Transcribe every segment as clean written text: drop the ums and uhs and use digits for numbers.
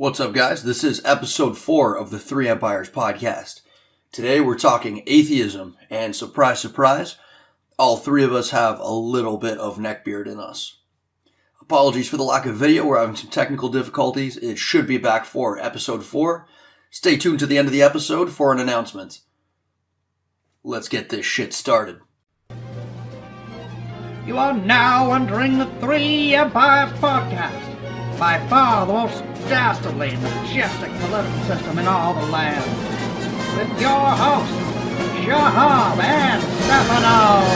What's up, guys? This is episode 4 of the Three Empires podcast. Today we're talking atheism, and surprise, surprise, all three of us have a little bit of neckbeard in us. Apologies for the lack of video, we're having some technical difficulties. It should be back for episode 4. Stay tuned to the end of the episode for an announcement. Let's get this shit started. You are now entering the Three Empires podcast, by far the most dastardly and majestic political system in all the land. With your hosts, Shahab and Stefano.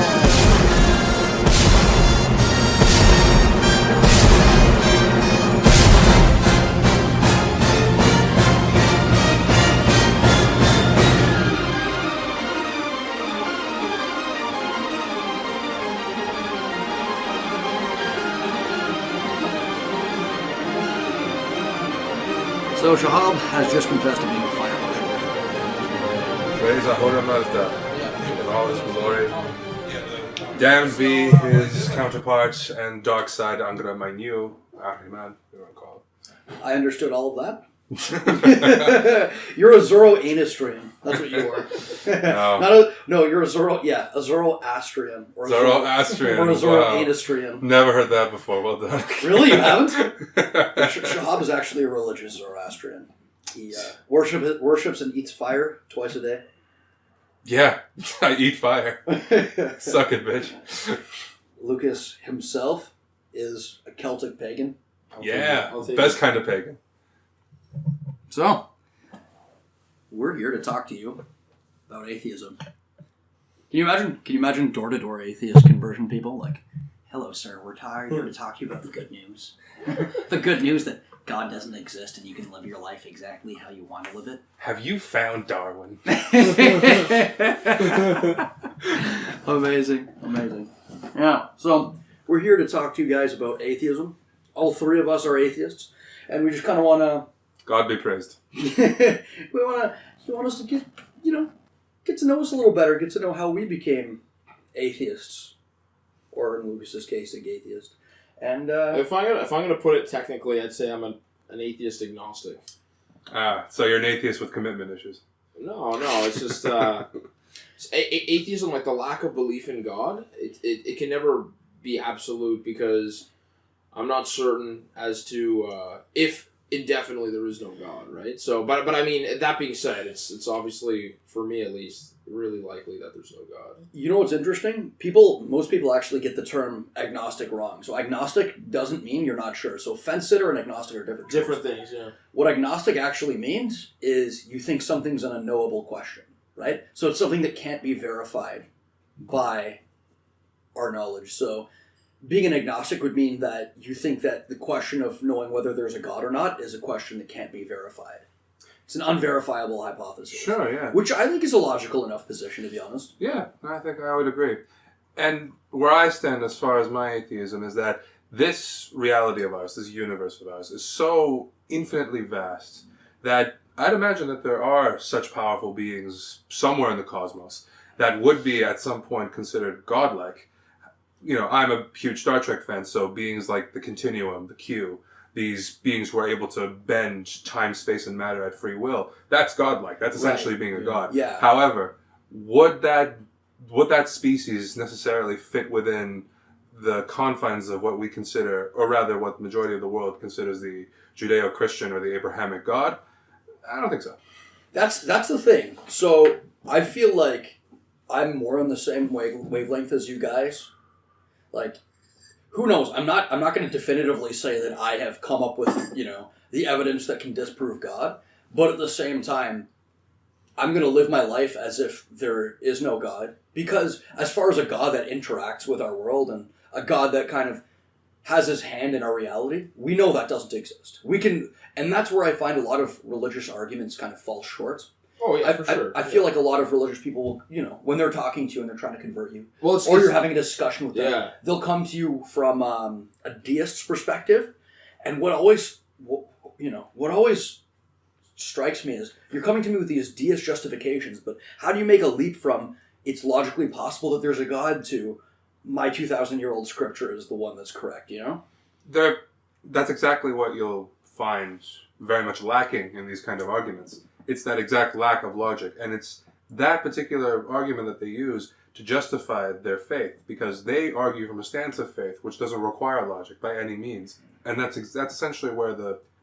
So Shahab has just confessed to being a fire worshiper. Praise Ahura Mazda in all his glory. Damned be his counterpart and dark side Angra Mainyu, Ahriman, you want to call it. I understood all of that. You're a Zoroastrian. That's what you are. No. You're a Zoroastrian. Or Zoroastrian. Or a Zoroastrian. Wow. Never heard that before. Well done. Really? You haven't? Shahab is actually a religious Zoroastrian. He worships and eats fire twice a day. Yeah, I eat fire. Suck it, bitch. Lucas himself is a Celtic pagan. Best kind of pagan. So, we're here to talk to you about atheism. Can you imagine door-to-door atheist conversion people? Like, hello, sir, we're here to talk to you about the good news. The good news that God doesn't exist and you can live your life exactly how you want to live it. Have you found Darwin? Amazing. Yeah, so we're here to talk to you guys about atheism. All three of us are atheists, and we just kind of want to... God be praised. You want us to get to know us a little better, get to know how we became atheists, or in Lucas's case, a atheist. And if I'm gonna put it technically, I'd say I'm an atheist agnostic. So you're an atheist with commitment issues. No, it's just atheism, like the lack of belief in God. It can never be absolute because I'm not certain as to if indefinitely there is no God, right? So, but I mean, that being said, it's obviously, for me at least, really likely that there's no God. You know what's interesting? Most people actually get the term agnostic wrong. So agnostic doesn't mean you're not sure. So fence sitter and agnostic are different terms. Different things, yeah. What agnostic actually means is you think something's an unknowable question, right? So it's something that can't be verified by our knowledge. So being an agnostic would mean that you think that the question of knowing whether there's a God or not is a question that can't be verified. It's an unverifiable hypothesis. Sure, yeah. Which I think is a logical enough position, to be honest. Yeah, I think I would agree. And where I stand as far as my atheism is that this reality of ours, this universe of ours, is so infinitely vast that I'd imagine that there are such powerful beings somewhere in the cosmos that would be at some point considered godlike. You know, I'm a huge Star Trek fan, so beings like the Continuum, the Q, these beings who are able to bend time, space, and matter at free will, that's godlike. That's essentially being a god. Yeah. However, would that species necessarily fit within the confines of what we consider, or rather what the majority of the world considers the Judeo-Christian or the Abrahamic God? I don't think so. That's the thing. So I feel like I'm more on the same wavelength as you guys. Like, who knows? I'm not going to definitively say that I have come up with, the evidence that can disprove God. But at the same time, I'm going to live my life as if there is no God. Because as far as a God that interacts with our world and a God that kind of has his hand in our reality, we know that doesn't exist. And that's where I find a lot of religious arguments kind of fall short. Oh, yeah, for sure. I feel like a lot of religious people, when they're talking to you and they're trying to convert you, or you're having a discussion with them, they'll come to you from a deist's perspective. And what always strikes me is you're coming to me with these deist justifications, but how do you make a leap from it's logically possible that there's a God to my 2,000-year-old scripture is the one that's correct, That's exactly what you'll find very much lacking in these kind of arguments. It's that exact lack of logic, and it's that particular argument that they use to justify their faith, because they argue from a stance of faith which doesn't require logic by any means, and that's essentially where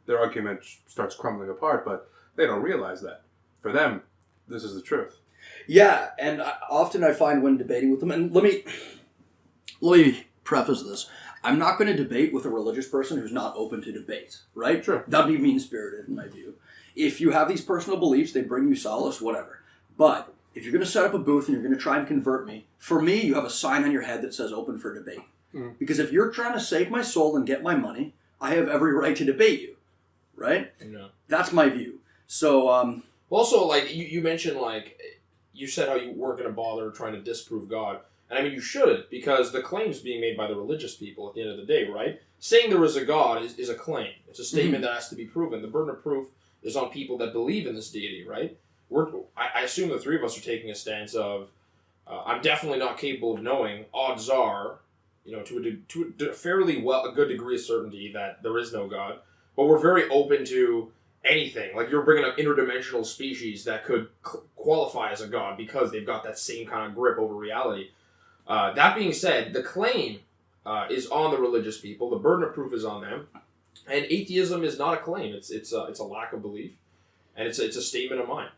their argument starts crumbling apart. But they don't realize that. For them, this is the truth. Yeah, and often I find when debating with them, and let me preface this. I'm not going to debate with a religious person who's not open to debate, right? Sure. That'd be mean-spirited in my view. If you have these personal beliefs, they bring you solace, whatever. But if you're going to set up a booth and you're going to try and convert me, for me, you have a sign on your head that says open for debate. Mm. Because if you're trying to save my soul and get my money, I have every right to debate you, right? No. That's my view. So, also, like, you mentioned, like, you said how you weren't going to bother trying to disprove God. And I mean, you shouldn't, because the claim's being made by the religious people at the end of the day, right? Saying there is a God is a claim. It's a statement that has to be proven. The burden of proof is on people that believe in this deity, right? I assume the three of us are taking a stance of, I'm definitely not capable of knowing. Odds are, to a fairly a good degree of certainty that there is no God. But we're very open to anything. Like, you're bringing up interdimensional species that could qualify as a God because they've got that same kind of grip over reality. That being said, the claim is on the religious people. The burden of proof is on them. And atheism is not a claim. It's a lack of belief. And it's a statement of mind.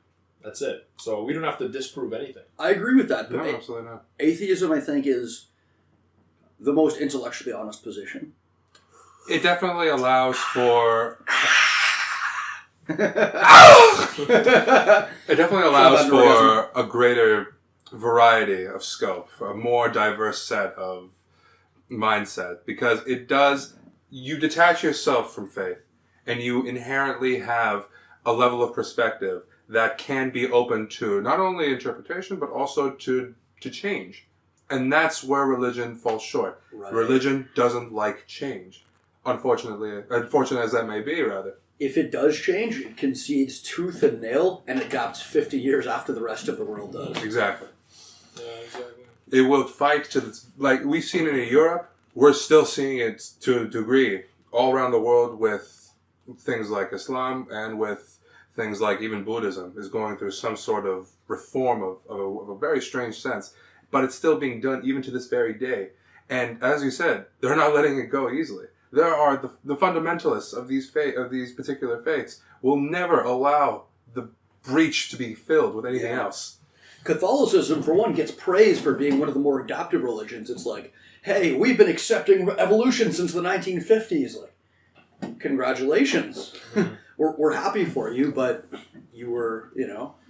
That's it. So we don't have to disprove anything. I agree with that. But No, absolutely not. Atheism, I think, is the most intellectually honest position. It definitely allows for... It definitely allows for a greater variety of scope, a more diverse set of mindset, because it does, you detach yourself from faith and you inherently have a level of perspective that can be open to not only interpretation but also to change. And that's where religion falls short. Right. Religion doesn't like change. Unfortunate as that may be, rather. If it does change, it concedes tooth and nail and adapts 50 years after the rest of the world does. Exactly. Yeah, exactly. It will fight to like we've seen it in Europe. We're still seeing it to a degree all around the world with things like Islam and with things like even Buddhism is going through some sort of reform of a very strange sense. But it's still being done even to this very day. And as you said, they're not letting it go easily. There are the fundamentalists of these particular faiths will never allow the breach to be filled with anything else. Catholicism, for one, gets praised for being one of the more adaptive religions. It's like, hey, we've been accepting evolution since the 1950s. Like, congratulations. We're happy for you, but you were,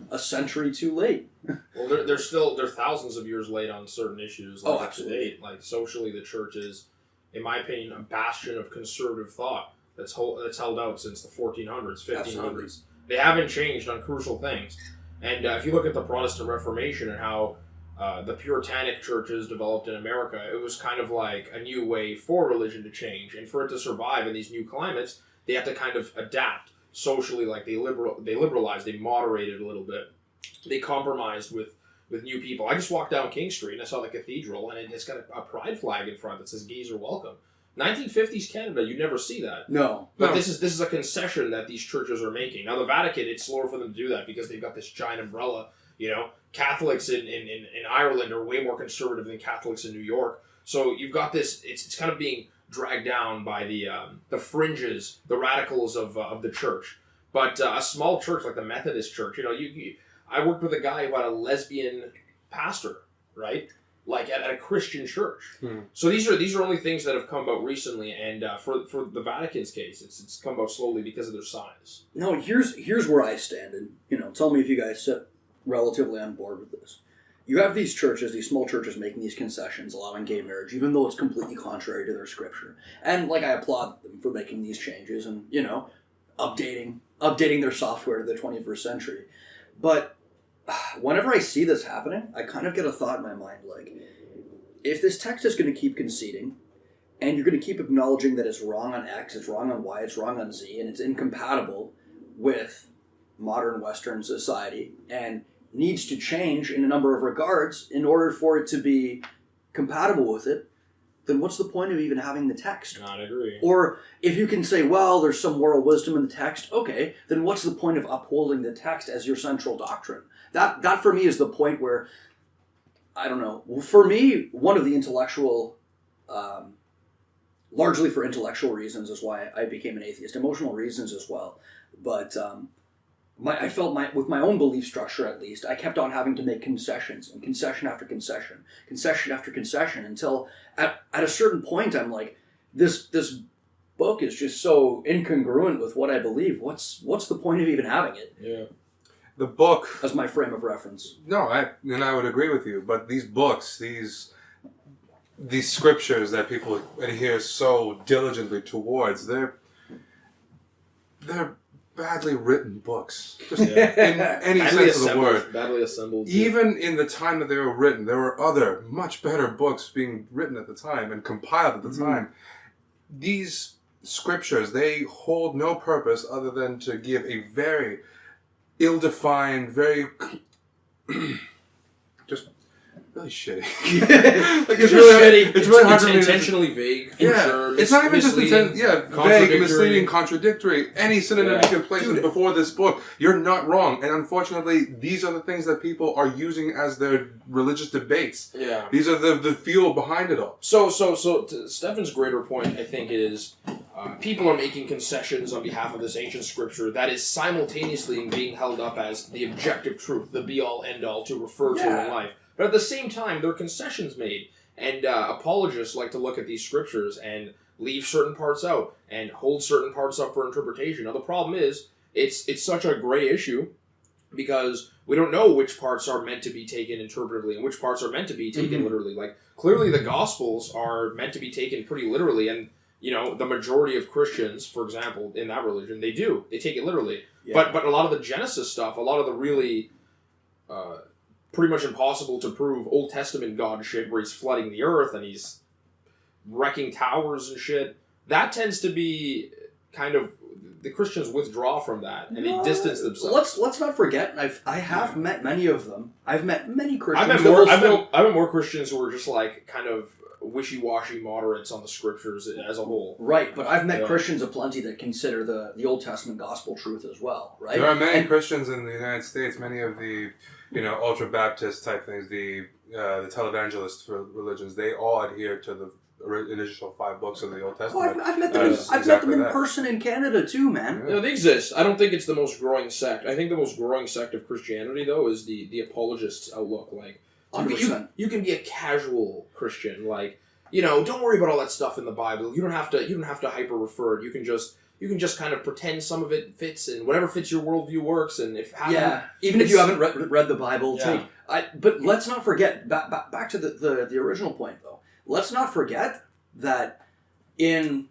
a century too late. Well, they're thousands of years late on certain issues. Like absolutely. Like socially, the church is, in my opinion, a bastion of conservative thought that's held out since the 1400s, 1500s. Absolutely. They haven't changed on crucial things. And if you look at the Protestant Reformation and how the Puritanic churches developed in America, it was kind of like a new way for religion to change. And for it to survive in these new climates, they have to kind of adapt socially. Like they liberalized, they moderated a little bit. They compromised with new people. I just walked down King Street and I saw the cathedral, and it's got a pride flag in front that says "Gays are welcome." 1950s Canada, you'd never see that. No. But this is a concession that these churches are making. Now the Vatican, it's slower for them to do that because they've got this giant umbrella. Catholics in Ireland are way more conservative than Catholics in New York. So you've got this. It's kind of being dragged down by the fringes, the radicals of the church. But a small church like the Methodist Church, I worked with a guy who had a lesbian pastor, right? Like at a Christian church. So these are only things that have come about recently, and for the Vatican's case, it's come about slowly because of their size. No, here's where I stand, and tell me if you guys sit relatively on board with this. You have these churches, these small churches, making these concessions, allowing gay marriage, even though it's completely contrary to their scripture. And I applaud them for making these changes and updating their software to the 21st century. But whenever I see this happening, I kind of get a thought in my mind like, if this text is going to keep conceding, and you're going to keep acknowledging that it's wrong on X, it's wrong on Y, it's wrong on Z, and it's incompatible with modern Western society, and needs to change in a number of regards in order for it to be compatible with it, then what's the point of even having the text? I agree. Or if you can say, well, there's some moral wisdom in the text, okay, then what's the point of upholding the text as your central doctrine? That for me is the point where, I don't know, for me, one of the intellectual, largely for intellectual reasons is why I became an atheist, emotional reasons as well, but I felt with my own belief structure at least, I kept on having to make concessions, and concession after concession, concession after concession, until at a certain point I'm like, this book is just so incongruent with what I believe. What's the point of even having it? Yeah. The book... As my frame of reference. No, I would agree with you, but these books, these scriptures that people adhere so diligently towards, they're badly written books, just in any sense of the word. Badly assembled. Even in the time that they were written, there were other, much better books being written at the time and compiled at the time. These scriptures, they hold no purpose other than to give a very ill-defined, very... just... really shitty. Like it's really shitty. It's really hard to intentionally vague. Yeah, Sure. it's not even just vague, misleading, contradictory. Any synonym you can place before this book, you're not wrong. And unfortunately, these are the things that people are using as their religious debates. Yeah, these are the fuel behind it all. So to Stefan's greater point, I think is people are making concessions on behalf of this ancient scripture that is simultaneously being held up as the objective truth, the be-all, end-all to refer to in life. But at the same time, there are concessions made, and apologists like to look at these scriptures and leave certain parts out and hold certain parts up for interpretation. Now, the problem is, it's such a gray issue because we don't know which parts are meant to be taken interpretively and which parts are meant to be taken literally. Like, clearly the Gospels are meant to be taken pretty literally, and, you know, the majority of Christians, for example, in that religion, they take it literally. Yeah. But a lot of the Genesis stuff, a lot of the really... pretty much impossible to prove Old Testament God shit where he's flooding the earth and he's wrecking towers and shit. That tends to be kind of the Christians withdraw from that and they distance themselves. Let's not forget. I have met many of them. I've met many Christians. I've met more Christians who are just like kind of wishy-washy moderates on the scriptures as a whole. Right, but I've met Christians aplenty that consider the Old Testament gospel truth as well. Right. There are many Christians in the United States. Many of the ultra Baptist type things, the televangelist religions, they all adhere to the initial 5 books of the Old Testament. I've met them in person in Canada too, man. Yeah. They exist. I don't think it's the most growing sect. I think the most growing sect of Christianity, though, is the apologists' outlook. Like, you can be a casual Christian. Like, don't worry about all that stuff in the Bible. You don't have to hyper refer it. You can just kind of pretend some of it fits, and whatever fits your worldview works. And even if you haven't read the Bible, but let's not forget back to the original point though. Let's not forget that in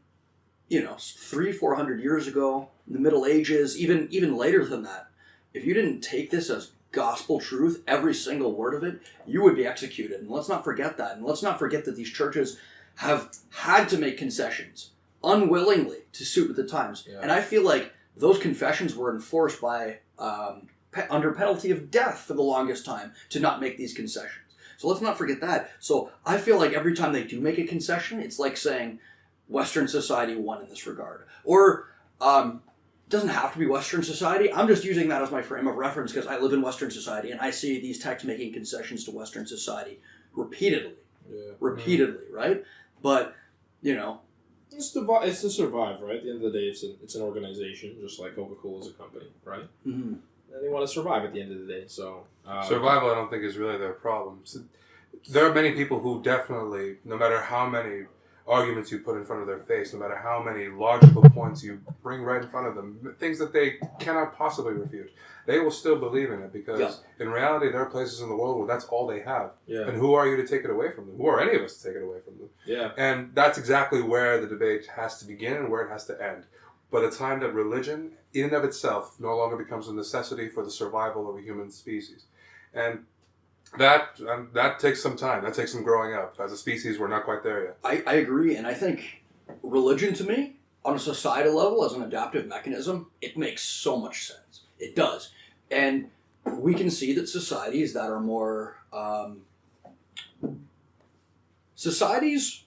300-400 years ago, in the Middle Ages, even later than that, if you didn't take this as gospel truth, every single word of it, you would be executed. And let's not forget that. And let's not forget that these churches have had to make concessions unwillingly to suit with the times. Yeah. And I feel like those confessions were enforced by under penalty of death for the longest time to not make these concessions. So let's not forget that. So I feel like every time they do make a concession, it's like saying Western society won in this regard. Or it doesn't have to be Western society. I'm just using that as my frame of reference because I live in Western society and I see these texts making concessions to Western society repeatedly. Yeah. Repeatedly, right? But, it's to survive, right? At the end of the day, it's an organization, just like Coca-Cola is a company, right? Mm-hmm. And they want to survive at the end of the day. So survival, I don't think, is really their problem. So, there are many people who definitely, no matter how many arguments you put in front of their face, no matter how many logical points you bring right in front of them, things that they cannot possibly refute, they will still believe in it because in reality there are places in the world where that's all they have. Yeah. And who are you to take it away from them? Who are any of us to take it away from them? Yeah. And that's exactly where the debate has to begin and where it has to end. By the time that religion, in and of itself, no longer becomes a necessity for the survival of a human species. And that takes some time. That takes some growing up. As a species, we're not quite there yet. I agree, and I think religion, to me, on a societal level, as an adaptive mechanism, it makes so much sense. It does. And we can see that societies that are more... societies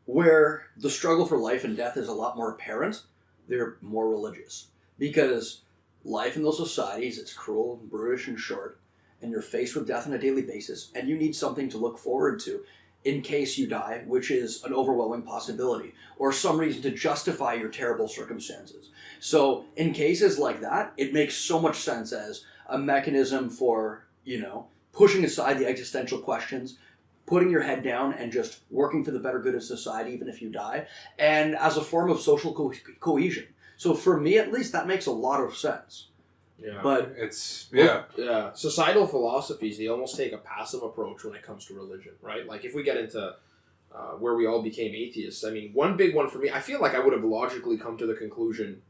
where the struggle for life and death is a lot more apparent, they're more religious. Because life in those societies, it's cruel, brutish, and short, and you're faced with death on a daily basis, and you need something to look forward to in case you die, which is an overwhelming possibility, or some reason to justify your terrible circumstances. So in cases like that, it makes so much sense as a mechanism for, pushing aside the existential questions, putting your head down and just working for the better good of society, even if you die, and as a form of social cohesion. So for me, at least, that makes a lot of sense. Yeah. But yeah. Societal philosophies, they almost take a passive approach when it comes to religion, right? Like if we get into where we all became atheists, I mean, one big one for me, I feel like I would have logically come to the conclusion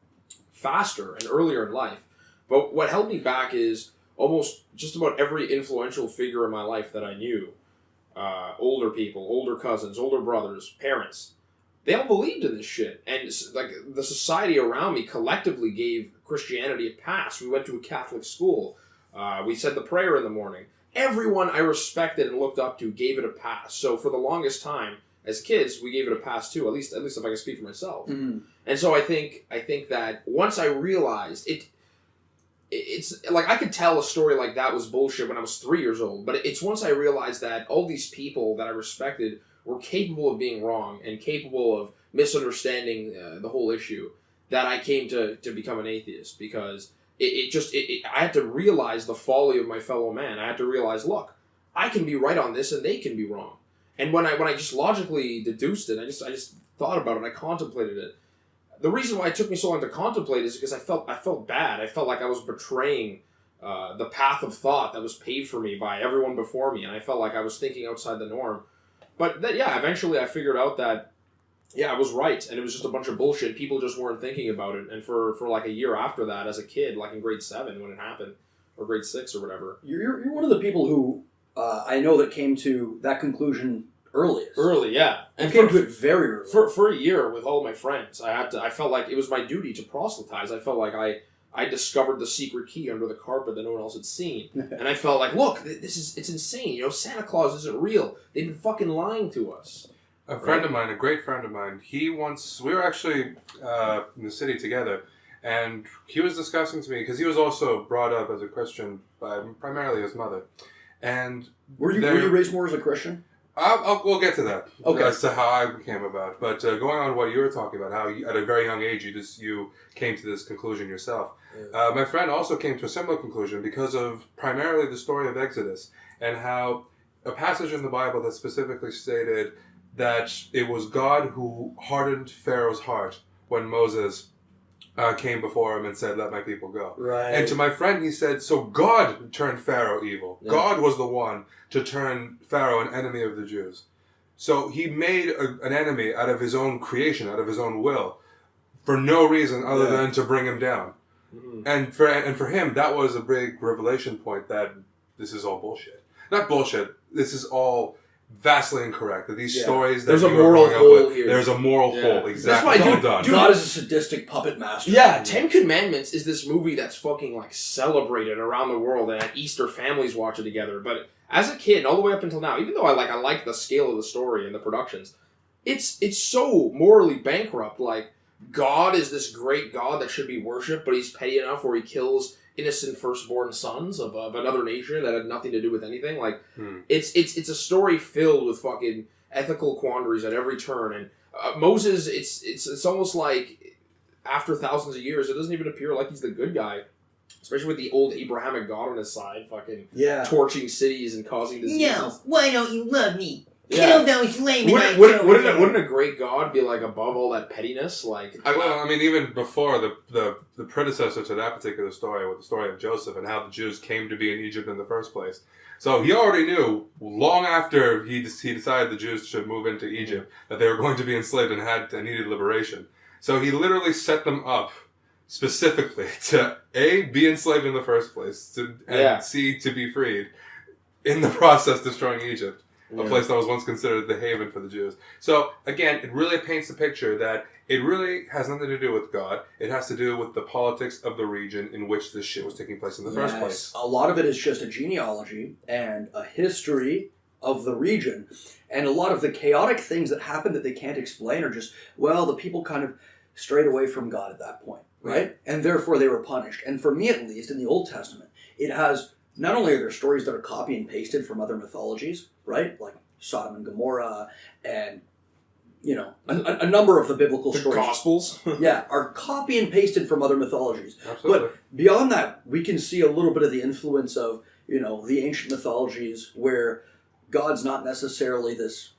faster and earlier in life. But what held me back is almost just about every influential figure in my life that I knew. Older people, older cousins, older brothers, parents. They all believed in this shit. And like the society around me collectively gave Christianity a pass. We went to a Catholic school. We said the prayer in the morning. Everyone I respected and looked up to gave it a pass. So for the longest time, as kids, we gave it a pass too. At least if I can speak for myself. Mm-hmm. And so I think that once I realized it's like I could tell a story like that was bullshit when I was 3 years old. But it's once I realized that all these people that I respected were capable of being wrong and capable of misunderstanding the whole issue, that I came to become an atheist, because I had to realize the folly of my fellow man. I had to realize, look, I can be right on this and they can be wrong. And when I just logically deduced it, I just thought about it, I contemplated it. The reason why it took me so long to contemplate is because I felt bad. I felt like I was betraying the path of thought that was paved for me by everyone before me, and I felt like I was thinking outside the norm. But eventually I figured out that, I was right, and it was just a bunch of bullshit. People just weren't thinking about it. And for like a year after that, as a kid, like in grade 7 when it happened, or grade 6 or whatever. You're one of the people who I know that came to that conclusion earliest. Early, yeah. And came to it very early. For a year with all my friends, I felt like it was my duty to proselytize. I felt like I discovered the secret key under the carpet that no one else had seen. And I felt like, look, it's insane. Santa Claus isn't real. They've been fucking lying to us. A friend of mine, a great friend of mine, we were actually in the city together, and he was discussing to me, because he was also brought up as a Christian by primarily his mother. And were you raised more as a Christian? We'll get to that. Okay. As to how I came about. But going on what you were talking about, how at a very young age you came to this conclusion yourself. Yeah. My friend also came to a similar conclusion because of primarily the story of Exodus, and how a passage in the Bible that specifically stated that it was God who hardened Pharaoh's heart when Moses came before him and said, "Let my people go." Right. And to my friend, he said, so God turned Pharaoh evil. Yeah. God was the one to turn Pharaoh an enemy of the Jews. So he made an enemy out of his own creation, out of his own will, for no reason other than to bring him down. Mm-hmm. And for him, that was a big revelation point that this is all bullshit. Not bullshit. This is all vastly incorrect. That these stories that there's a moral hole here. There's a moral hole. Exactly. That's why, dude, God is a sadistic puppet master. Yeah, 10 Commandments is this movie that's fucking like celebrated around the world, and at Easter families watch it together. But as a kid, and all the way up until now, even though I like the scale of the story and the productions, it's so morally bankrupt. Like, God is this great God that should be worshipped, but he's petty enough where he kills innocent firstborn sons of another nation that had nothing to do with anything. Like, it's a story filled with fucking ethical quandaries at every turn. And Moses, it's almost like after thousands of years, it doesn't even appear like he's the good guy. Especially with the old Abrahamic God on his side, fucking torching cities and causing diseases. No, why don't you love me? Yeah. Kill those lame Wouldn't a great God be like above all that pettiness? Like, I mean, even before the predecessor to that particular story, with the story of Joseph and how the Jews came to be in Egypt in the first place. So he already knew long after he decided the Jews should move into Egypt that they were going to be enslaved and needed liberation. So he literally set them up specifically to A, be enslaved in the first place, and C, to be freed, in the process destroying Egypt. A place that was once considered the haven for the Jews. So, again, it really paints the picture that it really has nothing to do with God. It has to do with the politics of the region in which this shit was taking place in the first place. A lot of it is just a genealogy and a history of the region. And a lot of the chaotic things that happen that they can't explain are just, well, the people kind of strayed away from God at that point, right? And therefore they were punished. And for me, at least, in the Old Testament, it has, not only are there stories that are copy and pasted from other mythologies, right? Like Sodom and Gomorrah and, you know, a number of the biblical stories. Gospels. Yeah, are copy and pasted from other mythologies. Absolutely. But beyond that, we can see a little bit of the influence of, you know, the ancient mythologies where God's not necessarily this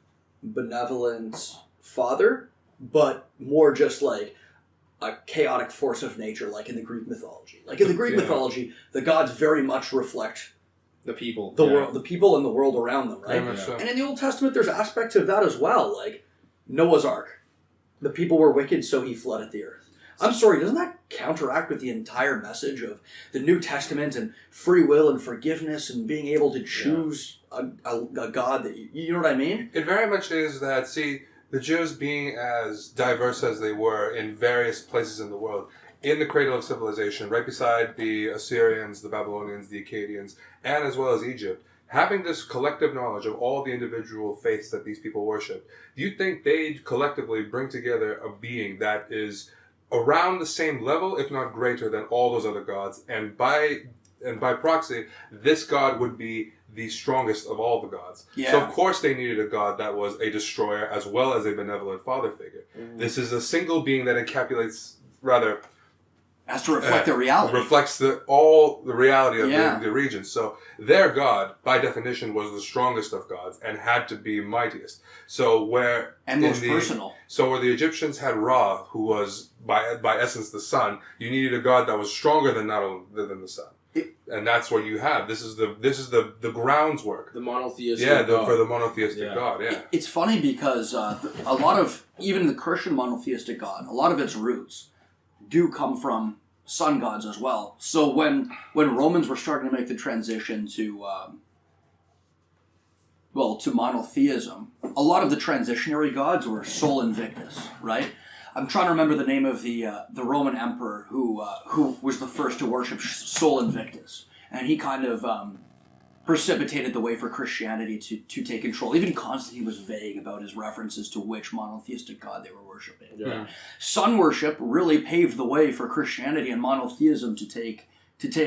benevolent father, but more just like a chaotic force of nature, like in the Greek mythology. Like in the Greek mythology, the gods very much reflect The people. the world, the people and the world around them, right? Very much so. And in the Old Testament, there's aspects of that as well, like Noah's Ark. The people were wicked, so he flooded the earth. I'm sorry, doesn't that counteract with the entire message of the New Testament and free will and forgiveness and being able to choose a God that you know what I mean? It very much is that, see, the Jews being as diverse as they were in various places in the world, in the cradle of civilization, right beside the Assyrians, the Babylonians, the Akkadians, and as well as Egypt, having this collective knowledge of all the individual faiths that these people worship, do you think they collectively bring together a being that is around the same level, if not greater, than all those other gods, and by proxy, this god would be the strongest of all the gods. Yeah. So of course they needed a god that was a destroyer as well as a benevolent father figure. This is a single being that encapsulates, rather, Has to reflect the reality. reflects the reality of the region. So their god, by definition, was the strongest of gods and had to be mightiest. So where and most personal. So where the Egyptians had Ra, who was by essence the sun, you needed a god that was stronger than than the sun. And that's what you have. This is the groundswork. The monotheistic God. For the monotheistic God. Yeah. It's funny because a lot of, even the Christian monotheistic God, a lot of its roots do come from sun gods as well. So when Romans were starting to make the transition to monotheism, a lot of the transitionary gods were Sol Invictus, right? I'm trying to remember the name of the Roman emperor who was the first to worship Sol Invictus, and he kind of precipitated the way for Christianity to take control. Even Constantine was vague about his references to which monotheistic god they were worshiping. Yeah. Sun worship really paved the way for Christianity and monotheism to take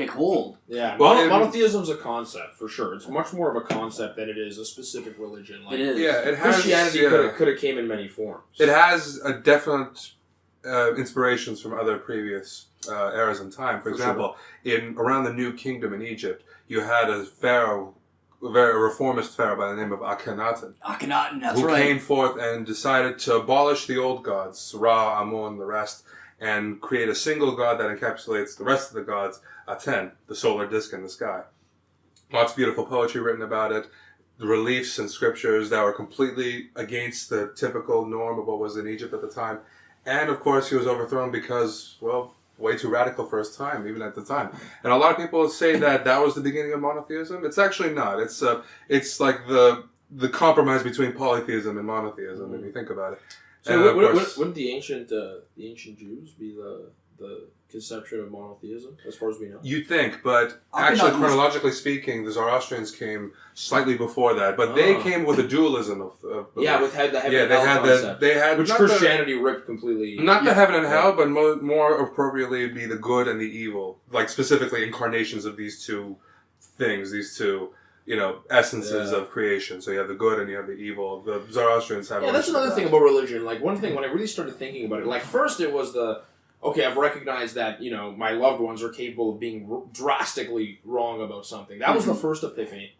hold. Yeah, Well, monotheism's a concept for sure. It's much more of a concept than it is a specific religion. Like, It is. Yeah, it has Christianity could have came in many forms. It has a definite inspirations from other previous eras in time. For example, in around the New Kingdom in Egypt, you had a pharaoh, a very reformist pharaoh by the name of Akhenaten. Akhenaten, that's who right. came forth and decided to abolish the old gods, Ra, Amun, the rest, and create a single god that encapsulates the rest of the gods, Aten, the solar disk in the sky. Lots of beautiful poetry written about it, the reliefs and scriptures that were completely against the typical norm of what was in Egypt at the time. And of course he was overthrown because, well, way too radical for his time, even at the time. And a lot of people say that was the beginning of monotheism. It's actually not. It's like the compromise between polytheism and monotheism, if you think about it. So wouldn't the ancient Jews be the conception of monotheism, as far as we know? You'd think, but actually, chronologically speaking, the Zoroastrians came slightly before that. But they came with a dualism of with the heaven and hell concept. They had which Christianity ripped completely. Not the heaven and hell, but more appropriately be the good and the evil, like specifically incarnations of these two things, these two, essences of creation. So you have the good and you have the evil. The Zoroastrians have. Yeah, that's another thing about religion. Like, one thing when I really started thinking about it, like, first it was I've recognized that, my loved ones are capable of being drastically wrong about something. That was the first epiphany.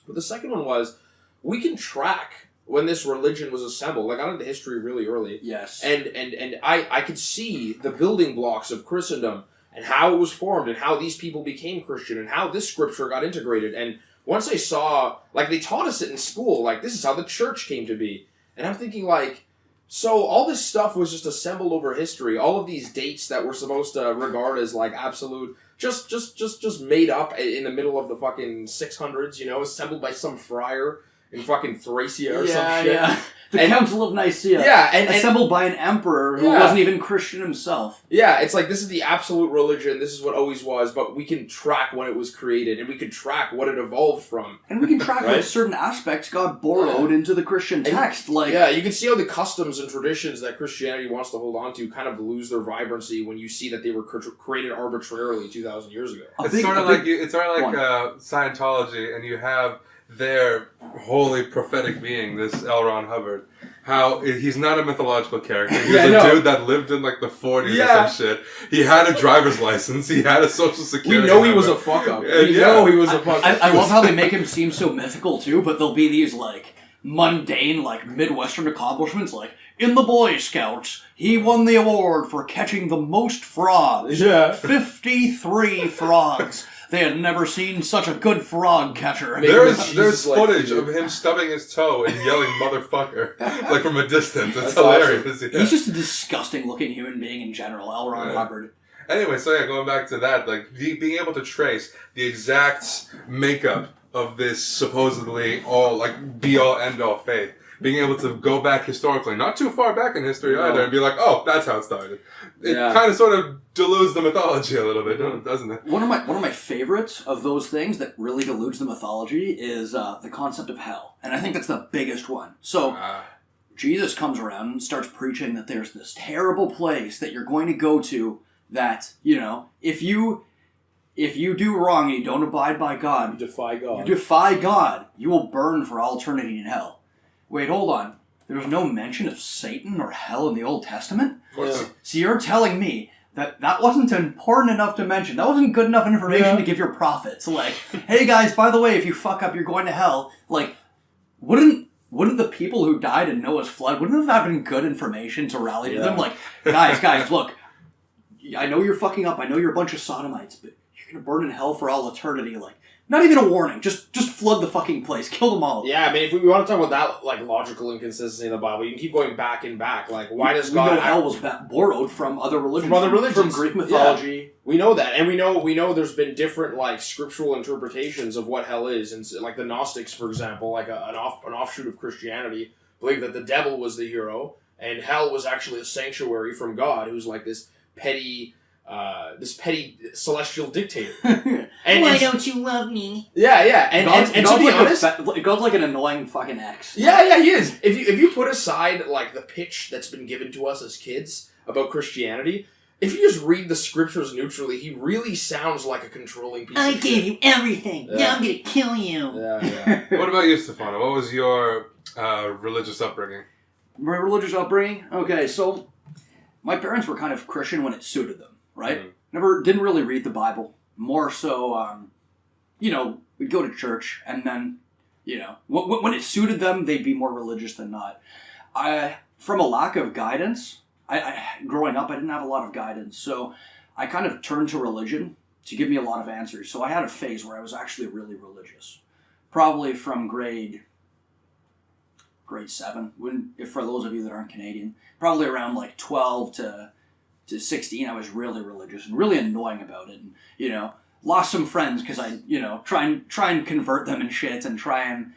But the second one was, we can track when this religion was assembled. Like, I got into history really early. Yes. And I could see the building blocks of Christendom and how it was formed and how these people became Christian and how this scripture got integrated. And once I saw, like, they taught us it in school, like, this is how the church came to be. And I'm thinking, like, so all this stuff was just assembled over history. All of these dates that we're supposed to regard as, like, absolute, just made up in the middle of the fucking 600s, assembled by some friar in fucking Thracia or some shit. Yeah. The Council of Nicaea. Yeah, and assembled by an emperor who Yeah. wasn't even Christian himself. Yeah, it's like, this is the absolute religion, this is what always was, but we can track when it was created, and we can track what it evolved from. And we can track Right? what certain aspects got borrowed into the Christian text. Yeah, you can see how the customs and traditions that Christianity wants to hold on to kind of lose their vibrancy when you see that they were created arbitrarily 2,000 years ago. It's sort of like Scientology, and you have their holy prophetic being, this L. Ron Hubbard. How he's not a mythological character. He's a dude that lived in like the 40s or some shit. He had a driver's license. He had a social security We know number. he was a fuck up. We know he was a fuck up. I love how they make him seem so mythical too, but there'll be these like mundane, like Midwestern accomplishments, like in the Boy Scouts, he won the award for catching the most frogs. Yeah. 53 frogs. They had never seen such a good frog catcher. There's footage of him stubbing his toe and yelling "motherfucker" like from a distance. It's hilarious. Awesome. He's just a disgusting looking human being in general, L. Ron Hubbard. Anyway, so yeah, going back to that, like being able to trace the exact makeup of this supposedly all like be all end all faith. Being able to go back historically, not too far back in history either, and be like, oh, that's how it started. It kind of sort of deludes the mythology a little bit, doesn't it? One of my favorites of those things that really deludes the mythology is the concept of hell. And I think that's the biggest one. So, Jesus comes around and starts preaching that there's this terrible place that you're going to go to that, you know, if you do wrong and you don't abide by God, You defy God, you will burn for all eternity in hell. Wait, hold on. There was no mention of Satan or hell in the Old Testament? Yeah. So you're telling me that wasn't important enough to mention. That wasn't good enough information to give your prophets. Like, hey guys, by the way, if you fuck up, you're going to hell. Like, wouldn't the people who died in Noah's flood, wouldn't that have been good information to rally to them? Like, guys, look, I know you're fucking up. I know you're a bunch of sodomites, but you're going to burn in hell for all eternity. Like, not even a warning. Just flood the fucking place. Kill them all. Yeah, I mean, if we want to talk about that, like, logical inconsistency in the Bible, you can keep going back and back. Like, why does God... We know hell was borrowed from other religions. From Greek mythology. Yeah. We know that. And we know there's been different, like, scriptural interpretations of what hell is. And, like, the Gnostics, for example, like an offshoot of Christianity, believe that the devil was the hero, and hell was actually a sanctuary from God, who's, like, this petty celestial dictator. Why don't you love me? Yeah. And to be honest, God's like an annoying fucking ex. Yeah, he is. If you put aside like the pitch that's been given to us as kids about Christianity, if you just read the scriptures neutrally, he really sounds like a controlling piece. I of gave shit. you everything. Yeah. Now I'm gonna kill you. Yeah. What about you, Stefano? What was your religious upbringing? My religious upbringing? Okay, so my parents were kind of Christian when it suited them, right? Didn't really read the Bible. More so, we'd go to church, and then, when it suited them, they'd be more religious than not. From a lack of guidance, growing up, I didn't have a lot of guidance, so I kind of turned to religion to give me a lot of answers. So I had a phase where I was actually really religious. Probably from grade 7, if for those of you that aren't Canadian, probably around like 12 to 16, I was really religious and really annoying about it, and lost some friends because I try and convert them and shit, and try and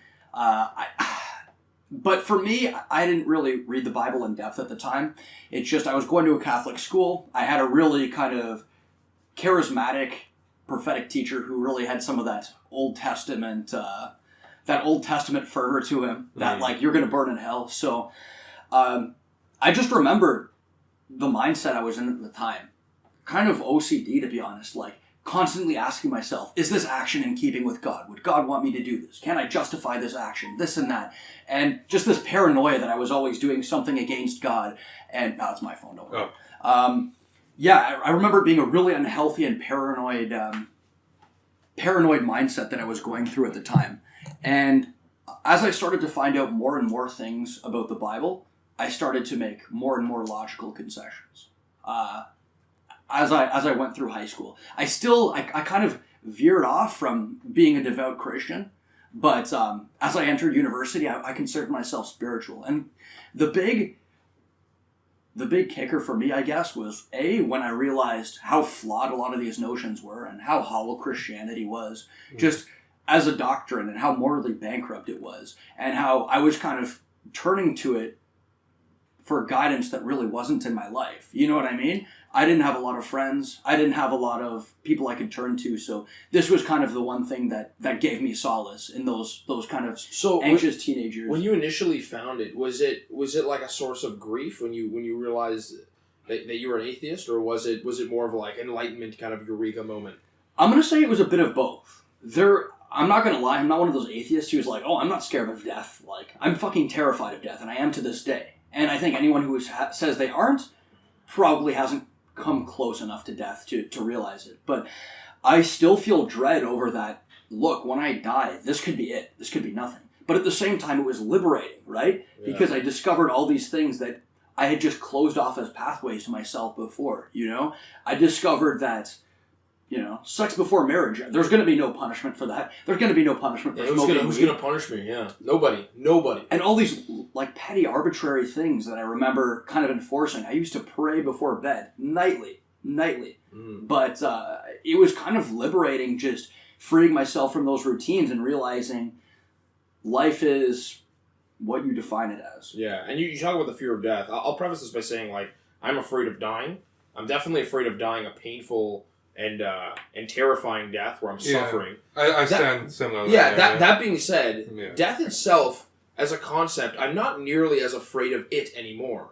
but for me, I didn't really read the Bible in depth at the time. It's just I was going to a Catholic school. I had a really kind of charismatic prophetic teacher who really had some of that Old Testament fervor to him, that like you're gonna burn in hell. So I just remember the mindset I was in at the time, kind of OCD, to be honest, like constantly asking myself, is this action in keeping with God? Would God want me to do this? Can I justify this action? This and that. And just this paranoia that I was always doing something against God. And it's my phone, don't worry. I remember it being a really unhealthy and paranoid mindset that I was going through at the time. And as I started to find out more and more things about the Bible, I started to make more and more logical concessions. As I went through high school, I kind of veered off from being a devout Christian, but as I entered university, I considered myself spiritual. And the big kicker for me, I guess, was when I realized how flawed a lot of these notions were and how hollow Christianity was, just as a doctrine, and how morally bankrupt it was, and how I was kind of turning to it for guidance that really wasn't in my life. You know what I mean? I didn't have a lot of friends. I didn't have a lot of people I could turn to. So this was kind of the one thing that gave me solace in those kind of anxious teenage years. When you initially found it, was it like a source of grief when you realized that you were an atheist, or was it more of like enlightenment kind of eureka moment? I'm going to say it was a bit of both. I'm not going to lie, I'm not one of those atheists who's like, oh, I'm not scared of death. Like, I'm fucking terrified of death, and I am to this day. And I think anyone who says they aren't probably hasn't come close enough to death to realize it. But I still feel dread over that, look, when I die, this could be it. This could be nothing. But at the same time, it was liberating, right? Yeah. Because I discovered all these things that I had just closed off as pathways to myself before, you know? I discovered that, you know, sex before marriage, there's going to be no punishment for that. There's going to be no punishment for smoking. Who's going to punish me? Yeah. Nobody. And all these, like, petty, arbitrary things that I remember kind of enforcing. I used to pray before bed, nightly. But it was kind of liberating just freeing myself from those routines and realizing life is what you define it as. Yeah, and you talk about the fear of death. I'll preface this by saying, like, I'm afraid of dying. I'm definitely afraid of dying a painful and terrifying death where I'm suffering. I stand similarly. Yeah, that being said, death itself as a concept, I'm not nearly as afraid of it anymore.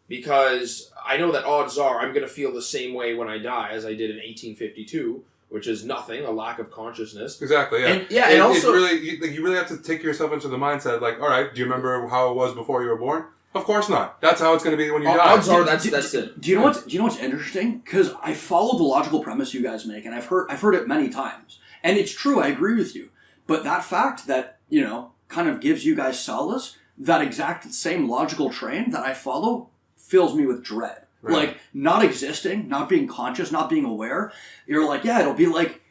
Because I know that odds are I'm going to feel the same way when I die as I did in 1852, which is nothing, a lack of consciousness. Exactly, yeah. And also... you really have to take yourself into the mindset, like, all right, do you remember how it was before you were born? Of course not. That's how it's going to be when you die. Odds are that's it. Do you know what's interesting? Because I follow the logical premise you guys make, and I've heard it many times, and it's true. I agree with you. But that fact that, you know, kind of gives you guys solace, that exact same logical train that I follow fills me with dread. Right. Like, not existing, not being conscious, not being aware. You're like, yeah, it'll be like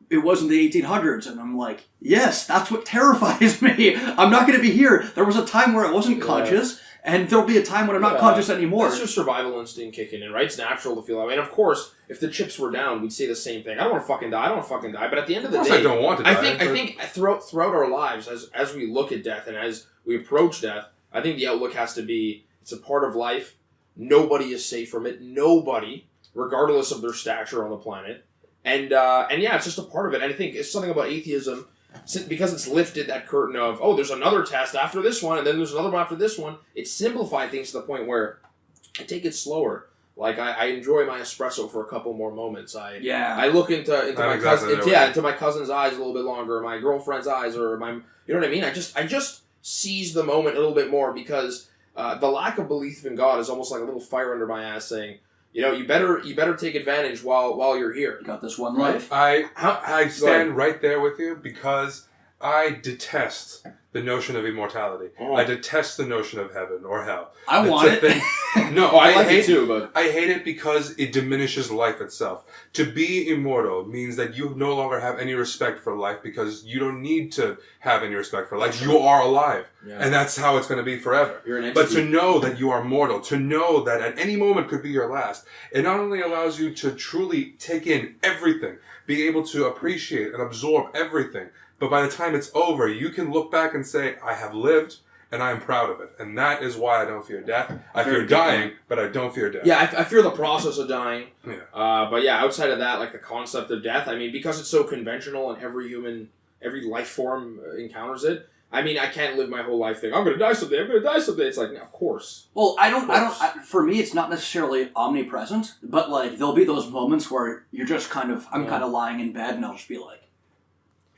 it was in the 1800s. And I'm like, yes, that's what terrifies me. I'm not going to be here. There was a time where I wasn't conscious, and there'll be a time when I'm not conscious anymore. That's your survival instinct kicking in, right? It's natural to feel that way. And of course, if the chips were down, we'd say the same thing. I don't want to fucking die. But at the end of the day, I don't want to die. I think throughout our lives, as we look at death and as we approach death, I think the outlook has to be, it's a part of life. Nobody is safe from it. Nobody, regardless of their stature on the planet. And yeah, it's just a part of it. And I think it's something about atheism, because it's lifted that curtain of, oh, there's another test after this one, and then there's another one after this one. It's simplified things to the point where I take it slower. Like, I enjoy my espresso for a couple more moments. I look into my cousin's eyes a little bit longer, my girlfriend's eyes, or my, you know what I mean? I just seize the moment a little bit more, because the lack of belief in God is almost like a little fire under my ass saying, you know, you better take advantage while you're here. You got this one life. I stand right there with you, because I detest the notion of immortality. I detest the notion of heaven or hell. I want it. No, I like it too, but I hate it because it diminishes life itself. To be immortal means that you no longer have any respect for life, because you don't need to have any respect for life. You are alive, and that's how it's going to be forever. You're an entity. But to know that you are mortal, to know that at any moment could be your last, it not only allows you to truly take in everything, be able to appreciate and absorb everything, but by the time it's over, you can look back and say, I have lived, and I am proud of it. And that is why I don't fear death. I fear dying, but I don't fear death. Yeah, I fear the process of dying. Yeah. But yeah, outside of that, like the concept of death, I mean, because it's so conventional and every life form encounters it, I mean, I can't live my whole life thinking, I'm going to die someday. It's like, of course. Well, for me, it's not necessarily omnipresent, but like, there'll be those moments where you're just kind of lying in bed, and I'll just be like,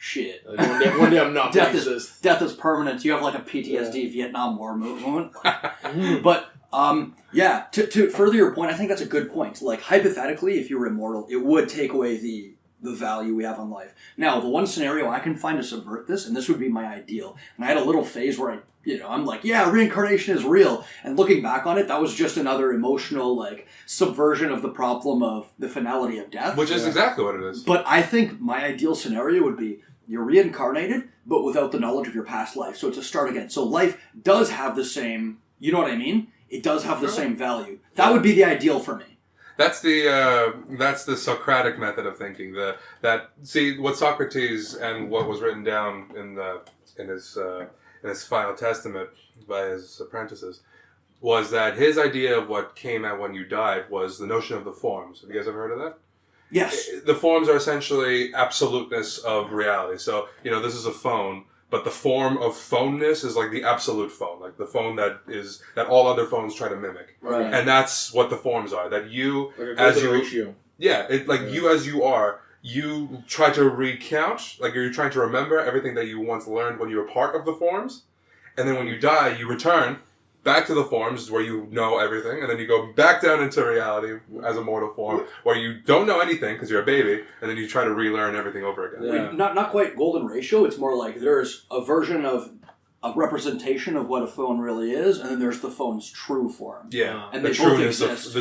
shit. One day I'm not. Death is permanent. You have like a PTSD Vietnam War moment. But to further your point, I think that's a good point. Like, hypothetically, if you were immortal, it would take away the value we have on life. Now, the one scenario I can find to subvert this, and this would be my ideal, and I had a little phase where I'm like, yeah, reincarnation is real. And looking back on it, that was just another emotional, like, subversion of the problem of the finality of death. Which is exactly what it is. But I think my ideal scenario would be you're reincarnated, but without the knowledge of your past life. So it's a start again. So life does have the same, you know what I mean? It does have the same value. That would be the ideal for me. That's the Socratic method of thinking. See what Socrates and what was written down in in his final testament by his apprentices, was that his idea of what came out when you died was the notion of the forms. Have you guys ever heard of that? Yes. The forms are essentially absoluteness of reality. So, this is a phone, but the form of phoneness is like the absolute phone, like the phone that all other phones try to mimic. Right. And that's what the forms are. That you, Like a as golden you, ratio. yeah, you as you are, you try to recount, like you're trying to remember everything that you once learned when you were part of the forms, and then when you die, you return back to the forms where you know everything, and then you go back down into reality as a mortal form where you don't know anything because you're a baby, and then you try to relearn everything over again. Yeah. Not quite golden ratio. It's more like there's a version of a representation of what a phone really is, and then there's the phone's true form. Yeah, And the they both trueness exist.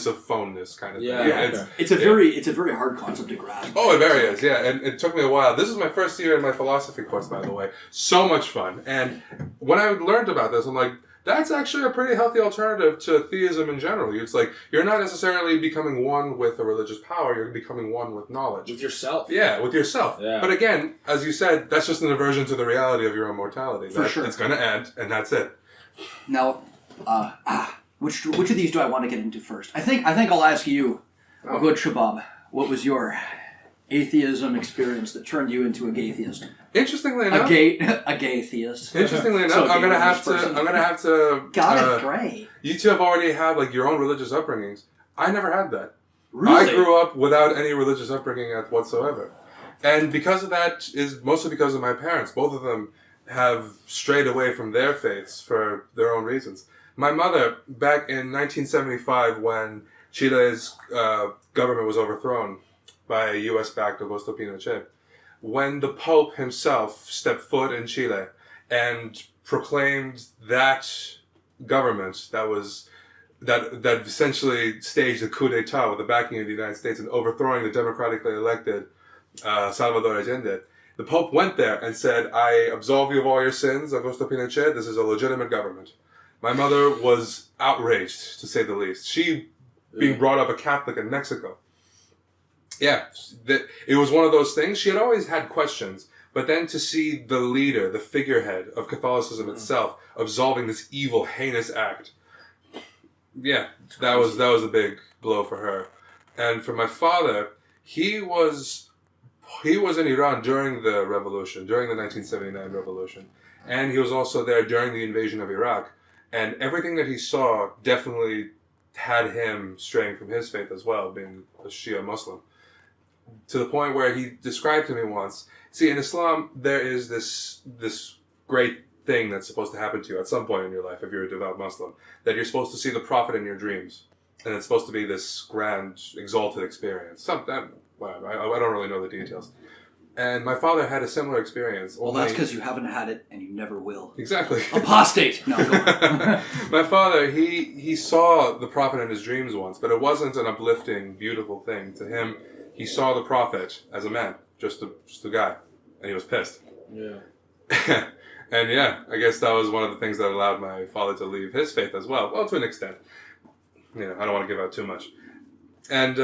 of phoneness kind of Yeah, thing. yeah. It's a very hard concept to grasp. Oh, it very is, yeah. And it took me a while. This is my first year in my philosophy course, by the way. So much fun. And when I learned about this, I'm like, that's actually a pretty healthy alternative to theism in general. It's like, you're not necessarily becoming one with a religious power, you're becoming one with knowledge. With yourself. Yeah, with yourself. Yeah. But again, as you said, that's just an aversion to the reality of your own mortality. For sure. It's going to end, and that's it. Now, which of these do I want to get into first? I think I'll ask you, good Shabab. What was your atheism experience that turned you into a gaytheist? Interestingly enough, A gay theist. Interestingly enough, So I'm gonna religious have to. person. I'm gonna have to. God is great. You two have already had like your own religious upbringings. I never had that. Really? I grew up without any religious upbringing whatsoever, and because of that is mostly because of my parents. Both of them have strayed away from their faiths for their own reasons. My mother, back in 1975, when Chile's government was overthrown by U.S.-backed Augusto Pinochet, when the Pope himself stepped foot in Chile and proclaimed that government that essentially staged a coup d'etat with the backing of the United States and overthrowing the democratically elected Salvador Allende, the Pope went there and said, "I absolve you of all your sins, Augusto Pinochet. This is a legitimate government." My mother was outraged, to say the least. She, being brought up a Catholic in Mexico, yeah, it was one of those things. She had always had questions, but then to see the leader, the figurehead of Catholicism itself, absolving this evil, heinous act, yeah, that was a big blow for her. And for my father, he was in Iran during the revolution, during the 1979 revolution, and he was also there during the invasion of Iraq. And everything that he saw definitely had him straying from his faith as well, being a Shia Muslim. To the point where he described to me once, see, in Islam, there is this great thing that's supposed to happen to you at some point in your life, if you're a devout Muslim, that you're supposed to see the Prophet in your dreams. And it's supposed to be this grand, exalted experience. Whatever, I don't really know the details. And my father had a similar experience. Well, that's because you haven't had it and you never will. Exactly. Apostate! No, go on. My father, he saw the Prophet in his dreams once, but it wasn't an uplifting, beautiful thing. To him, he saw the Prophet as a man, just a guy, and he was pissed. Yeah. And yeah, I guess that was one of the things that allowed my father to leave his faith as well. Well, to an extent. I don't want to give out too much. And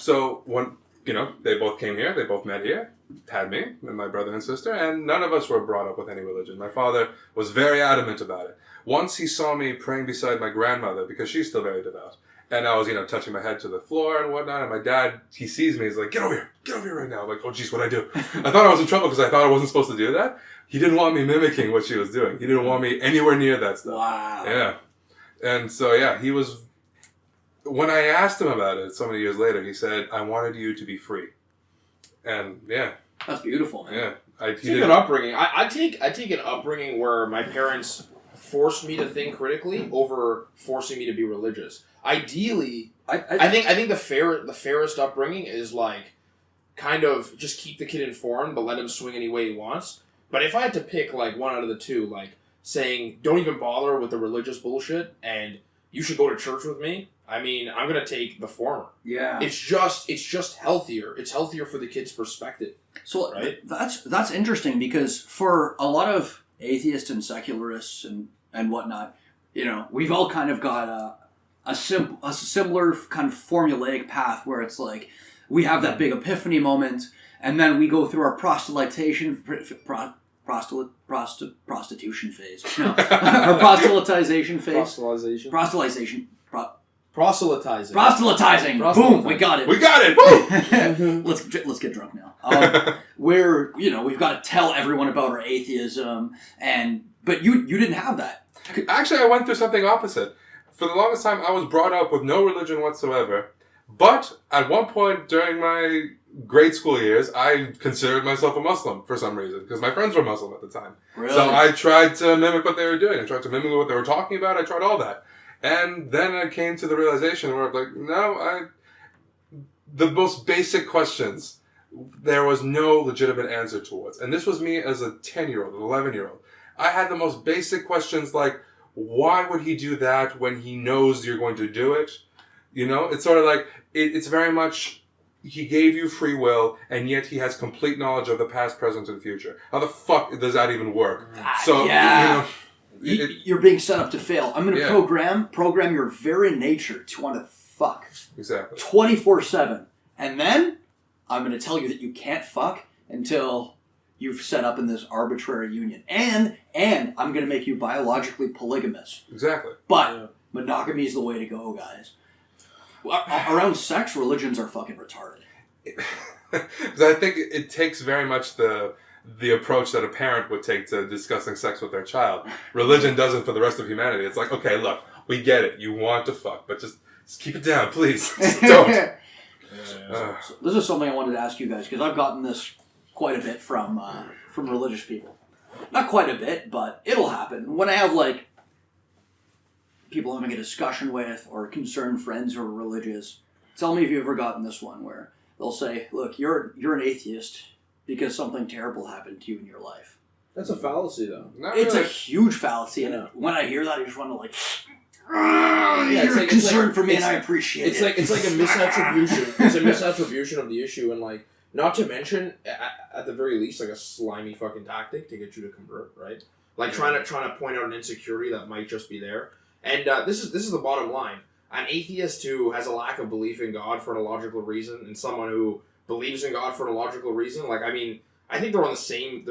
so when, they both came here, they both met here, had me and my brother and sister, and none of us were brought up with any religion. My father was very adamant about it. Once he saw me praying beside my grandmother, because she's still very devout, and I was, touching my head to the floor and whatnot, and my dad, he sees me, he's like, get over here right now. I'm like, oh geez, what'd I do? I thought I was in trouble because I thought I wasn't supposed to do that. He didn't want me mimicking what she was doing. He didn't want me anywhere near that stuff. Wow. Yeah. And so, yeah, he was... When I asked him about it so many years later, he said, I wanted you to be free. And, yeah. That's beautiful. Yeah. Take an upbringing. I take an upbringing where my parents forced me to think critically over forcing me to be religious. Ideally, I think the fairest upbringing is like kind of just keep the kid informed, but let him swing any way he wants. But if I had to pick like one out of the two, like saying don't even bother with the religious bullshit and you should go to church with me, I mean, I'm gonna take the former. Yeah. It's just healthier. It's healthier for the kid's perspective. So right? that's interesting because for a lot of atheists and secularists and whatnot, we've all kind of got a similar kind of formulaic path where it's like we have that big epiphany moment and then we go through our proselytization prostitution phase. No, or proselytization phase. Proselytization. Proselytization. Proselytizing. Proselytizing. Boom, Proselytizing. we got it. We got it! Woo! Let's get drunk now. Where we've got to tell everyone about our atheism, but you didn't have that. Actually, I went through something opposite. For the longest time, I was brought up with no religion whatsoever. But at one point during my grade school years, I considered myself a Muslim for some reason, because my friends were Muslim at the time. Really? So I tried to mimic what they were doing. I tried to mimic what they were talking about. I tried all that. And then I came to the realization where I was like, no, the most basic questions, there was no legitimate answer towards. And this was me as a 10-year-old, an 11-year-old. I had the most basic questions like, why would he do that when he knows you're going to do it? It's sort of like, it's very much, he gave you free will, and yet he has complete knowledge of the past, present, and future. How the fuck does that even work? So, yeah. You're being set up to fail. I'm going to program your very nature to want to fuck. Exactly. 24/7. And then I'm going to tell you that you can't fuck until you've set up in this arbitrary union. And I'm going to make you biologically polygamous. Exactly. But monogamy is the way to go, guys. Around sex, religions are fucking retarded. Because I think it takes very much the approach that a parent would take to discussing sex with their child. Religion doesn't for the rest of humanity. It's like, okay, look, we get it. You want to fuck, but just keep it down, please. Just don't. So this is something I wanted to ask you guys, because I've gotten this quite a bit from religious people. Not quite a bit, but it'll happen. When I have, people I'm having a discussion with, or concerned friends who are religious, tell me if you've ever gotten this one where they'll say, look, you're an atheist because something terrible happened to you in your life. That's a fallacy, though. It's a huge fallacy, and when I hear that, I just want to you're it's concerned for me, and I appreciate it. It's like a misattribution. It's a misattribution of the issue, and not to mention, at the very least, a slimy fucking tactic to get you to convert, right? Trying to point out an insecurity that might just be there. And this is the bottom line. An atheist who has a lack of belief in God for an illogical reason, and someone who believes in God for an illogical reason, I think they're on the same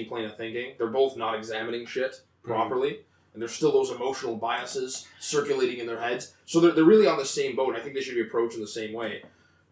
plane of thinking. They're both not examining shit properly, and there's still those emotional biases circulating in their heads. So they're really on the same boat. I think they should be approached in the same way.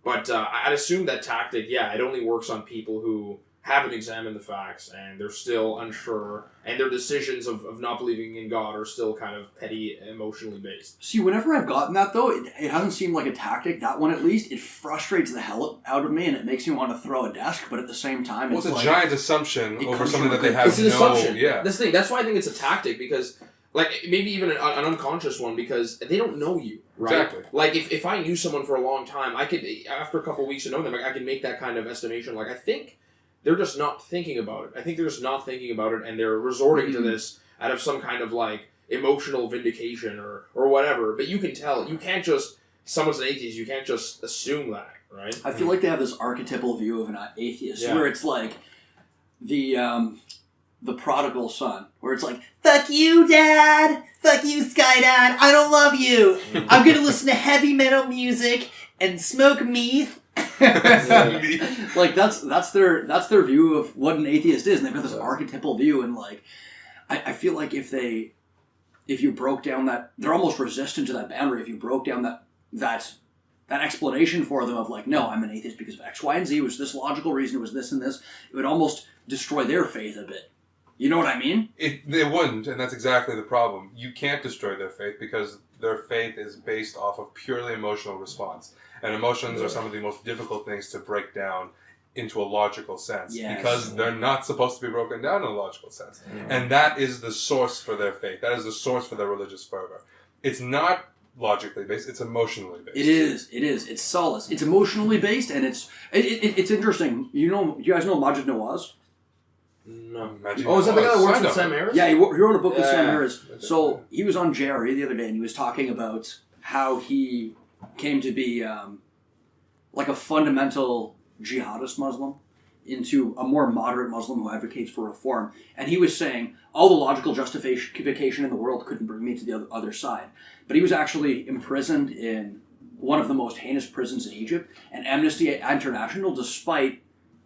But I'd assume that tactic, it only works on people who haven't examined the facts, and they're still unsure, and their decisions of not believing in God are still kind of petty, emotionally based. See, whenever I've gotten that, though, it hasn't seemed like a tactic. That one, at least, it frustrates the hell out of me, and it makes me want to throw a desk, but at the same time, it's a giant assumption over something that they have It's an assumption. Yeah. That's the thing. That's why I think it's a tactic, because, maybe even an unconscious one, because they don't know you, right? Exactly. If I knew someone for a long time, I could, after a couple of weeks of knowing them, I could make that kind of estimation. I think they're just not thinking about it. I think they're just not thinking about it, and they're resorting to this out of some kind of emotional vindication or whatever. But you can tell. You can't just, someone's an atheist, you can't just assume that, right? I feel like they have this archetypal view of an atheist where it's the prodigal son, where it's Fuck you, Dad! Fuck you, Sky Dad! I don't love you! I'm gonna listen to heavy metal music and smoke meth. that's their view of what an atheist is, and they've got this archetypal view, and I feel like if you broke down that, they're almost resistant to that boundary. If you broke down that explanation for them of no, I'm an atheist because of X, Y, and Z, it was this logical reason, it was this and this, it would almost destroy their faith a bit. You know what I mean? It wouldn't, and that's exactly the problem. You can't destroy their faith because their faith is based off of purely emotional response. And emotions are some of the most difficult things to break down into a logical sense. Yes. Because they're not supposed to be broken down in a logical sense. And that is the source for their faith. That is the source for their religious fervor. It's not logically based, it's emotionally based. It is. It's solace. It's emotionally based, and it's interesting. You guys know Majid Nawaz? No. Is that the guy that works with Sam Harris? Yeah, he wrote a book with Sam Harris. So he was on JRE the other day, and he was talking about how he came to be a fundamental jihadist Muslim into a more moderate Muslim who advocates for reform. And he was saying, all the logical justification in the world couldn't bring me to the other side. But he was actually imprisoned in one of the most heinous prisons in Egypt, and Amnesty International, despite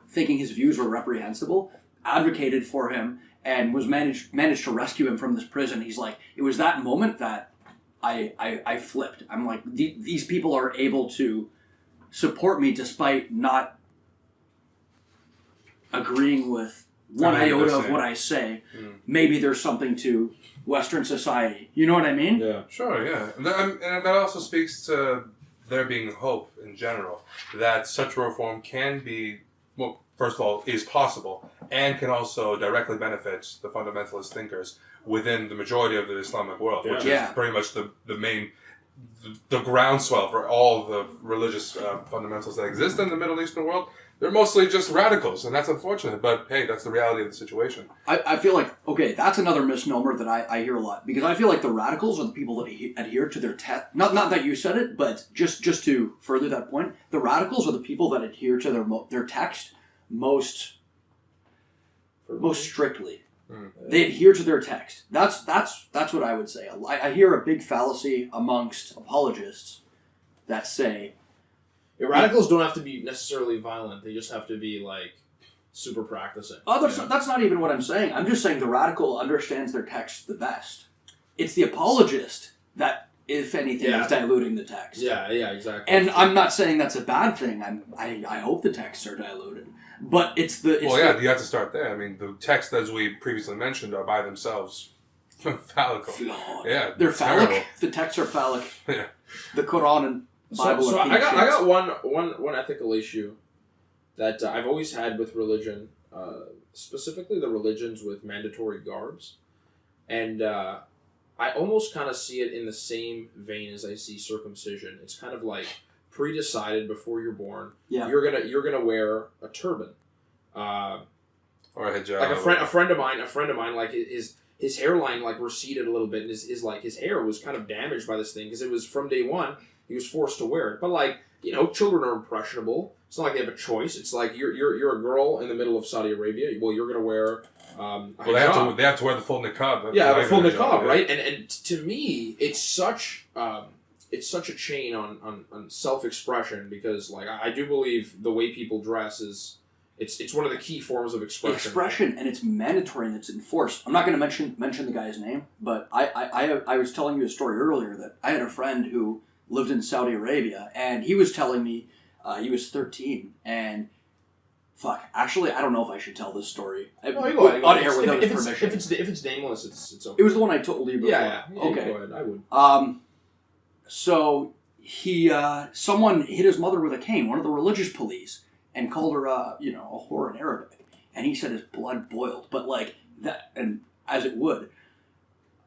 thinking his views were reprehensible, advocated for him and was managed to rescue him from this prison. He's like, it was that moment that I flipped. I'm like, these people are able to support me despite not agreeing with one iota of what I say. Maybe there's something to Western society. You know what I mean? Yeah. Sure, yeah. And that also speaks to there being hope in general, that such reform can be, well, first of all, is possible, and can also directly benefit the fundamentalist thinkers within the majority of the Islamic world, which is pretty much the main, the groundswell for all the religious fundamentals that exist in the Middle Eastern world. They're mostly just radicals, and that's unfortunate, but hey, that's the reality of the situation. I feel like, okay, that's another misnomer that I hear a lot, because I feel like the radicals are the people that adhere to their text. Not that you said it, but just to further that point, the radicals are the people that adhere to their text most strictly. They adhere to their text. That's what I would say. I hear a big fallacy amongst apologists that say, radicals don't have to be necessarily violent. They just have to be, like, super practicing. Oh, that's not even what I'm saying. I'm just saying the radical understands their text the best. It's the apologist that, if anything, is diluting the text. Yeah, exactly. And I'm not saying that's a bad thing. I hope the texts are diluted. But it's the... you have to start there. I mean, the texts, as we previously mentioned, are by themselves phallic. Yeah, they're phallic. The texts are phallic. Yeah. The Quran and Bible. So I got one ethical issue that I've always had with religion, specifically the religions with mandatory garbs, and I almost kind of see it in the same vein as I see circumcision. It's kind of like pre-decided before you're born. Yeah. You're gonna wear a turban, or a hijab. like a friend of mine, like his hairline like receded a little bit, and his hair was kind of damaged by this thing because it was from day one. He was forced to wear it. But, like, children are impressionable. It's not like they have a choice. It's like you're a girl in the middle of Saudi Arabia. Well, you're going to wear they have to wear the full niqab. Yeah, the full niqab, right? And to me, it's such a chain on self-expression because, like, I do believe the way people dress is... It's one of the key forms of expression. And it's mandatory and it's enforced. I'm not going to mention the guy's name, but I was telling you a story earlier that I had a friend who lived in Saudi Arabia, and he was telling me he was 13, and actually, I don't know if I should tell this story. Go ahead. On air without his permission. If it's nameless, it's okay. It was the one I told you before. Yeah, okay. Go ahead, I would. So he, someone hit his mother with a cane, one of the religious police, and called her, a whore in Arabic, and he said his blood boiled, but like that, and as it would.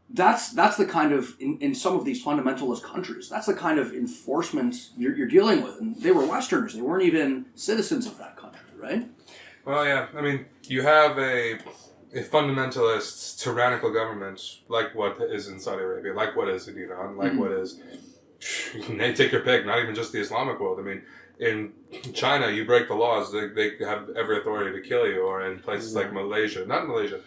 That's the kind of, in some of these fundamentalist countries, that's the kind of enforcement you're dealing with. And they were Westerners. They weren't even citizens of that country, right? Well, yeah. I mean, you have a fundamentalist, tyrannical government like what is in Saudi Arabia, like what is in Iran, like what is... They take your pick, not even just the Islamic world. I mean, in China, you break the laws, they have every authority to kill you, or in places like Malaysia. Not Malaysia.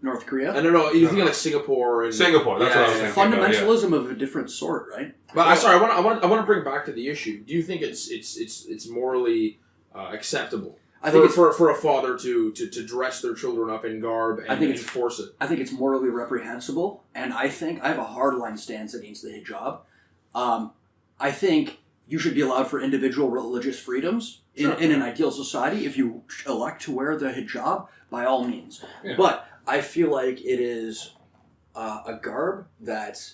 North Korea? I don't know. You think like Singapore? Singapore. That's what I was thinking. Fundamentalism of a different sort, right? But I want to bring back to the issue. Do you think it's morally acceptable for a father to dress their children up in garb and enforce it? I think it's morally reprehensible, and I have a hardline stance against the hijab. I think you should be allowed for individual religious freedoms in an ideal society. If you elect to wear the hijab, by all means. Yeah. But I feel like it is a garb that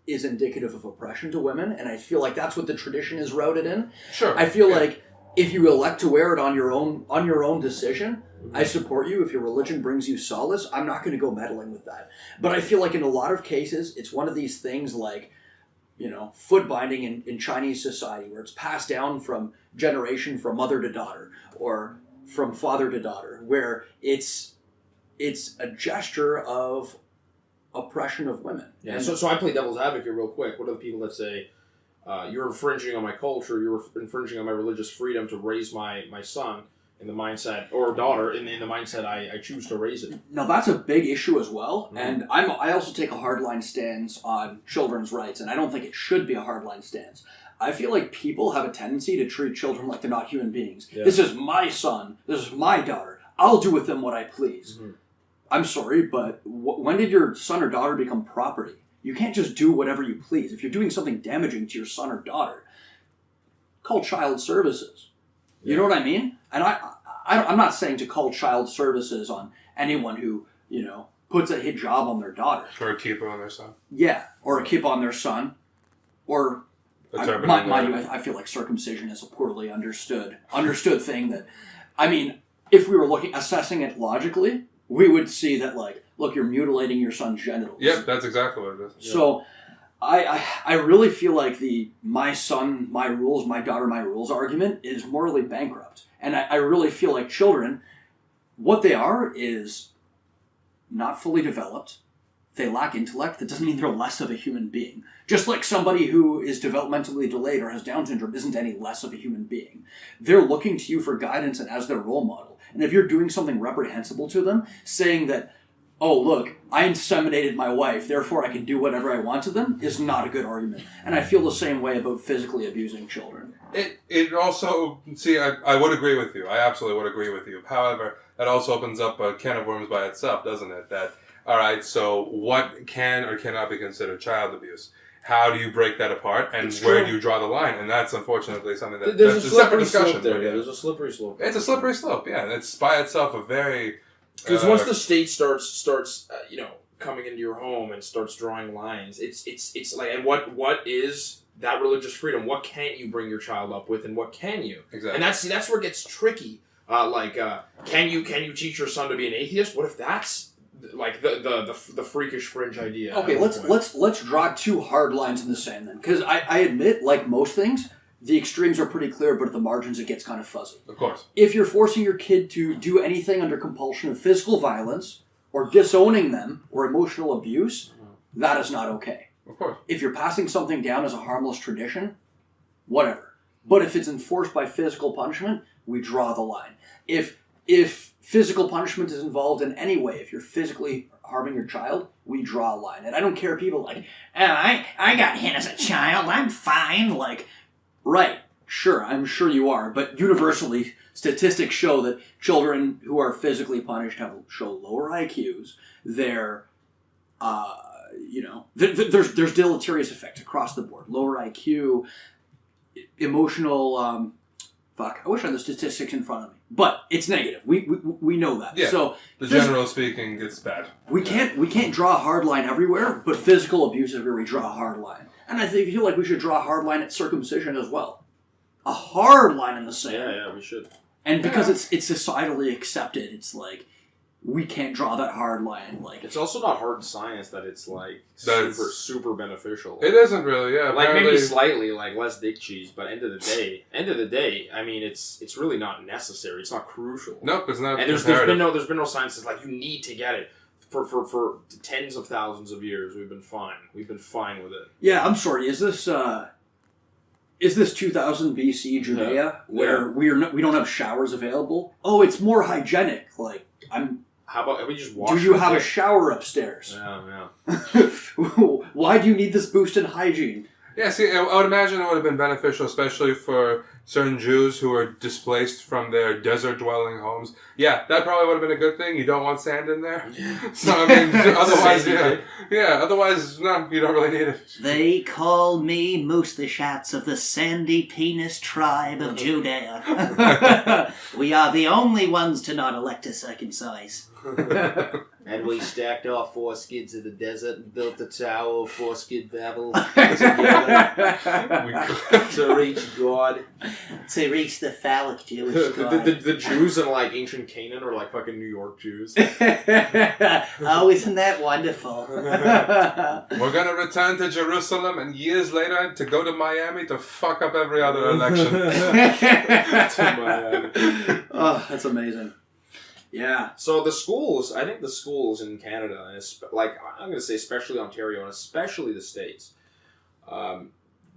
is indicative of oppression to women, and I feel like that's what the tradition is rooted in. Sure. I feel like if you elect to wear it on your own decision, I support you. If your religion brings you solace, I'm not going to go meddling with that. But I feel like in a lot of cases, it's one of these things like, foot binding in Chinese society, where it's passed down from generation, from mother to daughter, or from father to daughter, where it's a gesture of oppression of women. Yeah. So I play devil's advocate real quick. What are the people that say, you're infringing on my culture, you're infringing on my religious freedom to raise my son in the mindset, or daughter in the mindset I choose to raise it? Now that's a big issue as well, and I also take a hardline stance on children's rights, and I don't think it should be a hardline stance. I feel like people have a tendency to treat children like they're not human beings. Yeah. This is my son, this is my daughter. I'll do with them what I please. Mm-hmm. I'm sorry, but when did your son or daughter become property? You can't just do whatever you please. If you're doing something damaging to your son or daughter, call child services. You know what I mean? And I'm not saying to call child services on anyone who, puts a hijab on their daughter. Or a kippah on their son. Yeah, or a kippah on their son. Or, I feel like circumcision is a poorly understood thing that, if we were assessing it logically, we would see that, look, you're mutilating your son's genitals. Yep, that's exactly what it is. So, I really feel like the my son, my rules, my daughter, my rules argument is morally bankrupt. And I really feel like children, what they are is not fully developed. They lack intellect. That doesn't mean they're less of a human being. Just like somebody who is developmentally delayed or has Down syndrome isn't any less of a human being. They're looking to you for guidance and as their role model. And if you're doing something reprehensible to them, saying that, oh, look, I inseminated my wife, therefore I can do whatever I want to them, is not a good argument. And I feel the same way about physically abusing children. It also, I would agree with you. I absolutely would agree with you. However, that also opens up a can of worms by itself, doesn't it? That, all right, so what can or cannot be considered child abuse? How do you break that apart, and where do you draw the line? And that's unfortunately something that's a separate discussion. There's a slippery slope. It's a slippery slope, yeah. And it's by itself a very... Because once the state starts coming into your home and starts drawing lines, it's like, and what is that religious freedom? What can't you bring your child up with, and what can you? Exactly. And that's where it gets tricky. Can you teach your son to be an atheist? What if that's like the freakish fringe idea? Okay, let's draw two hard lines in the sand then, because I admit, like most things, the extremes are pretty clear, but at the margins it gets kind of fuzzy. Of course. If you're forcing your kid to do anything under compulsion of physical violence, or disowning them, or emotional abuse, that is not okay. Of course. If you're passing something down as a harmless tradition, whatever. But if it's enforced by physical punishment, we draw the line. If physical punishment is involved in any way, if you're physically harming your child, we draw a line. And I don't care if people like, I got hit as a child, I'm fine. Right, sure, I'm sure you are. But universally, statistics show that children who are physically punished show lower IQs. There's deleterious effects across the board. Lower IQ, emotional, I wish I had the statistics in front of me. But it's negative. We know that. Yeah. So general speaking, it's bad. We can't draw a hard line everywhere, but physical abuse is where we draw a hard line. And I feel like we should draw a hard line at circumcision as well. A hard line in the sand. Yeah, we should. And because it's societally accepted, it's like we can't draw that hard line. It's also not hard science that it's super beneficial. It isn't really, yeah. Maybe slightly less dick cheese, but end of the day, it's really not necessary. It's not crucial. Nope, it's not. And there's been no science that's you need to get it. For tens of thousands of years, we've been fine. We've been fine with it. Yeah, I'm sorry. Is this 2000 BC Judea where we don't have showers available? Oh, it's more hygienic. How about we just wash? Do you have a shower upstairs? Yeah. Why do you need this boost in hygiene? Yeah, see, I would imagine it would have been beneficial, especially for certain Jews who were displaced from their desert-dwelling homes. Yeah, that probably would have been a good thing. You don't want sand in there. So, otherwise, otherwise, no, you don't really need it. They call me Moustachats of the sandy penis tribe of Judea. We are the only ones to not elect to circumcise. And we stacked our foreskins in the desert and built the Tower of Foreskin Babel to reach God. To reach the phallic Jewish God. The Jews in ancient Canaan are fucking New York Jews. Oh, isn't that wonderful? We're going to return to Jerusalem and years later to go to Miami to fuck up every other election. To Miami. Oh, that's amazing. Yeah. So I think the schools in Canada, and I'm going to say especially Ontario and especially the States,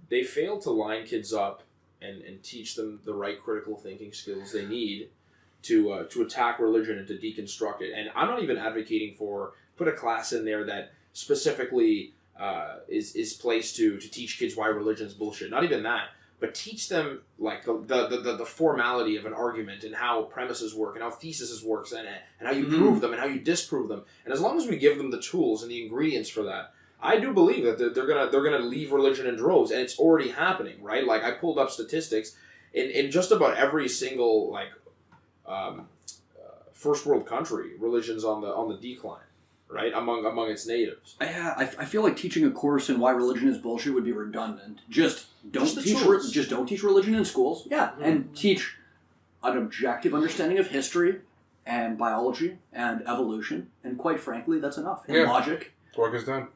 they fail to line kids up and teach them the right critical thinking skills they need to attack religion and to deconstruct it. And I'm not even advocating for put a class in there that specifically is placed to teach kids why religion is bullshit. Not even that. but teach them like the formality of an argument and how premises work and how theses works and how you prove them and how you disprove them. And as long as we give them the tools and the ingredients for that, I do believe that they're gonna leave religion in droves, and it's already happening, right? Like I pulled up statistics in just about every single like first world country, religion's on the decline. Right, among its natives. I feel like teaching a course in why religion is bullshit would be redundant. Just don't teach religion in schools. Yeah, and teach an objective understanding of history and biology and evolution. And quite frankly, that's enough. And logic. Work is done.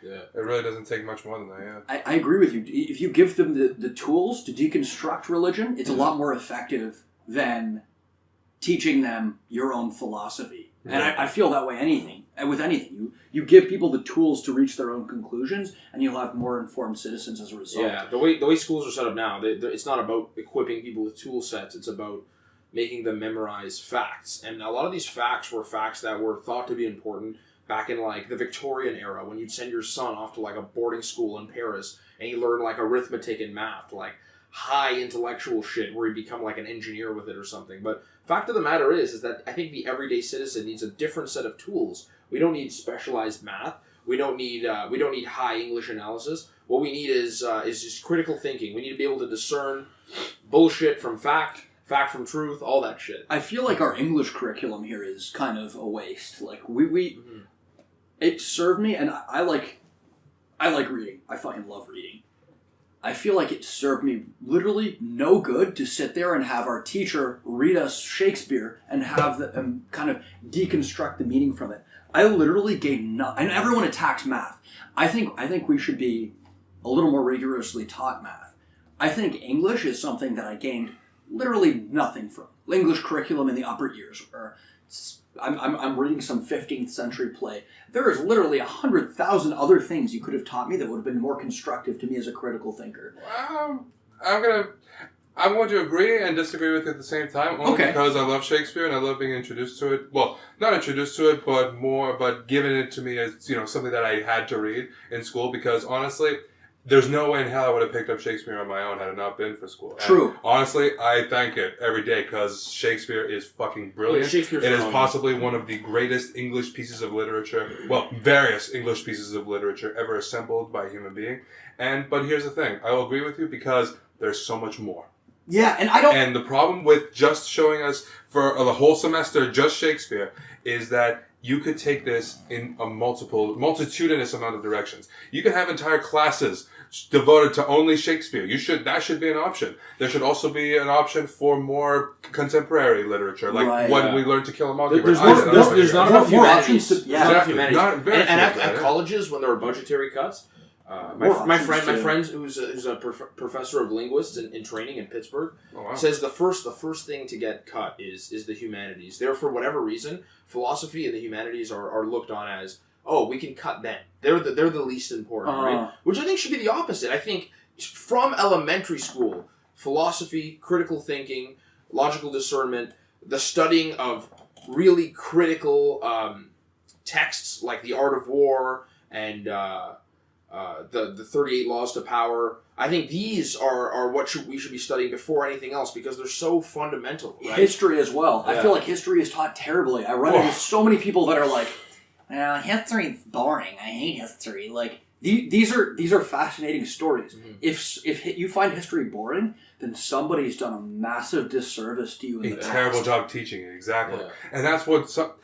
Yeah, it really doesn't take much more than that. Yeah, I agree with you. If you give them the tools to deconstruct religion, it's a lot more effective than teaching them your own philosophy. And I feel that way with anything. You give people the tools to reach their own conclusions, and you'll have more informed citizens as a result. Yeah, the way schools are set up now, it's not about equipping people with tool sets. It's about making them memorize facts. And a lot of these facts were facts that were thought to be important back in like the Victorian era, when you'd send your son off to like a boarding school in Paris, and he learned like arithmetic and math, like high intellectual shit, where he'd become like an engineer with it or something. But fact of the matter is that I think the everyday citizen needs a different set of tools. We don't need specialized math. We don't need high English analysis. What we need is just critical thinking. We need to be able to discern bullshit from fact from truth, all that shit. I feel like our English curriculum here is kind of a waste. Like we it served me, and I like reading. I fucking love reading. I feel like it served me literally no good to sit there and have our teacher read us Shakespeare and have them kind of deconstruct the meaning from it. I literally gained nothing. And everyone attacks math. I think we should be a little more rigorously taught math. I think English is something that I gained literally nothing from. English curriculum in the upper years. I'm reading some 15th century play. There is literally 100,000 other things you could have taught me that would have been more constructive to me as a critical thinker. I'm going to agree and disagree with you at the same time, only because I love Shakespeare and I love being introduced to it. Well, not introduced to it, but given it to me as something that I had to read in school. Because honestly, there's no way in hell I would have picked up Shakespeare on my own had it not been for school. True. And honestly, I thank it every day because Shakespeare is fucking brilliant. It is possibly one of the greatest English pieces of literature, well, various English pieces of literature ever assembled by a human being. But here's the thing. I will agree with you because there's so much more. Yeah, and I don't... And the problem with just showing us for the whole semester just Shakespeare is that you could take this in a multitudinous amount of directions. You can have entire classes devoted to only Shakespeare. That should be an option. There should also be an option for more contemporary literature, like when we learn to kill a mockingbird. There's not enough more options. options. And at colleges, when there are budgetary cuts, my friend who's a professor of linguists in training in Pittsburgh says the first thing to get cut is the humanities. There, for whatever reason, philosophy and the humanities are looked on as, oh, we can cut them. They're the least important, right? Which I think should be the opposite. I think from elementary school, philosophy, critical thinking, logical discernment, the studying of really critical texts like The Art of War and the 38 Laws to Power. I think these are what we should be studying before anything else because they're so fundamental. Right? History as well. Yeah. I feel like history is taught terribly. I run into so many people that are like, history's boring. I hate history. Like these are fascinating stories. Mm-hmm. If you find history boring, then somebody's done a massive disservice to you in the past. Terrible job teaching it, exactly. Yeah. And that's what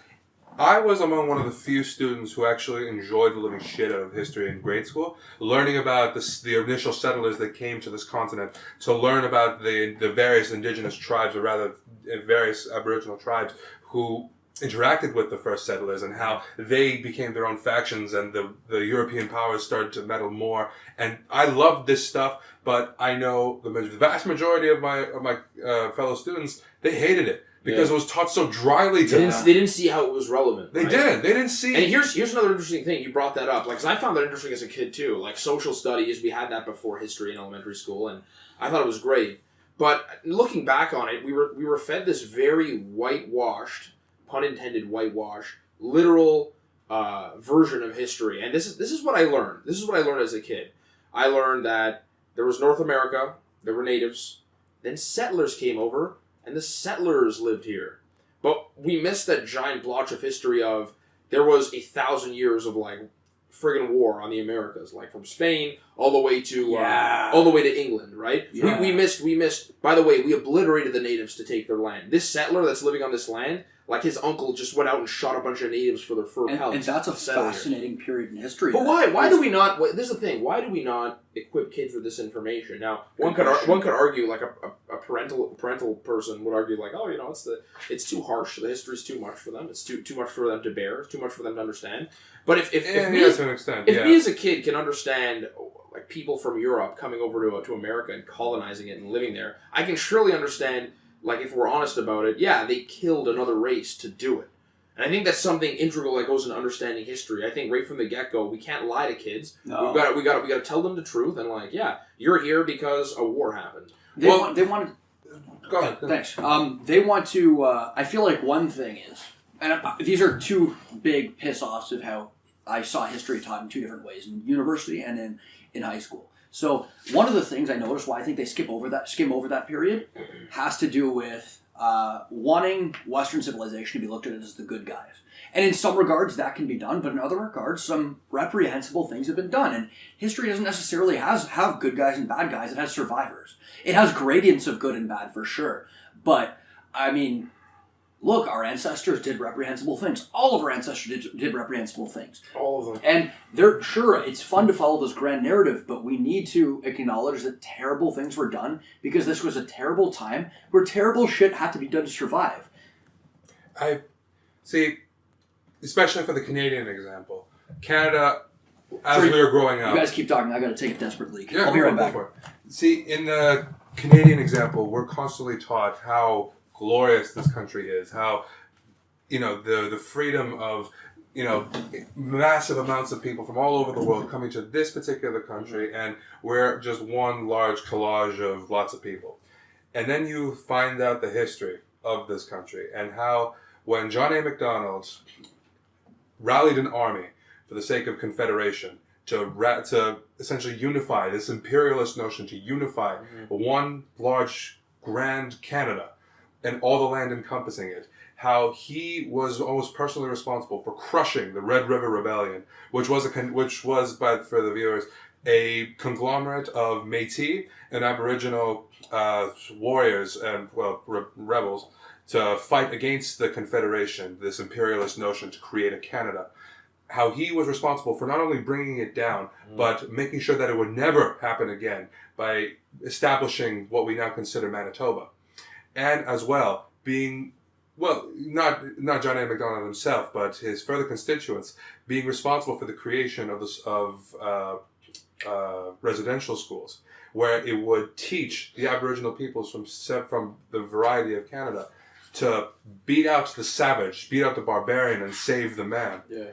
I was among one of the few students who actually enjoyed the living shit out of history in grade school, learning about the initial settlers that came to this continent, to learn about the various indigenous tribes, or rather various Aboriginal tribes who interacted with the first settlers and how they became their own factions and the European powers started to meddle more. And I loved this stuff, but I know the vast majority of my fellow students, they hated it. Because it was taught so dryly to them. They didn't see how it was relevant. They didn't. They didn't see. And here's another interesting thing. You brought that up. Like, 'cause I found that interesting as a kid, too. Like, social studies, we had that before history in elementary school, and I thought it was great. But looking back on it, we were fed this very whitewashed, pun intended whitewash, literal version of history. And this is what I learned. This is what I learned as a kid. I learned that there was North America, there were natives. Then settlers came over, and the settlers lived here. But we missed that giant blotch of history of there was 1,000 years of like friggin' war on the Americas, like from Spain all the way to England, right? Yeah. We missed. By the way, we obliterated the natives to take their land. This settler that's living on this land, like his uncle just went out and shot a bunch of natives for their fur pelts. And that's a fascinating period in history. But why? Why do we not? This is the thing. Why do we not equip kids with this information? Now, one could argue, like a parental person would argue, like, oh, it's too harsh. The history's too much for them. It's too much for them to bear. It's too much for them to understand. But if me as a kid can understand like people from Europe coming over to America and colonizing it and living there, I can surely understand. Like, if we're honest about it, yeah, they killed another race to do it. And I think that's something integral that goes into understanding history. I think right from the get-go, we can't lie to kids. No. We got to tell them the truth and, like, yeah, you're here because a war happened. They want Go ahead. Thanks. They want to, I feel like one thing is, and these are two big piss-offs of how I saw history taught in two different ways, in university and in high school. So one of the things I noticed why I think they skim over that period has to do with wanting Western civilization to be looked at as the good guys. And in some regards that can be done, but in other regards some reprehensible things have been done. And history doesn't necessarily have good guys and bad guys. It has survivors. It has gradients of good and bad for sure. But, I mean, look, our ancestors did reprehensible things. All of our ancestors did reprehensible things. All of them. And it's fun to follow this grand narrative, but we need to acknowledge that terrible things were done because this was a terrible time where terrible shit had to be done to survive. I see, especially for the Canadian example. Canada, as we were growing up... You guys keep talking. I got to take a desperate leak. Yeah, I'll be right back. See, in the Canadian example, we're constantly taught how glorious this country is, how the freedom of massive amounts of people from all over the world coming to this particular country, and we're just one large collage of lots of people. And then you find out the history of this country and how when John A. Macdonald rallied an army for the sake of confederation to essentially unify this imperialist notion, to unify one large grand Canada and all the land encompassing it, how he was almost personally responsible for crushing the Red River Rebellion, which was for the viewers, a conglomerate of Métis and Aboriginal warriors and rebels to fight against the Confederation, this imperialist notion to create a Canada. How he was responsible for not only bringing it down, but making sure that it would never happen again by establishing what we now consider Manitoba. And as well, being, not John A. Macdonald himself, but his further constituents, being responsible for the creation of residential schools, where it would teach the Aboriginal peoples from the variety of Canada to beat out the savage, beat out the barbarian, and save the man. Yeah.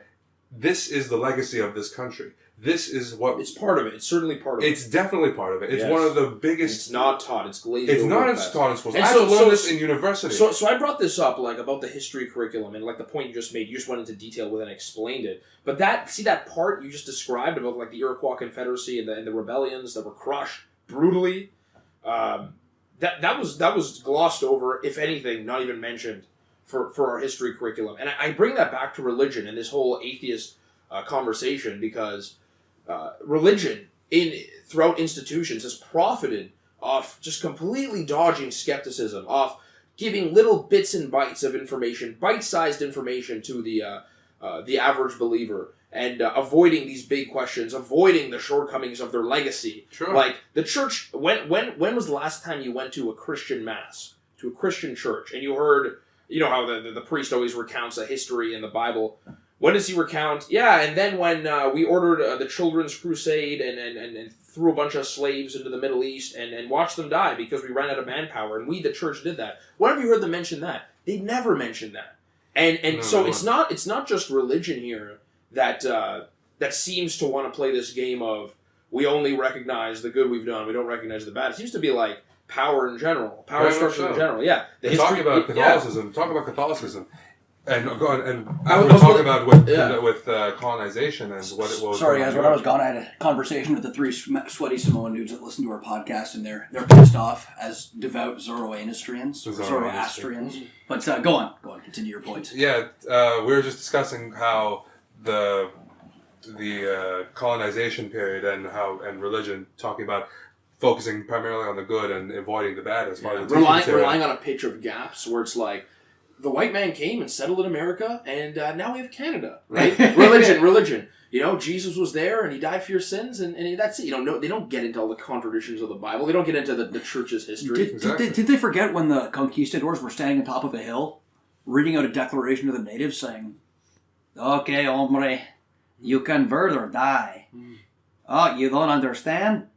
This is the legacy of this country. This is what... It's part of it. It's certainly part of it. It's definitely part of it. It's one of the biggest... It's not taught. It's glazed It's over not fast. taught in schools. I had to learn this in university. So I brought this up, like, about the history curriculum, and, like, the point you just made, you just went into detail with it and explained it. But that part you just described about, like, the Iroquois Confederacy and the rebellions that were crushed brutally, that was glossed over, if anything, not even mentioned for our history curriculum. And I bring that back to religion and this whole atheist conversation because religion throughout institutions has profited off just completely dodging skepticism, off giving little bits and bytes of information, bite-sized information to the average believer, and avoiding these big questions, avoiding the shortcomings of their legacy. Sure. Like the church, when was the last time you went to a Christian mass, to a Christian church, and you heard, how the priest always recounts a history in the Bible? When does he recount? Yeah, and then when we ordered the Children's Crusade and threw a bunch of slaves into the Middle East and watched them die because we ran out of manpower, and we, the church, did that. When have you heard them mention that? They never mention that. And so it's not just religion here that seems to want to play this game of we only recognize the good we've done, we don't recognize the bad. It seems to be like power in general, power structure in general. Yeah, Talking about Catholicism. And go on, and I was we're talking gonna- about with colonization and what it was. Sorry, guys. When I was gone, I had a conversation with the three sweaty Samoan dudes that listen to our podcast, and they're pissed off as devout Zoroastrians. But go on. Continue your points. Yeah, we were just discussing how the colonization period and religion, talking about focusing primarily on the good and avoiding the bad as far as the relying on a picture of gaps where it's like the white man came and settled in America, and now we have Canada, right? religion. You know, Jesus was there and he died for your sins, and that's it. You know, they don't get into all the contradictions of the Bible. They don't get into the church's history. Did they forget when the conquistadors were standing on top of a hill, reading out a declaration to the natives saying, "Okay, hombre, you convert or die. Oh, you don't understand?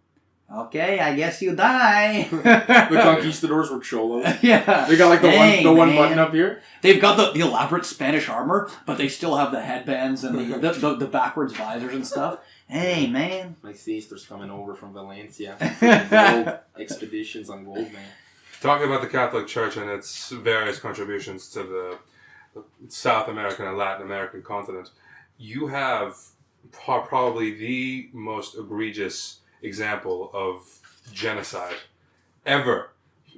Okay, I guess you die." The conquistadors were cholos. Yeah. They got like the one button up here. They've got the elaborate Spanish armor, but they still have the headbands and the backwards visors and stuff. Hey, man. My sisters coming over from Valencia. Gold expeditions on gold, man. Talking about the Catholic Church and its various contributions to the South American and Latin American continent, you have probably the most egregious example of genocide ever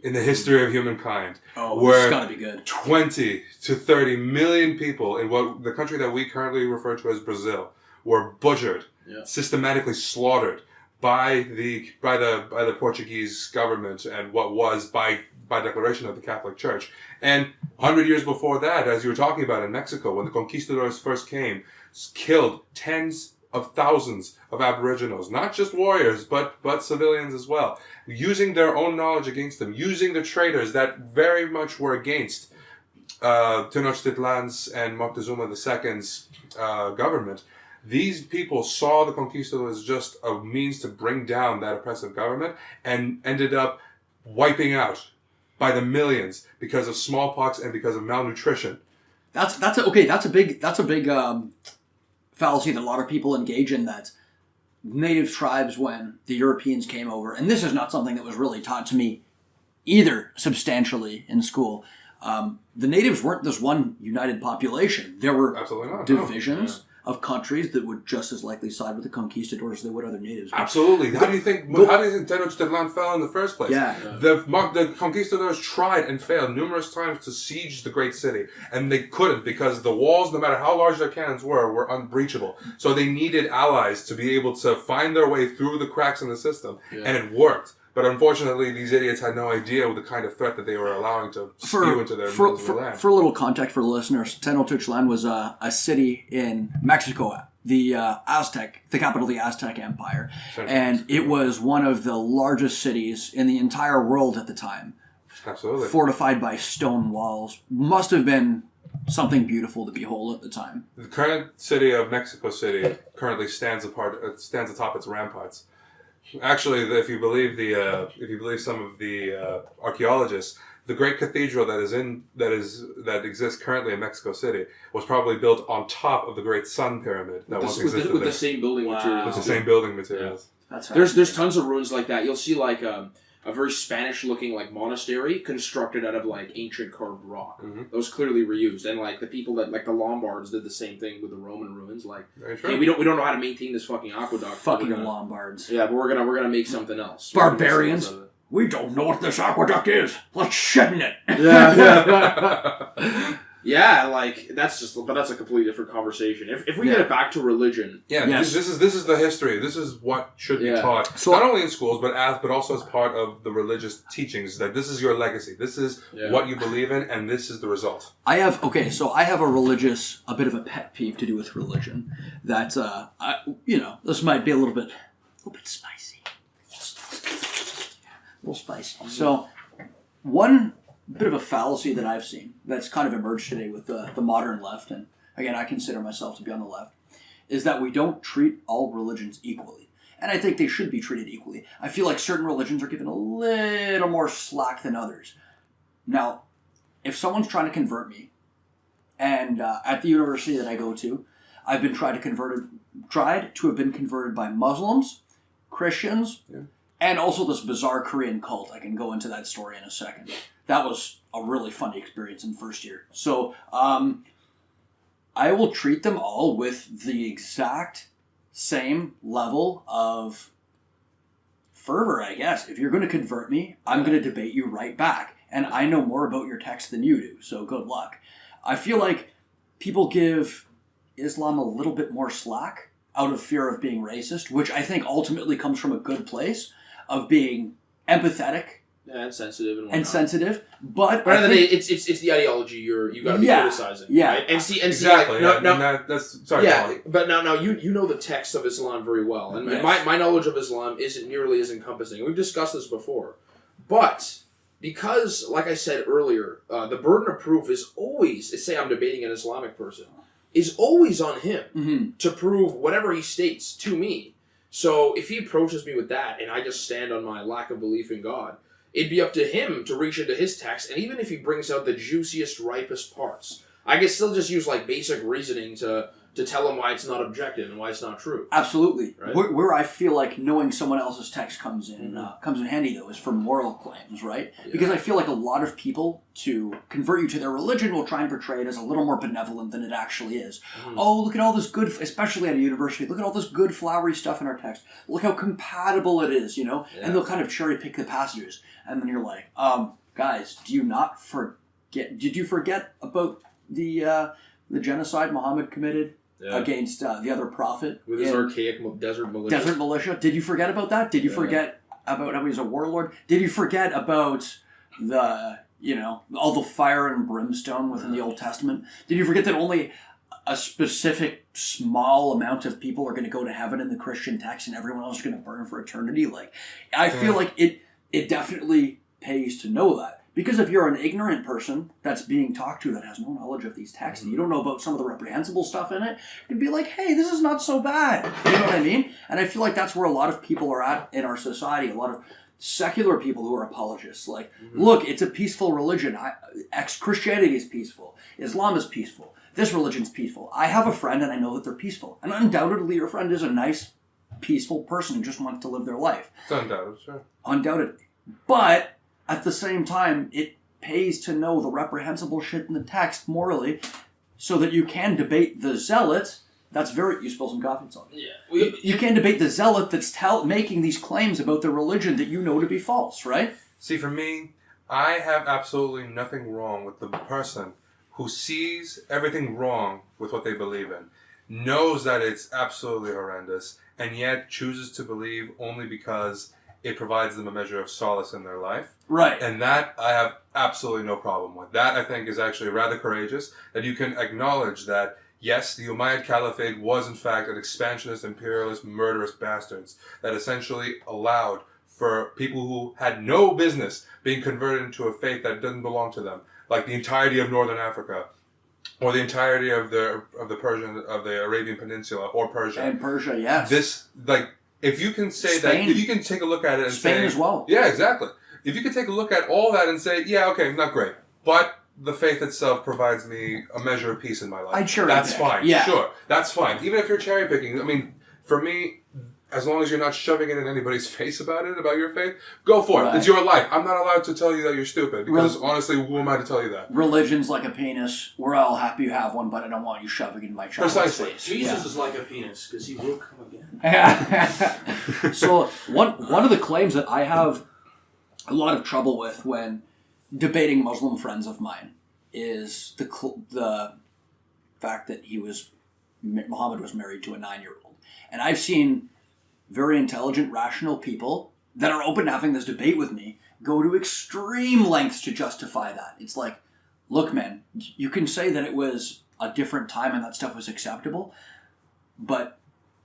in the history of humankind. Oh, this has got to be good. 20 to 30 million people in what the country that we currently refer to as Brazil were butchered, systematically slaughtered by the Portuguese government and what was by declaration of the Catholic Church. And 100 years before that, as you were talking about in Mexico, when the conquistadors first came, killed tens of thousands of Aboriginals, not just warriors, but civilians as well, using their own knowledge against them, using the traitors that very much were against Tenochtitlan's and Moctezuma II's government. These people saw the conquistadors as just a means to bring down that oppressive government and ended up wiping out by the millions because of smallpox and because of malnutrition. That's a big fallacy that a lot of people engage in, that native tribes, when the Europeans came over, and this is not something that was really taught to me either substantially in school. The natives weren't this one united population. There were divisions of countries that would just as likely side with the conquistadors as they would other natives. Absolutely. How do you think Tenochtitlan fell in the first place? Yeah. The conquistadors tried and failed numerous times to siege the great city, and they couldn't because the walls, no matter how large their cannons were unbreachable. So they needed allies to be able to find their way through the cracks in the system, and it worked. But unfortunately, these idiots had no idea of the kind of threat that they were allowing to spew into their land. For a little context for the listeners, Tenochtitlan was a city in Mexico, the capital of the Aztec Empire, and it was one of the largest cities in the entire world at the time. Absolutely. Fortified by stone walls. Must have been something beautiful to behold at the time. The current city of Mexico City currently stands atop its ramparts. Actually, if you believe some of the archaeologists, the great cathedral that exists currently in Mexico City was probably built on top of the Great Sun Pyramid that once existed with the same building materials. With the same building materials. That's there's tons of ruins like that. You'll see like a very Spanish-looking like monastery constructed out of like ancient carved rock. Mm-hmm. That was clearly reused, and like the people that like the Lombards did the same thing with the Roman ruins. Like, hey, we don't know how to maintain this fucking aqueduct. Fucking Lombards. Yeah, but we're gonna make something else. Barbarians. We don't know what this aqueduct is. Let's shed in it. Yeah. Yeah, like that's a completely different conversation. If we get it back to religion, this is the history. This is what should be taught, so, not only in schools but also as part of the religious teachings. That this is your legacy. This is what you believe in, and this is the result. I have a bit of a pet peeve to do with religion. That this might be a little bit spicy. A little spicy. So, one bit of a fallacy that I've seen that's kind of emerged today with the modern left, and again, I consider myself to be on the left, is that we don't treat all religions equally. And I think they should be treated equally. I feel like certain religions are given a little more slack than others. Now, if someone's trying to convert me, and at the university that I go to, I've been tried to have been converted by Muslims, Christians, and also this bizarre Korean cult. I can go into that story in a second. That was a really funny experience in first year. So, I will treat them all with the exact same level of fervor, I guess. If you're going to convert me, I'm going to debate you right back. And I know more about your text than you do, so good luck. I feel like people give Islam a little bit more slack out of fear of being racist, which I think ultimately comes from a good place of being empathetic and sensitive but rather than it's the ideology you got to be criticizing, right? And see exactly. That's sorry. Yeah, but now you know the text of Islam very well, and my knowledge of Islam isn't nearly as encompassing. We've discussed this before, but because, like I said earlier, the burden of proof is always, say I'm debating an Islamic person, is always on him to prove whatever he states to me. So if he approaches me with that, and I just stand on my lack of belief in God, it'd be up to him to reach into his text, and even if he brings out the juiciest, ripest parts, I can still just use like basic reasoning to tell him why it's not objective and why it's not true. Absolutely. Right? Where I feel like knowing someone else's text comes in handy, though, is for moral claims, right? Yeah. Because I feel like a lot of people, to convert you to their religion, will try and portray it as a little more benevolent than it actually is. Oh, look at all this good, especially at a university, look at all this good flowery stuff in our text. Look how compatible it is, Yeah. And they'll kind of cherry pick the passages. And then you're like, guys, did you forget about the genocide Muhammad committed against the other prophet with his archaic desert militia? Did you forget about that? Did you forget about how he was a warlord? Did you forget about the all the fire and brimstone within the Old Testament? Did you forget that only a specific small amount of people are going to go to heaven in the Christian text, and everyone else is going to burn for eternity? Like, I feel like it definitely pays to know that. Because if you're an ignorant person that's being talked to that has no knowledge of these texts, and you don't know about some of the reprehensible stuff in it, you'd be like, hey, this is not so bad. You know what I mean? And I feel like that's where a lot of people are at in our society. A lot of secular people who are apologists. Like, look, it's a peaceful religion. Christianity is peaceful. Islam is peaceful. This religion's peaceful. I have a friend and I know that they're peaceful. And undoubtedly your friend is a nice, peaceful person who just wants to live their life. It's undoubted, sure. Undoubtedly. But at the same time, it pays to know the reprehensible shit in the text morally so that you can debate the zealot. That's very... You spill some coffee, it's on. Yeah. You can debate the zealot that's making these claims about the religion that you know to be false, right? See, for me, I have absolutely nothing wrong with the person who sees everything wrong with what they believe in, knows that it's absolutely horrendous, and yet chooses to believe only because it provides them a measure of solace in their life. Right. And that I have absolutely no problem with. That, I think, is actually rather courageous, that you can acknowledge that, yes, the Umayyad Caliphate was, in fact, an expansionist, imperialist, murderous bastards that essentially allowed for people who had no business being converted into a faith that doesn't belong to them, like the entirety of Northern Africa, or the entirety of the Arabian Peninsula, or Persia. And Persia, yes. This, like, if you can say Spain. that, if you can take a look at it and Spain say... as well. Yeah, exactly. If you can take a look at all that and say, yeah, okay, not great, but the faith itself provides me a measure of peace in my life. I'd cherry That's pick. fine. Yeah. Sure. That's fine. Even if you're cherry picking, I mean, for me, as long as you're not shoving it in anybody's face about your faith, go for it. It's your life. I'm not allowed to tell you that you're stupid, because honestly, who am I to tell you that? Religion's like a penis. We're all happy you have one, but I don't want you shoving it in my child's Precisely. face. Jesus is like a penis, because he will come again. So one of the claims that I have a lot of trouble with when debating Muslim friends of mine is the fact that Muhammad was married to a 9-year-old. And I've seen very intelligent, rational people that are open to having this debate with me go to extreme lengths to justify that. It's like, look, man, you can say that it was a different time and that stuff was acceptable, but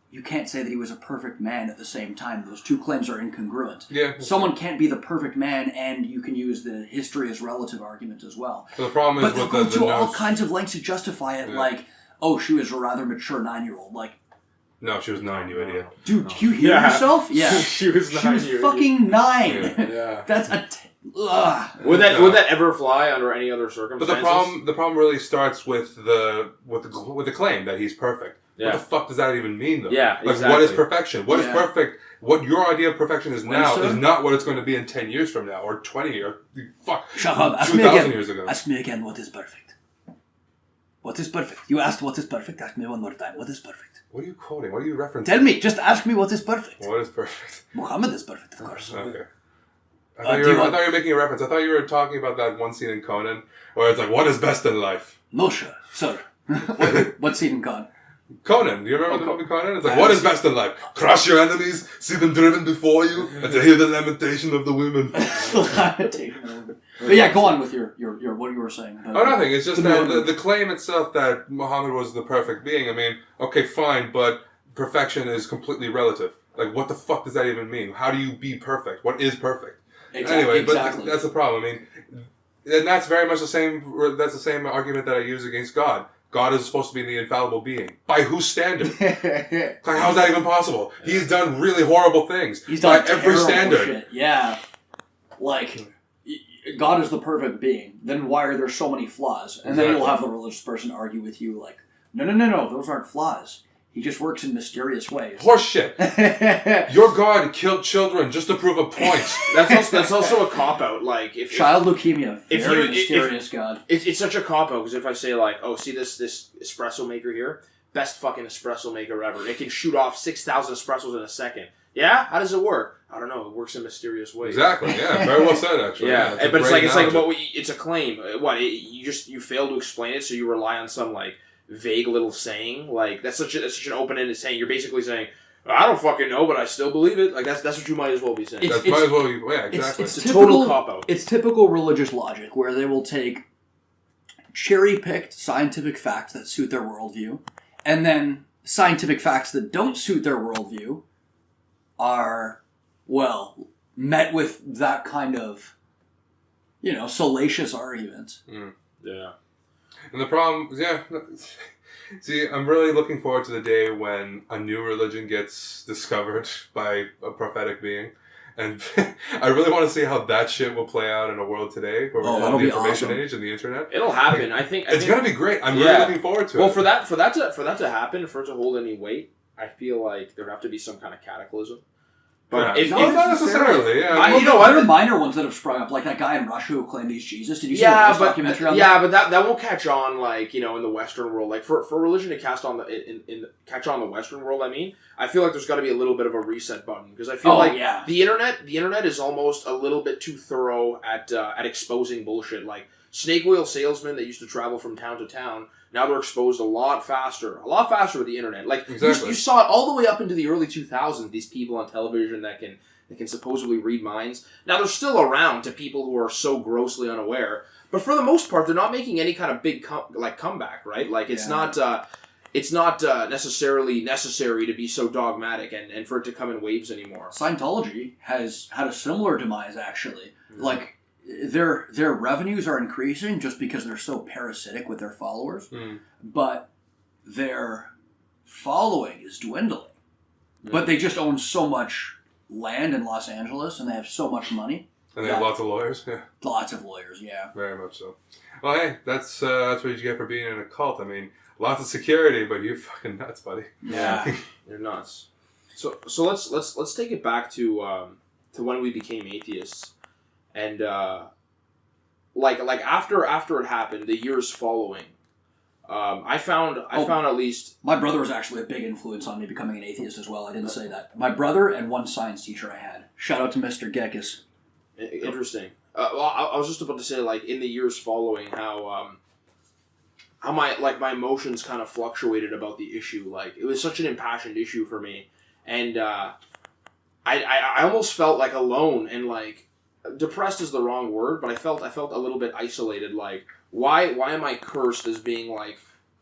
you can't say that he was a perfect man at the same time. Those two claims are incongruent. Yeah. Someone can't be the perfect man, and you can use the history as relative argument as well. But the problem is But they'll with go the to all notes. kinds of lengths to justify it, like, oh, she was a rather mature 9-year-old. Like, No, she was 9, you idiot. dude, do you hear yourself? Yeah. She was 9. She was fucking 9. Yeah. That's ugh. Would that ever fly under any other But circumstances? the problem really starts with the claim that he's perfect. Yeah. What the fuck does that even mean, though? Yeah, Like, exactly. what is perfection? What is Yeah. perfect? What your idea of perfection is now sir? is not what it's going to be in 10 years from now, or 20, or fuck, Shut up. Ask me 2,000 again. years ago. Ask me again what is perfect. What is perfect? You asked what is perfect. Ask me one more time. What is perfect? What are you quoting? What are you referencing? Tell me. Just ask me what is perfect. What is perfect? Muhammad is perfect, of course. Okay. I Do thought you you want- were making a reference. I thought you were talking about that one scene in Conan where it's like, what is best in life? No, sir. What's Eden gone? Conan. Do you remember the movie Conan? It's like, I what haven't is best in life? Crush your enemies, see them driven before you, and to hear the lamentation of the women. But yeah, go on with your what you were saying. Oh, nothing. It's just that the claim itself that Muhammad was the perfect being. I mean, okay, fine, but perfection is completely relative. Like, what the fuck does that even mean? How do you be perfect? What is perfect? Anyway, exactly. but that's the problem. I mean, and that's very much the same. That's the same argument that I use against God. God is supposed to be the infallible being. By whose standard? Like, how is that even possible? He's done really horrible things. He's done by every standard. Shit. Yeah, like God is the perfect being. Then why are there so many flaws? And then you'll have the religious person argue with you like, no, those aren't flaws. He just works in mysterious ways. Horseshit. Your God killed children just to prove a point. That's also a cop out. Like if child leukemia, if very you- mysterious God. it's such a cop out because if I say like, oh, see this espresso maker here, best fucking espresso maker ever. It can shoot off 6,000 espressos in a second. Yeah, how does it work? I don't know. It works in mysterious ways. Exactly. Yeah. Very well said. Actually. Yeah, that's a but it's great like analogy. it's a claim. What you fail to explain it, so you rely on some like vague little saying. Like that's such an open-ended saying. You're basically saying, I don't fucking know, but I still believe it. Like that's what you might as well be saying. That might as well be. Yeah, exactly. It's a total cop-out. It's typical religious logic where they will take cherry-picked scientific facts that suit their worldview, and then scientific facts that don't suit their worldview are, well, met with that kind of, salacious argument. Yeah. And the problem, see, I'm really looking forward to the day when a new religion gets discovered by a prophetic being. And I really want to see how that shit will play out in a world today where we're in the information age and the internet. It'll happen. I think It's going to be great. I'm really looking forward to it. Well, for that to happen, for it to hold any weight, I feel like there would have to be some kind of cataclysm. But if not necessarily. Yeah. There are minor ones that have sprung up, like that guy in Russia who claimed he's Jesus. Did you see the documentary on that? Yeah, but that won't catch on, like, in the Western world. Like, for religion to catch on the Western world, I feel like there's got to be a little bit of a reset button because I feel the internet is almost a little bit too thorough at exposing bullshit. Like snake oil salesmen that used to travel from town to town. Now they're exposed a lot faster with the internet. Like exactly. you saw it all the way up into the early 2000s. These people on television that can supposedly read minds. Now they're still around to people who are so grossly unaware. But for the most part, they're not making any kind of big comeback, right? Like it's not necessarily necessary to be so dogmatic and for it to come in waves anymore. Scientology has had a similar demise, actually. Mm-hmm. Like. Their revenues are increasing just because they're so parasitic with their followers, but their following is dwindling. But they just own so much land in Los Angeles, and they have so much money. And they have lots of lawyers. Yeah. Lots of lawyers, yeah. Very much so. Well, hey, that's what you get for being in a cult. I mean, lots of security, but you're fucking nuts, buddy. Yeah, you're nuts. So let's take it back to when we became atheists. And like after it happened, the years following, I found at least my brother was actually a big influence on me becoming an atheist as well. I didn't say that. My brother and one science teacher I had. Shout out to Mr. Gekas. Interesting. Well, I was just about to say, like, in the years following, how my emotions kind of fluctuated about the issue. Like, it was such an impassioned issue for me, and I almost felt like alone and like. Depressed is the wrong word, but I felt a little bit isolated. Like, why am I cursed as being like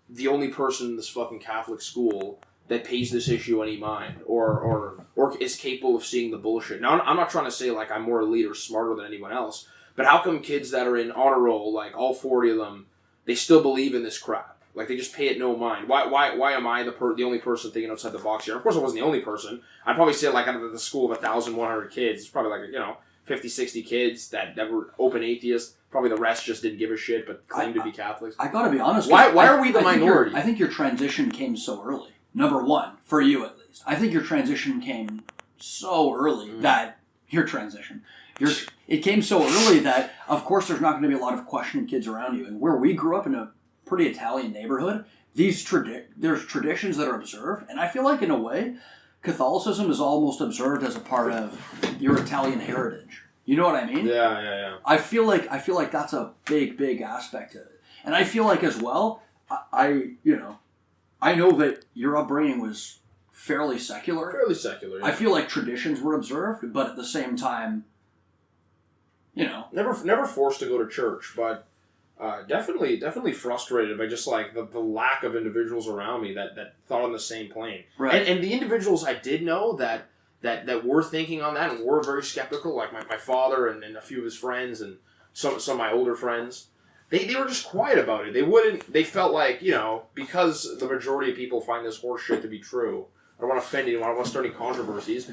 the only person in this fucking Catholic school that pays this issue any mind or is capable of seeing the bullshit? Now, I'm not trying to say like I'm more elite or smarter than anyone else, but how come kids that are in honor roll, like all 40 of them, they still believe in this crap? Like they just pay it no mind. Why am I the only person thinking outside the box here? Of course, I wasn't the only person. I'd probably say like out of the school of 1,100 kids, it's probably like 50, 60 kids that were open atheists. Probably the rest just didn't give a shit, but claimed to be Catholics. I gotta be honest. Why are we the minority? I think your transition came so early. Number one, for you at least. I think your transition came so early that it came so early that, of course, there's not going to be a lot of questioning kids around you. And where we grew up in a pretty Italian neighborhood, there's traditions that are observed, and I feel like in a way, Catholicism is almost observed as a part of your Italian heritage. You know what I mean? Yeah. I feel like that's a big aspect of it, and I feel like as well, I know that your upbringing was fairly secular. Fairly secular. Yeah. I feel like traditions were observed, but at the same time, never forced to go to church, but definitely frustrated by just like the lack of individuals around me that thought on the same plane. Right. And the individuals I did know that were thinking on that and were very skeptical, like my father and a few of his friends and some of my older friends. They were just quiet about it. They felt like, because the majority of people find this horse shit to be true, I don't want to offend anyone, I don't want to start any controversies.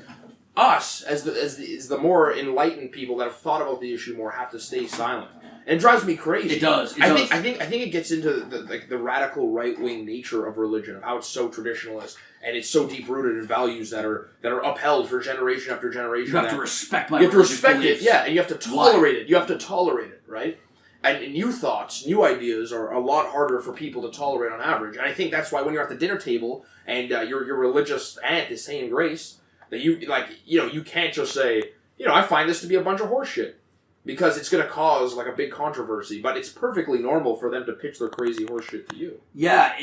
Us, as the more enlightened people that have thought about the issue more, have to stay silent. And it drives me crazy. It does. I think it gets into the radical right-wing nature of religion, of how it's so traditionalist and it's so deep-rooted in values that are upheld for generation after generation. You have to respect my You have to religious respect beliefs. it, yeah, and you have to tolerate it. You have to tolerate it, right? And new thoughts, new ideas are a lot harder for people to tolerate on average. And I think that's why when you're at the dinner table and your religious aunt is saying grace, that you can't just say, I find this to be a bunch of horseshit. Because it's going to cause like a big controversy, but it's perfectly normal for them to pitch their crazy horseshit to you. Yeah,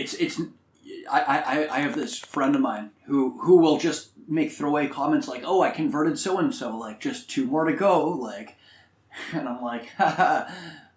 I have this friend of mine who will just make throwaway comments like, "Oh, I converted so and so, like just 2 more to go," like, and I'm like, haha,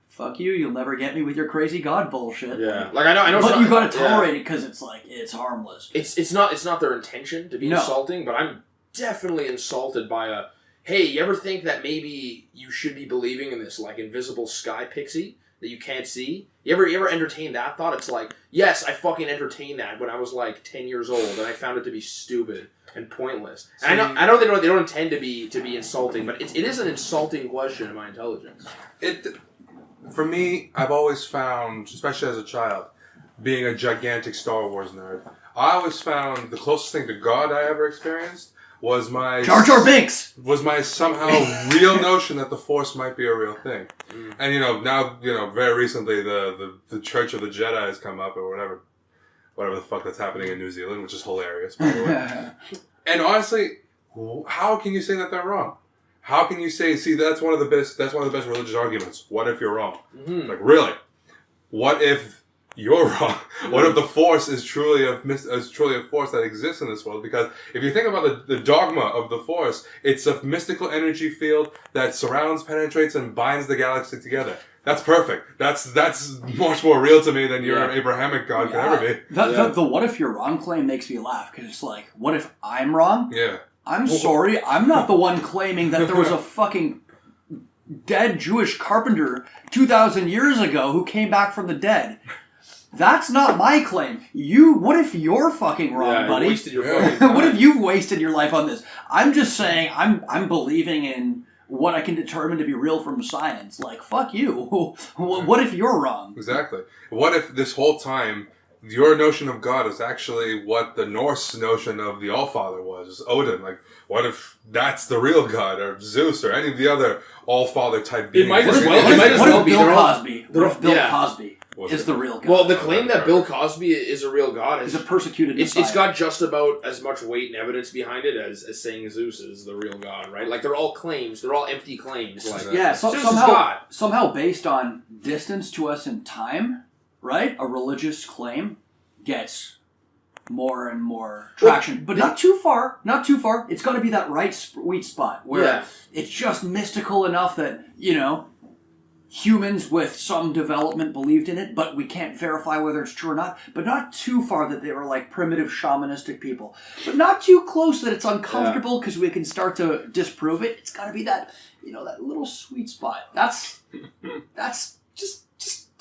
fuck you, you'll never get me with your crazy God bullshit. Yeah, like I know, but you got to tolerate it because it's like it's harmless. It's not their intention to be insulting, but I'm definitely insulted by hey, you ever think that maybe you should be believing in this like invisible sky pixie that you can't see? You ever entertain that thought? It's like, yes, I fucking entertained that when I was like 10 years old, and I found it to be stupid and pointless. And I know they don't intend to be insulting, but it is an insulting question of my intelligence. For me, I've always found, especially as a child, being a gigantic Star Wars nerd, I always found the closest thing to God I ever experienced was my Jar Jar Binks was my somehow real notion that the Force might be a real thing. And now very recently the Church of the Jedi has come up, or whatever the fuck that's happening in New Zealand, which is hilarious, by the way. And honestly, how can you say that they're wrong? How can you say, see, that's one of the best religious arguments. What if you're wrong? Mm-hmm. Like, really? What if you're wrong? What if the Force is truly a force that exists in this world? Because if you think about the dogma of the Force, it's a mystical energy field that surrounds, penetrates, and binds the galaxy together. That's perfect. That's much more real to me than your Abrahamic God could ever be. The what if you're wrong claim makes me laugh, because it's like, what if I'm wrong? Yeah. I'm sorry, I'm not the one claiming that there was a fucking dead Jewish carpenter 2,000 years ago who came back from the dead. That's not my claim. What if you're fucking wrong, buddy? Wasted your fucking time. What if you've wasted your life on this? I'm just saying, I'm believing in what I can determine to be real from science. Like, fuck you. What if you're wrong? Exactly. What if this whole time your notion of God is actually what the Norse notion of the Allfather was, Odin? Like, what if that's the real God, or Zeus, or any of the other Allfather type beings? It might as well be. Bill Cosby? What if Bill Cosby is the real God? Well, the claim that Bill Cosby is a real God is a persecuted Messiah. It's got just about as much weight and evidence behind it as saying Zeus is the real God, right? Like, they're all claims. They're all empty claims. Like, Zeus is God. Somehow based on distance to us in time, right? A religious claim gets more and more traction. But not too far. Not too far. It's got to be that right sweet spot where it's just mystical enough that, humans with some development believed in it, but we can't verify whether it's true or not. But not too far that they were like primitive shamanistic people. But not too close that it's uncomfortable because we can start to disprove it. It's got to be that, that little sweet spot. That's just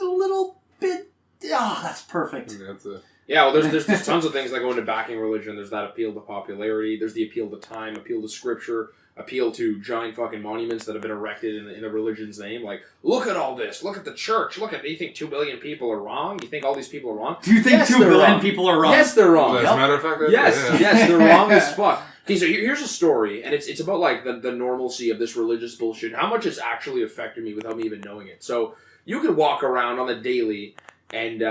a little bit. That's perfect. That's it. Yeah, well, there's tons of things that go into backing religion. There's that appeal to popularity. There's the appeal to time, appeal to scripture, appeal to giant fucking monuments that have been erected in a religion's name. Like, look at all this. Look at the church. Do you think 2 billion people are wrong? You think all these people are wrong? Do you think 2 billion people are wrong? Yes, they're wrong. As a matter of fact, yes, they're wrong as fuck. Okay, so here's a story, and it's about like the normalcy of this religious bullshit. How much it's actually affected me without me even knowing it. So you could walk around on the daily And,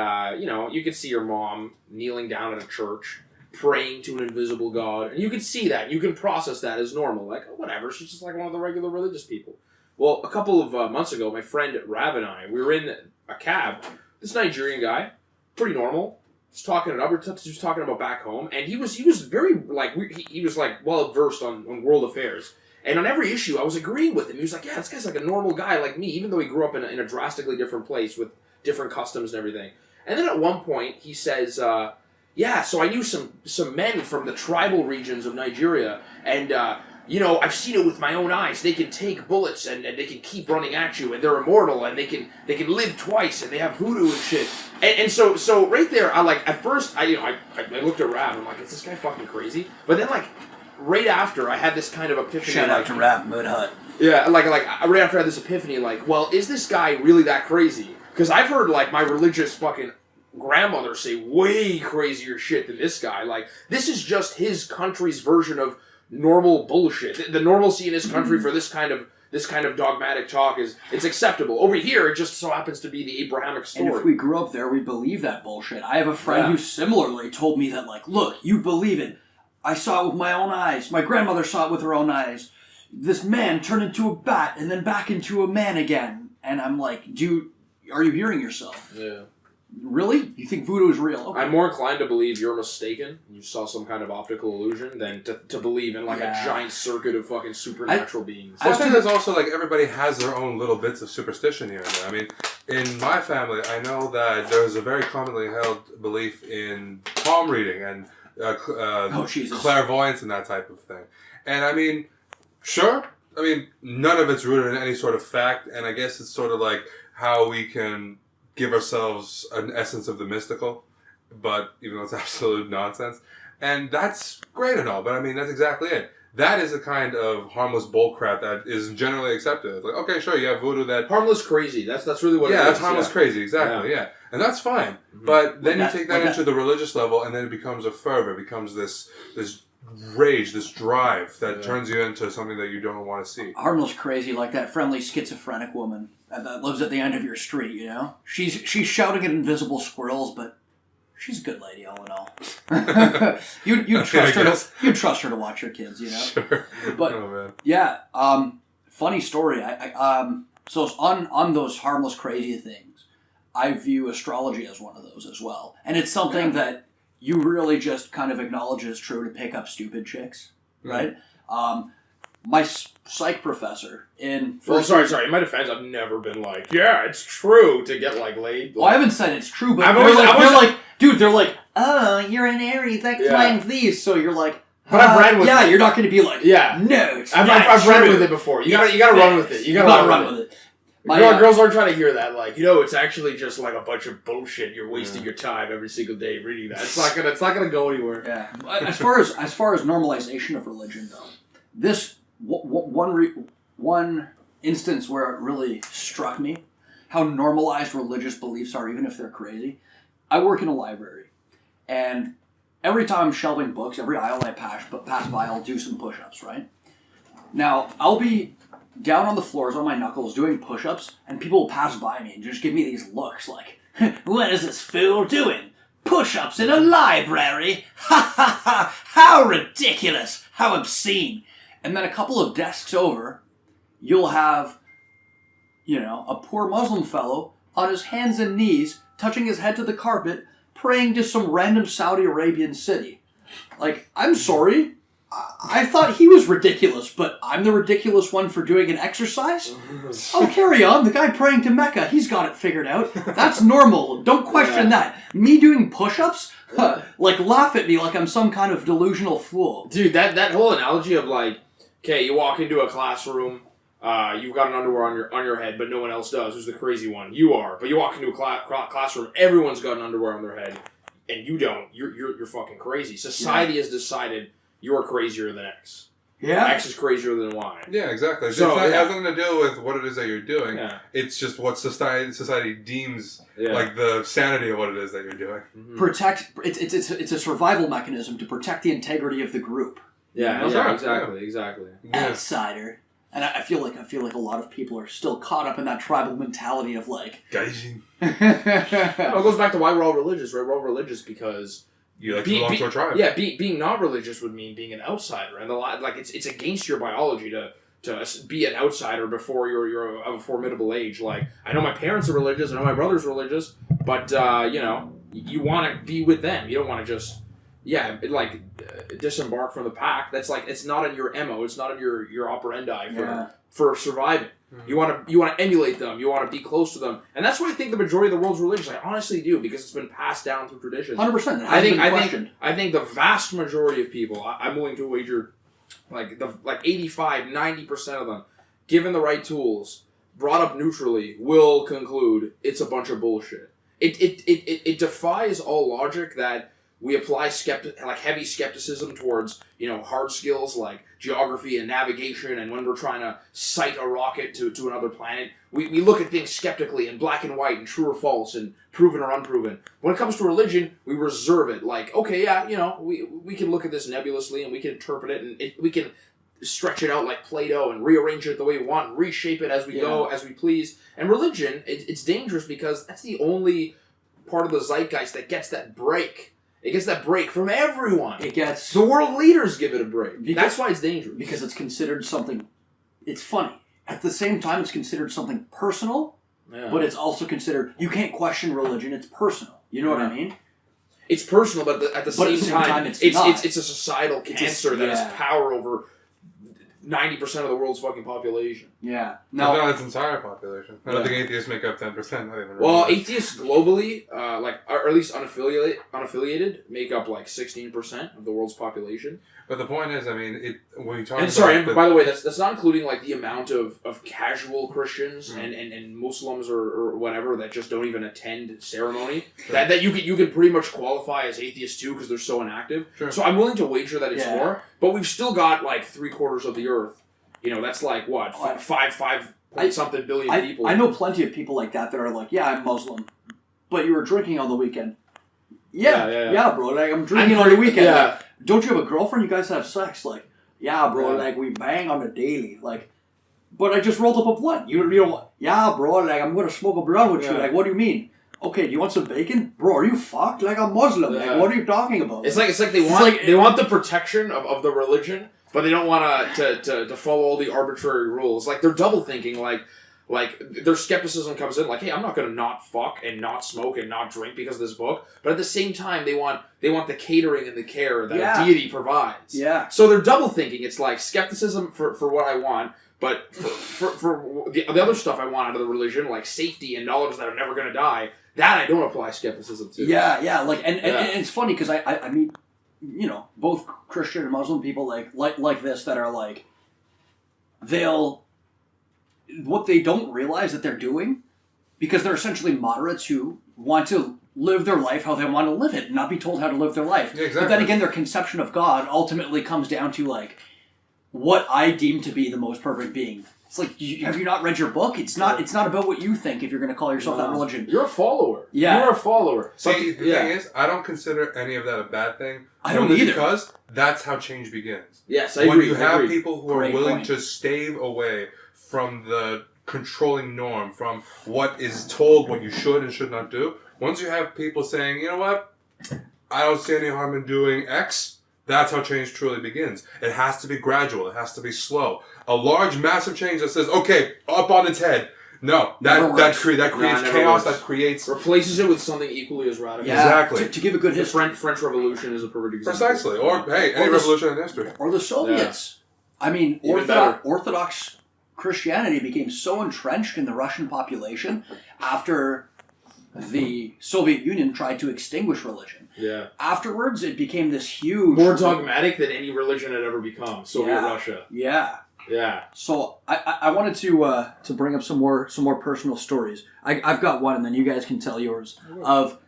you could see your mom kneeling down at a church, praying to an invisible God. And you can see that. You can process that as normal. Like, oh, whatever, she's just like one of the regular religious people. Well, a couple of months ago, my friend Rav and I, we were in a cab. This Nigerian guy, pretty normal, was talking about back home. And he was very, like, he was, like, well-versed on world affairs. And on every issue, I was agreeing with him. He was like, yeah, this guy's like a normal guy like me, even though he grew up in a drastically different place with different customs and everything. And then at one point, he says, so I knew some men from the tribal regions of Nigeria, and, I've seen it with my own eyes. They can take bullets, and they can keep running at you, and they're immortal, and they can live twice, and they have voodoo and shit. And so right there, at first, I looked at Rav, and I'm like, is this guy fucking crazy? But then, right after, I had this kind of epiphany. Shout out to Rav Mud Hut. Yeah, right after I had this epiphany, well, is this guy really that crazy? Because I've heard, my religious fucking grandmother say way crazier shit than this guy. This is just his country's version of normal bullshit. The normalcy in his country for this kind of dogmatic talk it's acceptable. Over here, it just so happens to be the Abrahamic story. And if we grew up there, we believe that bullshit. I have a friend who similarly told me that, look, you believe it. I saw it with my own eyes. My grandmother saw it with her own eyes. This man turned into a bat and then back into a man again. And I'm like, dude, are you hearing yourself? Yeah. Really? You think voodoo is real? Okay. I'm more inclined to believe you're mistaken. You saw some kind of optical illusion than to believe in a giant circuit of fucking supernatural beings. I think there's also everybody has their own little bits of superstition here and there. I mean, in my family, I know that there's a very commonly held belief in palm reading and clairvoyance and that type of thing. And I mean, sure. I mean, none of it's rooted in any sort of fact, and I guess it's sort of like how we can give ourselves an essence of the mystical, but even though it's absolute nonsense. And that's great and all, but I mean, that's exactly it. That is a kind of harmless bullcrap that is generally accepted. It's like, okay, sure, you have voodoo that... Harmless crazy. That's really what it is. Yeah, that's harmless crazy, exactly, yeah. And that's fine. Mm-hmm. But then you take that into the religious level, and then it becomes a fervor, it becomes this rage, this drive that turns you into something that you don't want to see. Harmless crazy, like that friendly schizophrenic woman that lives at the end of your street, you know? She's shouting at invisible squirrels, but she's a good lady, all in all. You'd trust her to watch your kids, you know? Sure. But, funny story. So on those harmless crazy things, I view astrology as one of those as well. And it's something that you really just kind of acknowledge as true to pick up stupid chicks, right? My psych professor in... sorry. In my defense, I've never been like, yeah, it's true to get, laid. Well, I haven't said it's true, but they're like, oh, you're an Aries, that explains these. So you're like... But I've ran with it. Yeah, you're not going to be like, no, it's I've ran with it before. You gotta run with it. You gotta run with it. Girls aren't trying to hear that. It's actually just a bunch of bullshit. You're wasting your time every single day reading that. It's not gonna go anywhere. Yeah. As far as normalization of religion, though, this one instance where it really struck me how normalized religious beliefs are, even if they're crazy. I work in a library, and every time I'm shelving books, every aisle I pass by, I'll do some push-ups. Right? Now, I'll be down on the floors on my knuckles doing push-ups, and people will pass by me and just give me these looks like, what is this fool doing? Push-ups in a library? Ha ha ha! How ridiculous! How obscene! And then a couple of desks over, you'll have, a poor Muslim fellow on his hands and knees, touching his head to the carpet, praying to some random Saudi Arabian city. I'm sorry, I thought he was ridiculous, but I'm the ridiculous one for doing an exercise? Oh, carry on. The guy praying to Mecca, he's got it figured out. That's normal. Don't question that. Me doing push-ups? Laugh at me like I'm some kind of delusional fool. Dude, that whole analogy of okay, you walk into a classroom, you've got an underwear on your head, but no one else does. Who's the crazy one? You are. But you walk into a classroom, everyone's got an underwear on their head, and you don't. You're fucking crazy. Society has decided you're crazier than X. Yeah. X is crazier than Y. Yeah, exactly. So it has nothing to do with what it is that you're doing. Yeah. It's just what society deems the sanity of what it is that you're doing. Mm-hmm. It's a survival mechanism to protect the integrity of the group. Yeah, exactly. Outsider. And I feel like a lot of people are still caught up in that tribal mentality of like. Gaijin. It goes back to why we're all religious, right? We're all religious because You like to belong to a tribe. Yeah, being not religious would mean being an outsider, and it's against your biology to be an outsider before you're of a formidable age. Like, I know my parents are religious, I know my brother's religious, but you want to be with them. You don't want to just disembark from the pack. That's like, it's not in your MO. It's not in your operandi for surviving. Mm-hmm. You want to emulate them. You want to be close to them, and that's why I think the majority of the world's religious. I honestly do, because it's been passed down through tradition. 100%. I think the vast majority of people, I'm willing to wager, like 85, 90% of them, given the right tools, brought up neutrally, will conclude it's a bunch of bullshit. It defies all logic that we apply heavy skepticism towards hard skills like geography and navigation, and when we're trying to sight a rocket to another planet, we look at things skeptically in black and white and true or false and proven or unproven. When it comes to religion, we reserve it. Like, okay, we can look at this nebulously and we can interpret it, and we can stretch it out like Play-Doh and rearrange it the way we want, and reshape it as we go, as we please. And religion, it's dangerous because that's the only part of the zeitgeist that gets that break. It gets that break from everyone. The world leaders give it a break. That's why it's dangerous. Because it's considered something. It's funny. At the same time, it's considered something personal, but it's also considered. You can't question religion. It's personal. You know what I mean? It's personal, but at the same time, it's a societal cancer that has power over 90% of the world's fucking population. Yeah. No, its entire population. I don't think atheists make up 10%. Not even well, atheists globally, or at least unaffiliated, make up like 16% of the world's population. But the point is, when you talk by the way, that's not including like the amount of casual Christians and Muslims or whatever that just don't even attend ceremony. Sure. That you can pretty much qualify as atheists too, because they're so inactive. Sure. So I'm willing to wager that it's more, but we've still got like 3/4 of the earth. That's like what, five point something billion people. I know plenty of people like that are like, I'm Muslim, but you were drinking on the weekend. Yeah, bro. Like, I'm drinking on the weekend. Yeah. Like, don't you have a girlfriend? You guys have sex? Like, yeah, bro. Like, we bang on the daily. Like, but I just rolled up a blunt. You know, yeah, bro. Like, I'm gonna smoke a blunt with you. Like, what do you mean? Okay, do you want some bacon, bro? Are you fucked? Like, I'm Muslim. Like, what are you talking about? It's like they want the protection of the religion, but they don't want to follow all the arbitrary rules. Like, they're double thinking. Like, their skepticism comes in like, hey, I'm not going to not fuck and not smoke and not drink because of this book. But at the same time, they want the catering and the care that a deity provides. Yeah. So they're double thinking. It's like skepticism for what I want, but for the other stuff I want out of the religion, like safety and knowledge that I'm never going to die, that I don't apply skepticism to. Yeah. Like, and it's funny because I meet, both Christian and Muslim people like this that are like, what they don't realize that they're doing, because they're essentially moderates who want to live their life how they want to live it and not be told how to live their life. Yeah, exactly. But then again, their conception of God ultimately comes down to like what I deem to be the most perfect being. It's like, have you not read your book? It's not about what you think if you're going to call yourself that religion. You're a follower. Yeah. You're a follower. See, the thing is, I don't consider any of that a bad thing. I don't either. Because that's how change begins. Yes, I agree. When you have people who are willing to stave away from the controlling norm, from what is told what you should and should not do. Once you have people saying, you know what, I don't see any harm in doing X, that's how change truly begins. It has to be gradual. It has to be slow. A large, massive change that says, okay, up on its head. No, that creates chaos. That creates... Replaces it with something equally as radical. Yeah, exactly. To give a good history. The French Revolution is a perfect example. Precisely. Or, hey, any revolution in history. Or the Soviets. Yeah. I mean, Orthodox Christianity became so entrenched in the Russian population after the Soviet Union tried to extinguish religion. Yeah. Afterwards, it became this huge... More dogmatic than any religion had ever become. Soviet Russia. Yeah. Yeah. So I wanted to bring up some more personal stories. I've got one, and then you guys can tell yours, of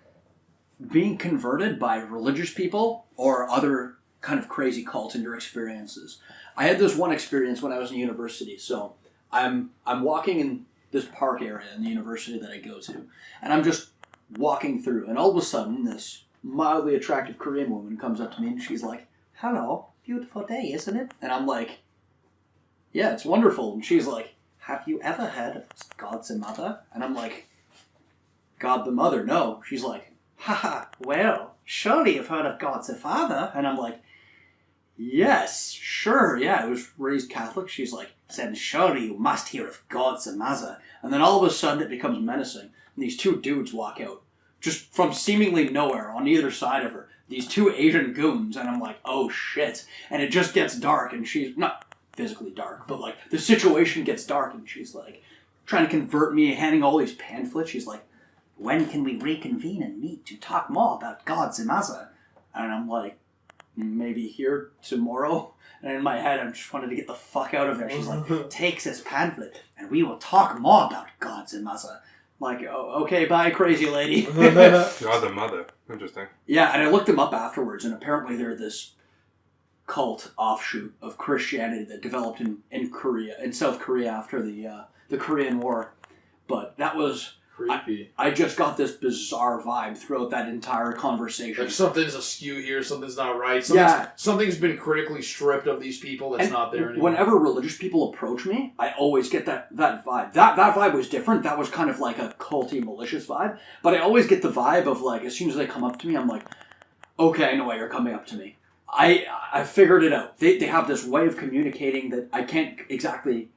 being converted by religious people or other kind of crazy cults in your experiences. I had this one experience when I was in university. So I'm walking in this park area in the university that I go to, and I'm just walking through, and all of a sudden this mildly attractive Korean woman comes up to me and she's like, "Hello, beautiful day, isn't it?" And I'm like, yeah, it's wonderful. And she's like, have you ever heard of God the Mother? And I'm like, God the Mother? No. She's like, haha, well, surely you've heard of God the Father? And I'm like, yes, sure, yeah, I was raised Catholic. She's like, then surely you must hear of God the Mother. And then all of a sudden it becomes menacing. And these two dudes walk out, just from seemingly nowhere on either side of her. These two Asian goons. And I'm like, oh shit. And it just gets dark, and she's not physically dark, but like the situation gets dark, and she's like trying to convert me, handing all these pamphlets. She's like, when can we reconvene and meet to talk more about God the Mother? And I'm like, maybe here tomorrow. And in my head, I'm just wanting to get the fuck out of there. She's like, take this pamphlet and we will talk more about God the Mother. I'm like, oh, okay, bye, crazy lady. God the Mother. Interesting. Yeah, and I looked them up afterwards, and apparently they're this cult offshoot of Christianity that developed in South Korea after the Korean War. But that was Creepy. I just got this bizarre vibe throughout that entire conversation. Like something's askew here, something's not right. Something's been critically stripped of these people that's not there anymore. Whenever religious people approach me, I always get that vibe. That vibe was different. That was kind of like a culty, malicious vibe. But I always get the vibe of like, as soon as they come up to me, I'm like, okay, I know why you're coming up to me. I figured it out. They have this way of communicating that I can't exactly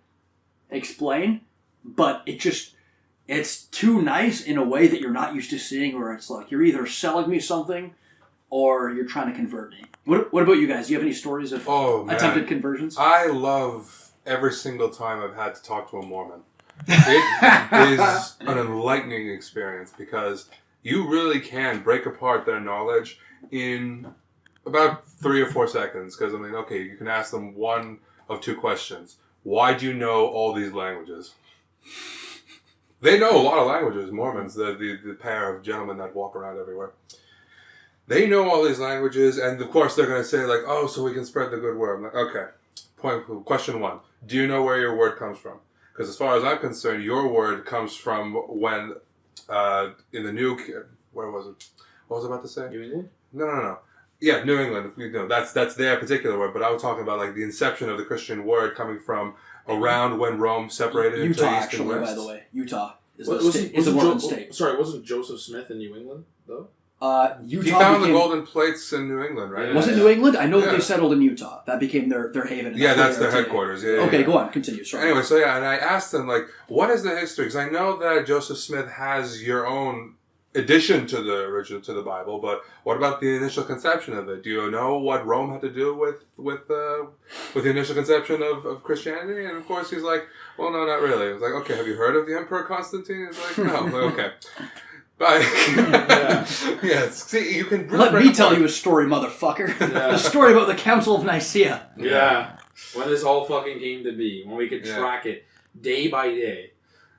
explain, but it's too nice in a way that you're not used to seeing, where it's like you're either selling me something or you're trying to convert me. What about you guys? Do you have any stories of attempted conversions? I love every single time I've had to talk to a Mormon. It is an enlightening experience because you really can break apart their knowledge in about 3 or 4 seconds. Because, I mean, okay, you can ask them one of 2 questions. Why do you know all these languages? They know a lot of languages, Mormons, the pair of gentlemen that walk around everywhere. They know all these languages, and of course they're going to say, like, oh, so we can spread the good word. I'm like, okay, question 1. Do you know where your word comes from? Because as far as I'm concerned, your word comes from when, in the new, where was it? What was I about to say? New England? No. Yeah, New England. You know, that's their particular word, but I was talking about like the inception of the Christian word coming from around when Rome separated into Utah, East and actually, West. by the way. Utah is Was the Mormon state. Sorry, wasn't Joseph Smith in New England, though? Utah He found the golden plates in New England, right? Was it New England? I know that they settled in Utah. That became their haven. Yeah, that's their their headquarters. Yeah, okay, yeah. go on. Continue. Sorry. Anyway, so yeah, and I asked them, like, what is the history? Because I know that Joseph Smith has your own addition to the original, to the Bible, but what about the initial conception of it? Do you know what Rome had to do with the initial conception of Christianity? And of course he's like, well, no, not really. I was like, okay, have you heard of the Emperor Constantine? He's like, no. I'm like, okay. Bye. Yeah. See, you can let me tell you a story, motherfucker. The story about the Council of Nicaea. Yeah. When this all fucking came to be, when we could track it day by day.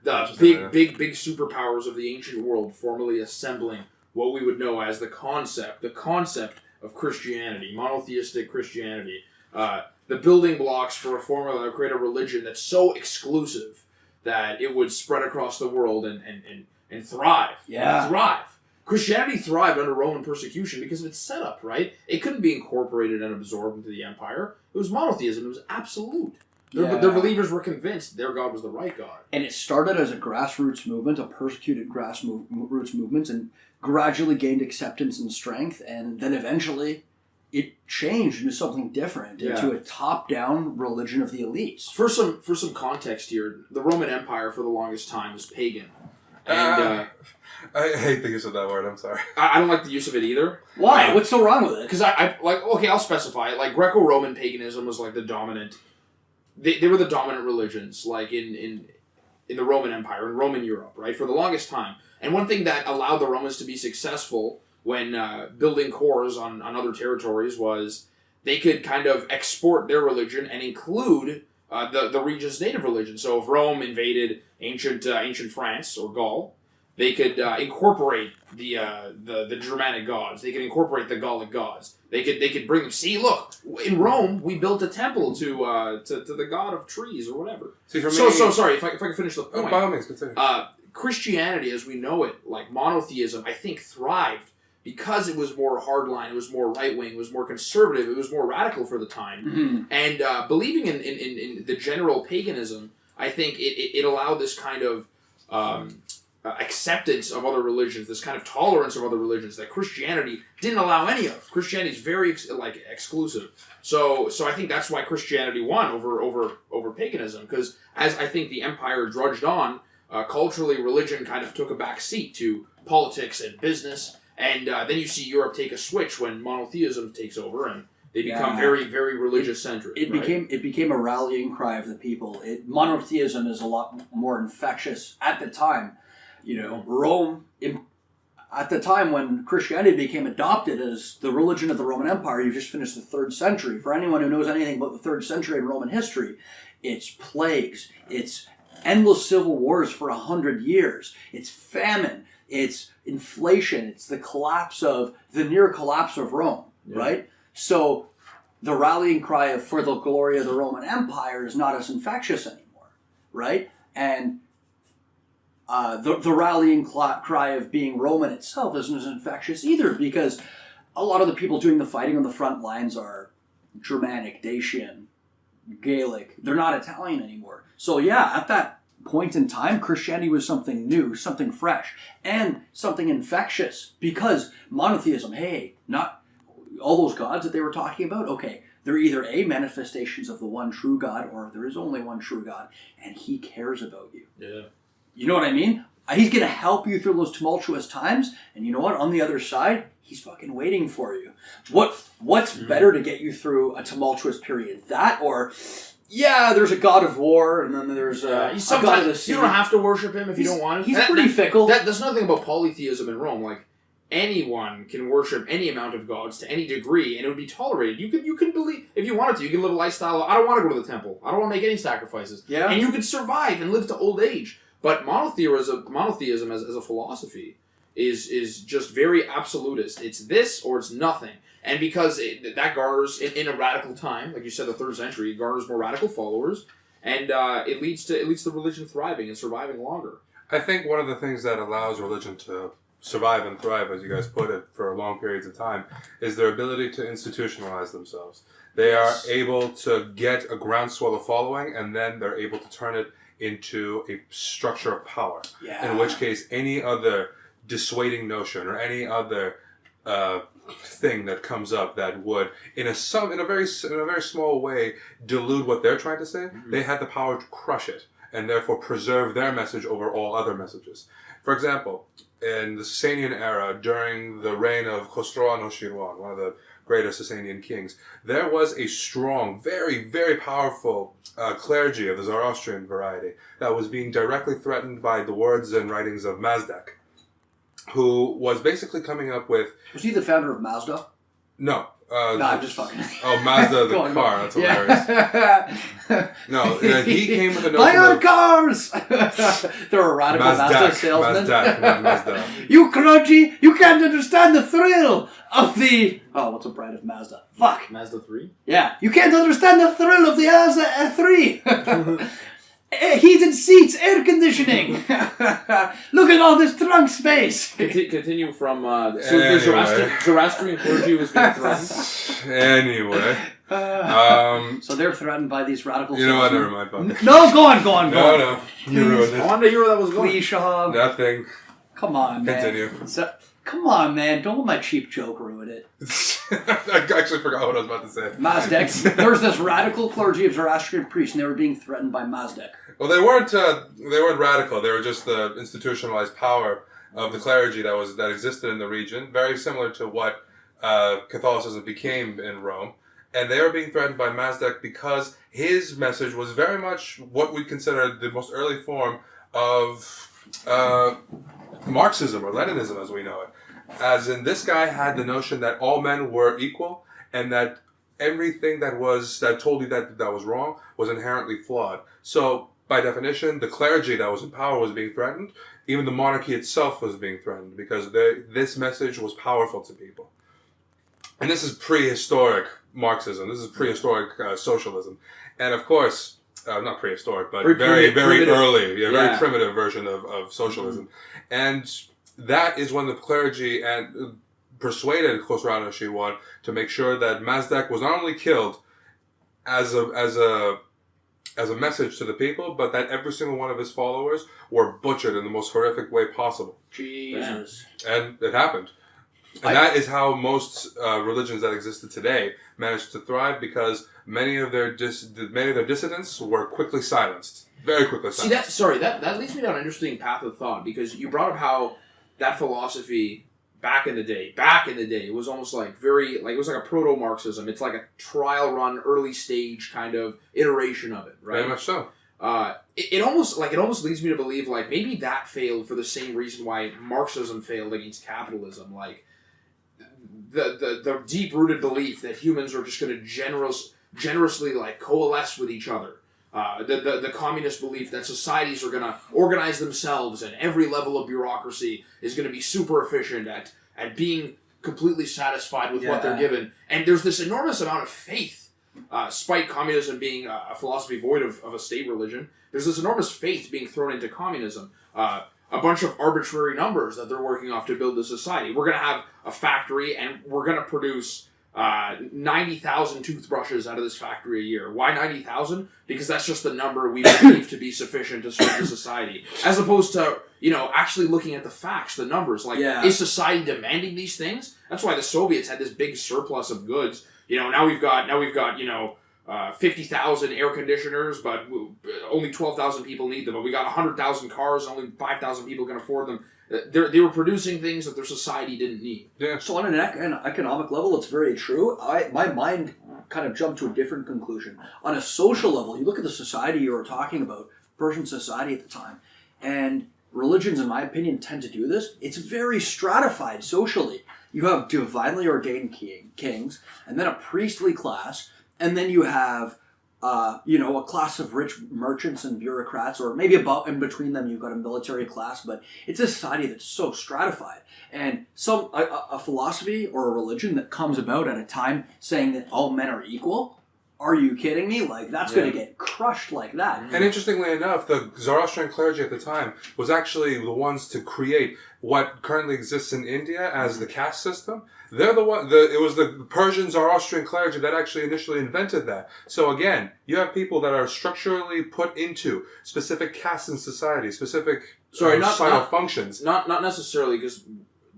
The big superpowers of the ancient world formally assembling what we would know as the concept of Christianity, monotheistic Christianity, the building blocks for a formula to create a religion that's so exclusive that it would spread across the world and thrive. Yeah. Thrive. Christianity thrived under Roman persecution because of its setup, right? It couldn't be incorporated and absorbed into the empire. It was monotheism. It was absolute. Their believers were convinced their God was the right God. And it started as a grassroots movement, a persecuted grassroots movement, and gradually gained acceptance and strength, and then eventually it changed into something different, into a top-down religion of the elites. For some context here, the Roman Empire for the longest time was pagan. And I hate the use of that word, I'm sorry. I don't like the use of it either. Why? What's so wrong with it? Because I'll specify it. Like, Greco-Roman paganism was like the dominant... They were the dominant religions, like in the Roman Empire, in Roman Europe, right, for the longest time. And one thing that allowed the Romans to be successful when building cores on other territories was they could kind of export their religion and include the region's native religion. So if Rome invaded ancient France or Gaul, they could incorporate the Germanic gods. They could incorporate the Gallic gods. They could bring them. See, look, in Rome we built a temple to the god of trees or whatever. See, for me, so sorry if I can finish the point. Oh, by all means, continue. Christianity, as we know it, like monotheism, I think thrived because it was more hardline, it was more right-wing, it was more conservative, it was more radical for the time. And believing in the general paganism, I think it allowed this kind of acceptance of other religions, this kind of tolerance of other religions that Christianity didn't allow any of. Christianity is very exclusive. So I think that's why Christianity won over paganism, because as I think the empire drudged on, culturally religion kind of took a back seat to politics and business, and then you see Europe take a switch when monotheism takes over and they become very, very religious centric. It became a rallying cry of the people. Monotheism is a lot more infectious at the time. Rome, at the time when Christianity became adopted as the religion of the Roman Empire, you just finished the 3rd century. For anyone who knows anything about the 3rd century in Roman history, it's plagues, it's endless civil wars for 100 years, it's famine, it's inflation, it's the near collapse of Rome, right? So the rallying cry for the glory of the Roman Empire is not as infectious anymore, right? And the rallying cry of being Roman itself isn't as infectious either, because a lot of the people doing the fighting on the front lines are Germanic, Dacian, Gaelic. They're not Italian anymore. So yeah, at that point in time, Christianity was something new, something fresh, and something infectious, because monotheism, not all those gods that they were talking about, okay, they're either manifestations of the one true God, or there is only one true God, and he cares about you. Yeah. You know what I mean? He's going to help you through those tumultuous times, and you know what? On the other side, he's fucking waiting for you. What's better to get you through a tumultuous period? That, or, there's a god of war, and then there's a god of the sea. You don't have to worship him if you don't want to. He's pretty fickle. There's nothing about polytheism in Rome. Like, anyone can worship any amount of gods to any degree, and it would be tolerated. You can believe, if you wanted to, you can live a lifestyle. I don't want to go to the temple. I don't want to make any sacrifices. Yeah. And you could survive and live to old age. But monotheism as a philosophy is just very absolutist. It's this or it's nothing. And because that garners, in a radical time, like you said, the 3rd century, it garners more radical followers, and it leads to religion thriving and surviving longer. I think one of the things that allows religion to survive and thrive, as you guys put it, for long periods of time, is their ability to institutionalize themselves. They are able to get a groundswell of following, and then they're able to turn it into a structure of power. Yeah. In which case, any other dissuading notion or any other thing that comes up that would, in a very small way, dilute what they're trying to say, they had the power to crush it and therefore preserve their message over all other messages. For example, in the Sasanian era, during the reign of Khosrow Anushirwan, one of the greatest Sasanian kings, there was a strong, very, very powerful clergy of the Zoroastrian variety that was being directly threatened by the words and writings of Mazdak, who was basically coming up with... Was he the founder of Mazda? No. No, I'm just fucking... Oh, Mazda, the car. That's hilarious. No, he came with a notion Buy our cars! They're a radical Mazda salesman. Mazda, not Mazda. You crunchy! You can't understand the thrill of the... Oh, what's a brand of Mazda? Fuck! Mazda 3? Yeah. You can't understand the thrill of the Mazda 3! Heated seats, air conditioning. Look at all this trunk space. Continue from the Zoroastrian clergy was being threatened. Anyway, so they're threatened by these radical. You know what? Never mind. Fuck. No, go on. No, you ruined it. I wanted to hear where that was going. Please, Shahab. Nothing. Come on, man. Continue. Come on, man. Don't let my cheap joke ruin it. I actually forgot what I was about to say. Mazdak. There was this radical clergy of Zoroastrian priests, and they were being threatened by Mazdak. Well, they weren't radical. They were just the institutionalized power of the clergy that existed in the region, very similar to what Catholicism became in Rome. And they were being threatened by Mazdak because his message was very much what we consider the most early form of Marxism or Leninism as we know it. As in, this guy had the notion that all men were equal and that everything that told you that was wrong was inherently flawed. So, by definition, the clergy that was in power was being threatened. Even the monarchy itself was being threatened because this message was powerful to people. And this is prehistoric Marxism. This is prehistoric socialism. And of course, not prehistoric, but very early, very primitive version of socialism. And that is when the clergy and persuaded Khosrow Shiwan to make sure that Mazdak was not only killed as a message to the people, but that every single one of his followers were butchered in the most horrific way possible. Jesus. And it happened. And that is how most religions that existed today managed to thrive, because many of their dissidents were quickly silenced. Very quickly silenced. That leads me down an interesting path of thought, because you brought up how that philosophy back in the day, it was almost like it was like a proto-Marxism. It's like a trial run, early stage kind of iteration of it, right? Very much so. It almost leads me to believe like maybe that failed for the same reason why Marxism failed against capitalism. Like the deep-rooted belief that humans are just going to generously like coalesce with each other. The communist belief that societies are going to organize themselves and every level of bureaucracy is going to be super efficient at being completely satisfied with what they're given. And there's this enormous amount of faith, despite communism being a philosophy void of a state religion, there's this enormous faith being thrown into communism. A bunch of arbitrary numbers that they're working off to build a society. We're going to have a factory and we're going to produce 90,000 toothbrushes out of this factory a year. Why 90,000? Because that's just the number we believe to be sufficient to serve the society. As opposed to, actually looking at the facts, the numbers. Like, is society demanding these things? That's why the Soviets had this big surplus of goods. Now we've got 50,000 air conditioners, but only 12,000 people need them. But we got 100,000 cars, only 5,000 people can afford them. They were producing things that their society didn't need. Yeah. So on an economic level, it's very true. My mind kind of jumped to a different conclusion. On a social level, you look at the society you were talking about, Persian society at the time, and religions, in my opinion, tend to do this. It's very stratified socially. You have divinely ordained kings, and then a priestly class, and then you have a class of rich merchants and bureaucrats, or maybe about in between them you've got a military class, but it's a society that's so stratified. And a philosophy or a religion that comes about at a time saying that all men are equal, are you kidding me? Like, that's going to get crushed like that. And interestingly enough, the Zoroastrian clergy at the time was actually the ones to create what currently exists in India as the caste system. They're the one. It was the Persian Zoroastrian clergy that actually initially invented that. So again, you have people that are structurally put into specific castes in society, specific societal functions. Not necessarily, because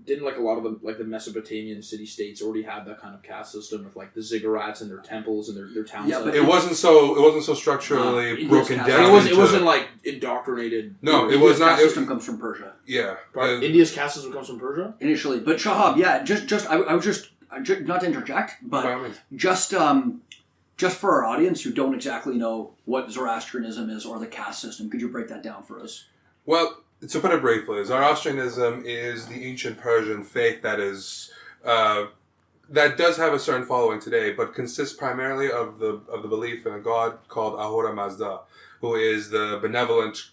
didn't like a lot of the Mesopotamian city-states already have that kind of caste system with like the ziggurats and their temples and their towns? Yeah, but it wasn't so structurally broken down. It wasn't like indoctrinated. No, it was not. Caste system comes from Persia. Yeah, India's caste system comes from Persia initially, but Shahab, I was just not to interject, but just for our audience who don't exactly know what Zoroastrianism is or the caste system, could you break that down for us? Well, to put it briefly, Zoroastrianism is the ancient Persian faith that is that does have a certain following today, but consists primarily of the belief in a god called Ahura Mazda, who is the benevolent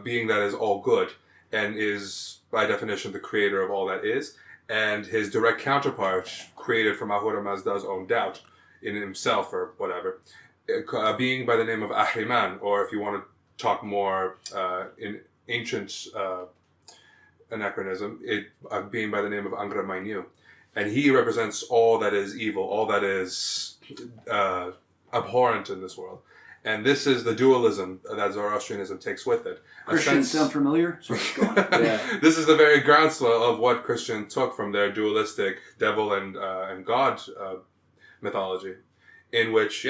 being that is all good and is by definition the creator of all that is, and his direct counterpart, created from Ahura Mazda's own doubt in himself or whatever, a being by the name of Ahriman, or if you want to talk more in ancient anachronism, a being by the name of Angra Mainyu. And he represents all that is evil, all that is abhorrent in this world. And this is the dualism that Zoroastrianism takes with it. Christians sound familiar? Sorry, go on. Yeah. This is the very groundswell of what Christians took from their dualistic devil and God mythology, in which,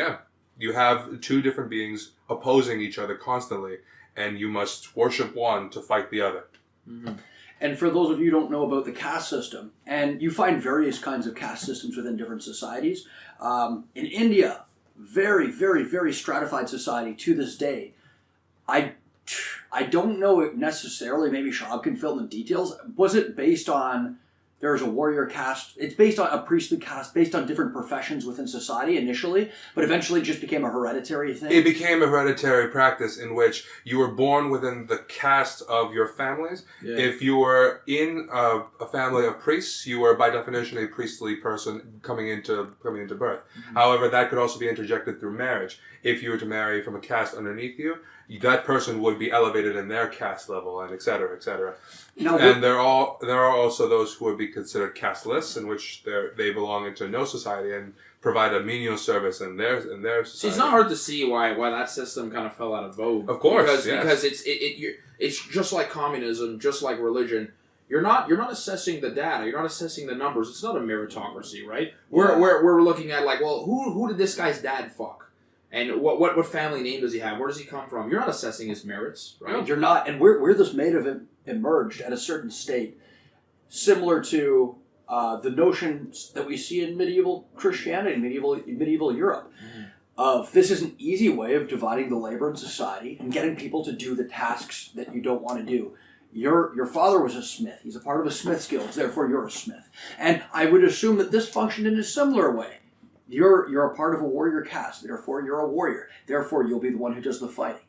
you have two different beings opposing each other constantly, and you must worship one to fight the other. Mm-hmm. And for those of you who don't know about the caste system, and you find various kinds of caste systems within different societies, in India, very, very, very stratified society to this day. I don't know it necessarily, maybe Shahab can fill in the details. Was it based on, there's a warrior caste, it's based on a priestly caste, based on different professions within society initially, but eventually just became a hereditary thing? It became a hereditary practice in which you were born within the caste of your families. Yeah. If you were in a family of priests, you were by definition a priestly person coming into birth. Mm-hmm. However, that could also be interjected through marriage. If you were to marry from a caste underneath you, that person would be elevated in their caste level, and et cetera, et cetera. Now, And there are also those who would be considered casteless, in which they belong into no society and provide a menial service in their society. See, it's not hard to see why that system kind of fell out of vogue. Of course, because it's just like communism, just like religion. You're not assessing the data. You're not assessing the numbers. It's not a meritocracy, right? We're looking at like, well, who did this guy's dad fuck? And what family name does he have? Where does he come from? You're not assessing his merits, right? No, you're not. And where this may have emerged at a certain state, similar to the notions that we see in medieval Christianity, medieval Europe, of this is an easy way of dividing the labor in society and getting people to do the tasks that you don't want to do. Your father was a smith. He's a part of a smith's guild, therefore you're a smith. And I would assume that this functioned in a similar way. You're a part of a warrior caste, therefore you're a warrior. Therefore you'll be the one who does the fighting.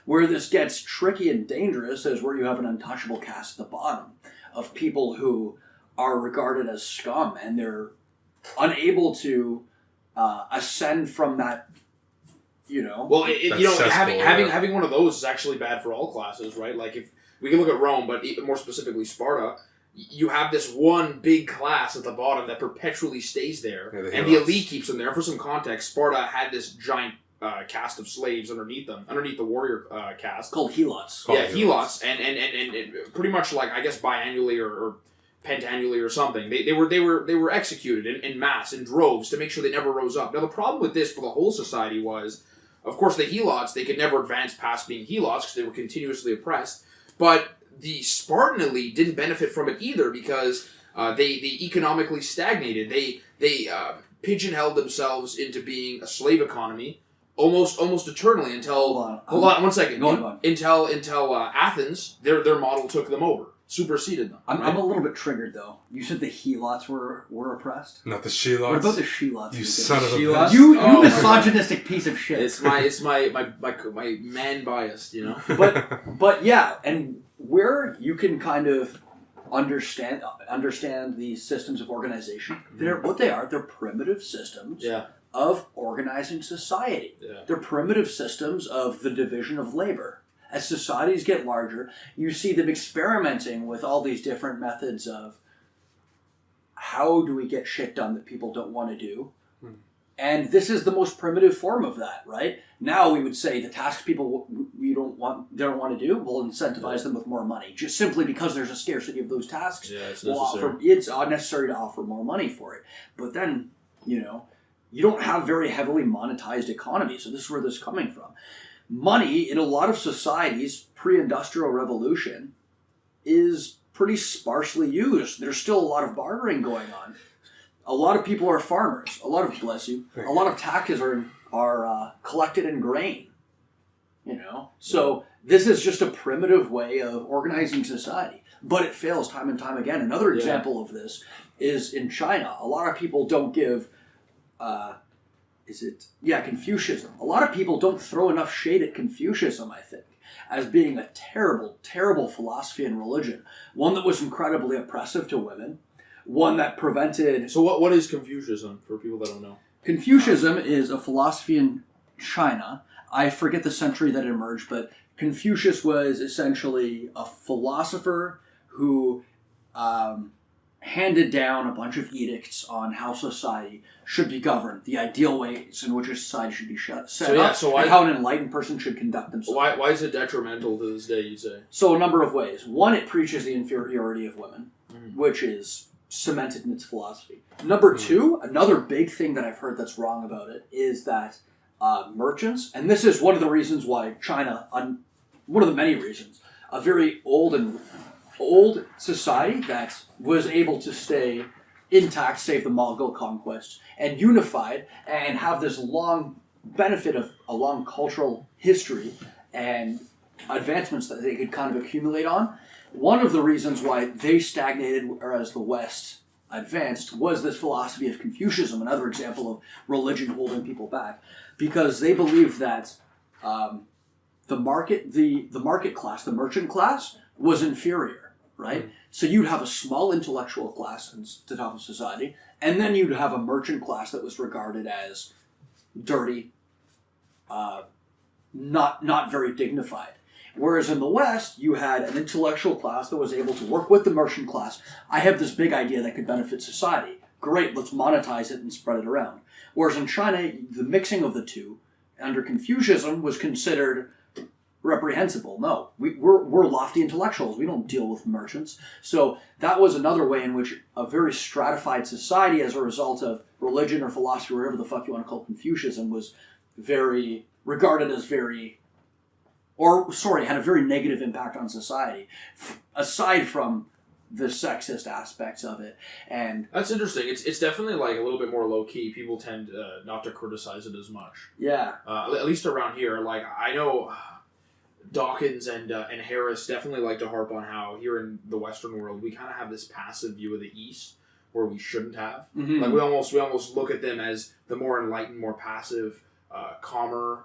Where this gets tricky and dangerous is where you have an untouchable caste at the bottom of people who are regarded as scum, and they're unable to ascend from that, Well, having one of those is actually bad for all classes, right? Like if we can look at Rome, but even more specifically Sparta, you have this one big class at the bottom that perpetually stays there, and the elite keeps them there. For some context, Sparta had this giant caste of slaves underneath the warrior caste called helots. Helots, and pretty much like I guess biannually or pentannually or something. They were executed in mass in droves to make sure they never rose up. Now the problem with this for the whole society was, of course, the helots, they could never advance past being helots because they were continuously oppressed, but the Spartan elite didn't benefit from it either because they economically stagnated. They pigeonholed themselves into being a slave economy almost eternally until hold on 1 second. Go on. Until Athens, their model took them over, superseded them. I'm a little bit triggered though. You said the helots were oppressed. Not the Shelots. What about the shelots? You son of a Shelots? bitch. You misogynistic piece of shit. It's my man bias, But yeah, and where you can kind of understand these systems of organization, they're primitive systems of organizing society. Yeah. They're primitive systems of the division of labor. As societies get larger, you see them experimenting with all these different methods of how do we get shit done that people don't want to do. And this is the most primitive form of that, right? Now we would say the tasks people they don't want to do, we'll incentivize them with more money, just simply because there's a scarcity of those tasks. Yeah, it's necessary. It's necessary to offer more money for it. But then, you don't have very heavily monetized economies, so this is where this is coming from. Money in a lot of societies, pre-industrial revolution, is pretty sparsely used. There's still a lot of bartering going on. A lot of people are farmers. A lot of taxes are collected in grain. So this is just a primitive way of organizing society, but it fails time and time again. Another example of this is in China. A lot of people don't give. Confucianism. A lot of people don't throw enough shade at Confucianism, I think, as being a terrible, terrible philosophy and religion. One that was incredibly oppressive to women. One that prevented... So what is Confucianism, for people that don't know? Confucianism is a philosophy in China. I forget the century that it emerged, but Confucius was essentially a philosopher who handed down a bunch of edicts on how society should be governed, the ideal ways in which a society should be set up, and how an enlightened person should conduct themselves. Why is it detrimental to this day, you say? So a number of ways. One, it preaches the inferiority of women, which is cemented in its philosophy. Number two, another big thing that I've heard that's wrong about it is that merchants, and this is one of the reasons why China, one of the many reasons, a very old society that was able to stay intact, save the Mongol conquest, and unified, and have this long benefit of a long cultural history and advancements that they could kind of accumulate on. One of the reasons why they stagnated, whereas the West advanced, was this philosophy of Confucianism, another example of religion holding people back, because they believed that the market class, the merchant class, was inferior, right? So you'd have a small intellectual class at the top of society, and then you'd have a merchant class that was regarded as dirty, not very dignified. Whereas in the West, you had an intellectual class that was able to work with the merchant class. I have this big idea that could benefit society. Great, let's monetize it and spread it around. Whereas in China, the mixing of the two under Confucianism was considered reprehensible. No, we're lofty intellectuals. We don't deal with merchants. So that was another way in which a very stratified society, as a result of religion or philosophy, or whatever the fuck you want to call Confucianism, was very regarded as had a very negative impact on society, aside from the sexist aspects of it. And that's interesting. It's definitely like a little bit more low key. People tend not to criticize it as much. Yeah. At least around here, like I know Dawkins and Harris definitely like to harp on how here in the Western world we kind of have this passive view of the East where we shouldn't have. Mm-hmm. Like we almost look at them as the more enlightened, more passive, calmer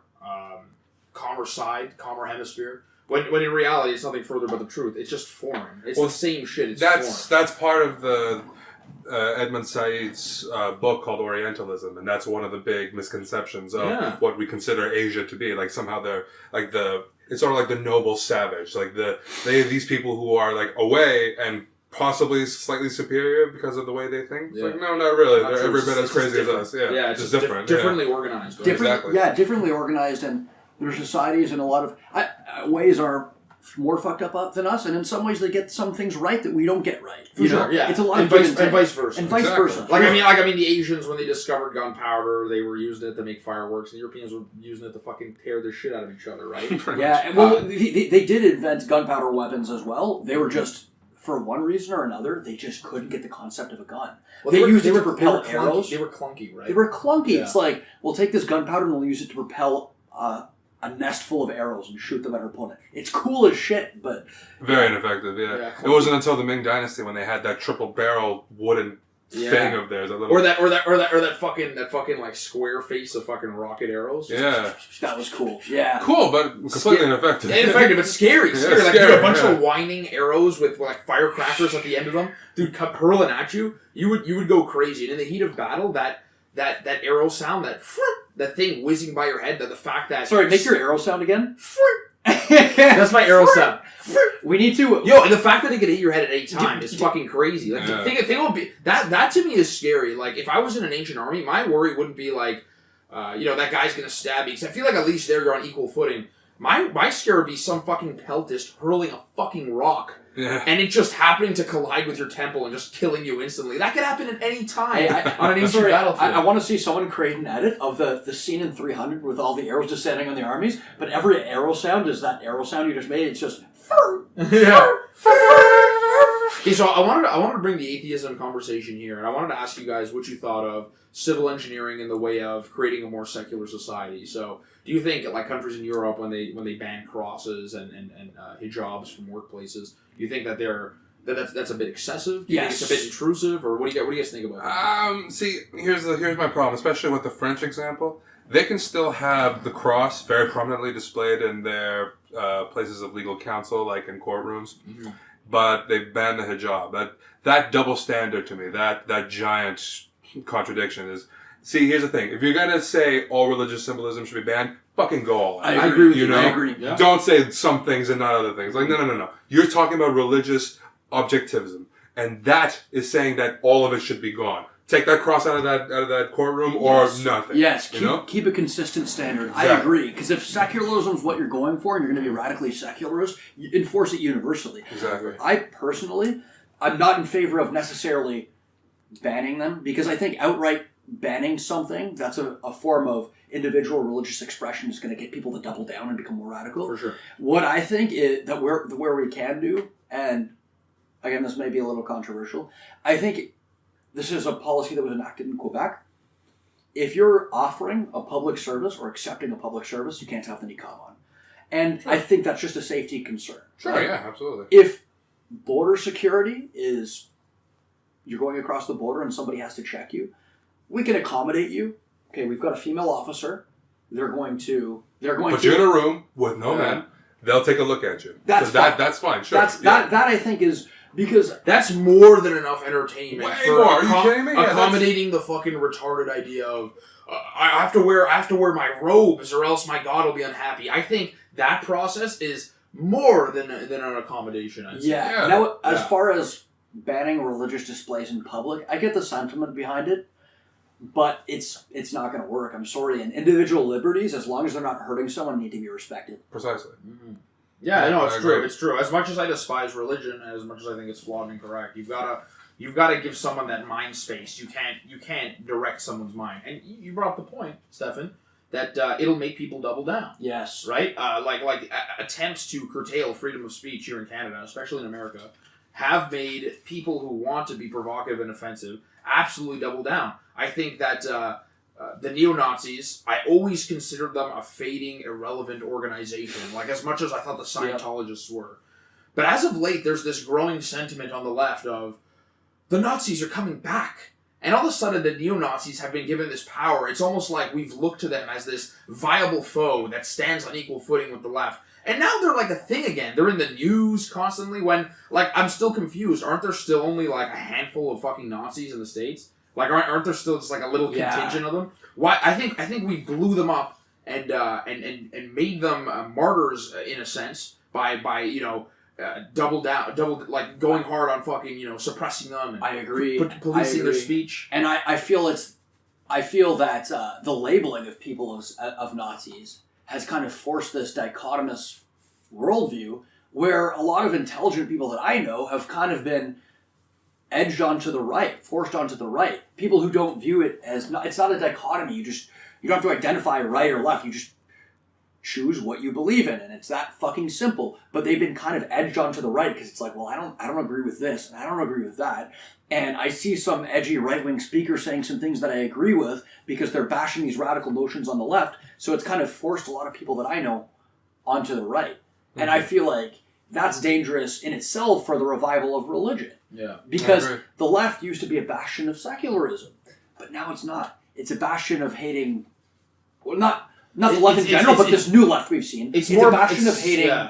hemisphere. When in reality, it's nothing further but the truth. It's just foreign. It's the same shit. It's foreign. That's part of the Edmund Said's book called Orientalism, and that's one of the big misconceptions of what we consider Asia to be. Like somehow they're like it's sort of like the noble savage. Like they have these people who are like away and possibly slightly superior because of the way they think. It's like, no, not really. They're every bit as crazy as us. Yeah, it's just different. Differently organized. Right? Exactly. Yeah, differently organized, and their societies in a lot of ways are more fucked up than us, and in some ways they get some things right that we don't get right. Sure, yeah. It's a lot and of vice versa. And vice versa. Like I mean, the Asians when they discovered gunpowder, they were using it to make fireworks. The Europeans were using it to fucking tear the shit out of each other, right? Yeah. Well, they did invent gunpowder weapons as well. They were just, for one reason or another, they just couldn't get the concept of a gun. Well, they used it to propel arrows. They were clunky, right? They were clunky. Yeah. It's like, we'll take this gunpowder and we'll use it to propel a nest full of arrows and shoot them at our opponent. It's cool as shit, but very ineffective. Yeah. It wasn't until the Ming Dynasty when they had that triple barrel wooden thing of theirs, or that fucking like square face of fucking rocket arrows. Yeah, that was cool. Yeah, cool, but completely ineffective. Ineffective, but scary. Yeah, Like scary, a bunch of whining arrows with like firecrackers at the end of them, dude, hurling at you. You would go crazy, and in the heat of battle, that arrow sound, that thing whizzing by your head, the fact that... Sorry, make your arrow sound again. That's my arrow sound. We need to... Yo, and the fact that it could hit your head at any time is fucking crazy. Like, think would be... That to me is scary. Like, if I was in an ancient army, my worry wouldn't be like, that guy's gonna stab me. Because I feel like at least there you're on equal footing. My scare would be some fucking peltist hurling a fucking rock. Yeah. And it just happening to collide with your temple and just killing you instantly. That could happen at any time on an ancient battlefield. I want to see someone create an edit of the scene in 300 with all the arrows descending on the armies, but every arrow sound is that arrow sound you just made. It's just... Okay, so I wanted to bring the atheism conversation here, and I wanted to ask you guys what you thought of civil engineering in the way of creating a more secular society. So, do you think, like countries in Europe, when they ban crosses and hijabs from workplaces, do you think that that's a bit excessive? Do you think it's a bit intrusive, or what do you guys think about that? See, here's my problem, especially with the French example. They can still have the cross very prominently displayed in their places of legal counsel, like in courtrooms. Mm-hmm. But they ban the hijab. That double standard to me, that giant contradiction is... See, here's the thing. If you're going to say all religious symbolism should be banned, fucking go all out. I agree with you. Know? I agree. Yeah. Don't say some things and not other things. Like, no. You're talking about religious objectivism. And that is saying that all of it should be gone. Take that cross out of that courtroom or nothing. Yes, keep a consistent standard. Exactly. I agree. Because if secularism is what you're going for and you're going to be radically secularist, you enforce it universally. Exactly. I'm not in favor of necessarily banning them, because I think outright banning something, that's a form of individual religious expression, is going to get people to double down and become more radical. For sure. What I think is that where we can do, and again, this may be a little controversial, I think this is a policy that was enacted in Quebec. If you're offering a public service or accepting a public service, you can't have the niqab on. And I think that's just a safety concern. Sure, right? Yeah, absolutely. If border security is, you're going across the border and somebody has to check you, we can accommodate you. Okay, we've got a female officer. They're going to put you in a room with no men. They'll take a look at you. That's fine. That's fine. Sure. That I think is Because that's more than enough entertainment Way for more. Are you kidding me? Yeah, accommodating the fucking retarded idea of I have to wear my robes or else my God will be unhappy. I think that process is more than an accommodation. I'd say. yeah. Now, as far as banning religious displays in public, I get the sentiment behind it, but it's not going to work. I'm sorry. And individual liberties, as long as they're not hurting someone, need to be respected. Precisely. Mm-hmm. Yeah, no, it's I true. agree. It's true. As much as I despise religion, and as much as I think it's flawed and incorrect, you've got to give someone that mind space. You can't direct someone's mind. And you brought up the point, Stefan, that it'll make people double down. Yes. Right? Like attempts to curtail freedom of speech here in Canada, especially in America, have made people who want to be provocative and offensive absolutely double down. I think that the neo-Nazis, I always considered them a fading, irrelevant organization, like as much as I thought the Scientologists were. But as of late, there's this growing sentiment on the left of, the Nazis are coming back. And all of a sudden, the neo-Nazis have been given this power. It's almost like we've looked to them as this viable foe that stands on equal footing with the left. And now they're like a thing again. They're in the news constantly when, like, I'm still confused. Aren't there still only like a handful of fucking Nazis in the States? Like, aren't there still just like a little contingent of them? Why? I think we blew them up and made them martyrs in a sense by double like going hard on fucking suppressing them. And I agree. Policing their speech. And I feel that the labeling of people of Nazis has kind of forced this dichotomous worldview where a lot of intelligent people that I know have kind of been edged onto the right, forced onto the right. People who don't view it as it's not a dichotomy. You don't have to identify right or left. You just choose what you believe in, and it's that fucking simple. But they've been kind of edged onto the right because it's like, well, I don't agree with this, and I don't agree with that. And I see some edgy right-wing speakers saying some things that I agree with because they're bashing these radical notions on the left. So it's kind of forced a lot of people that I know onto the right. Mm-hmm. And I feel like that's dangerous in itself for the revival of religion. Yeah. Because the left used to be a bastion of secularism, but now it's not. It's a bastion of hating, well, not the left in general, but this new left we've seen. It's more a bastion of hating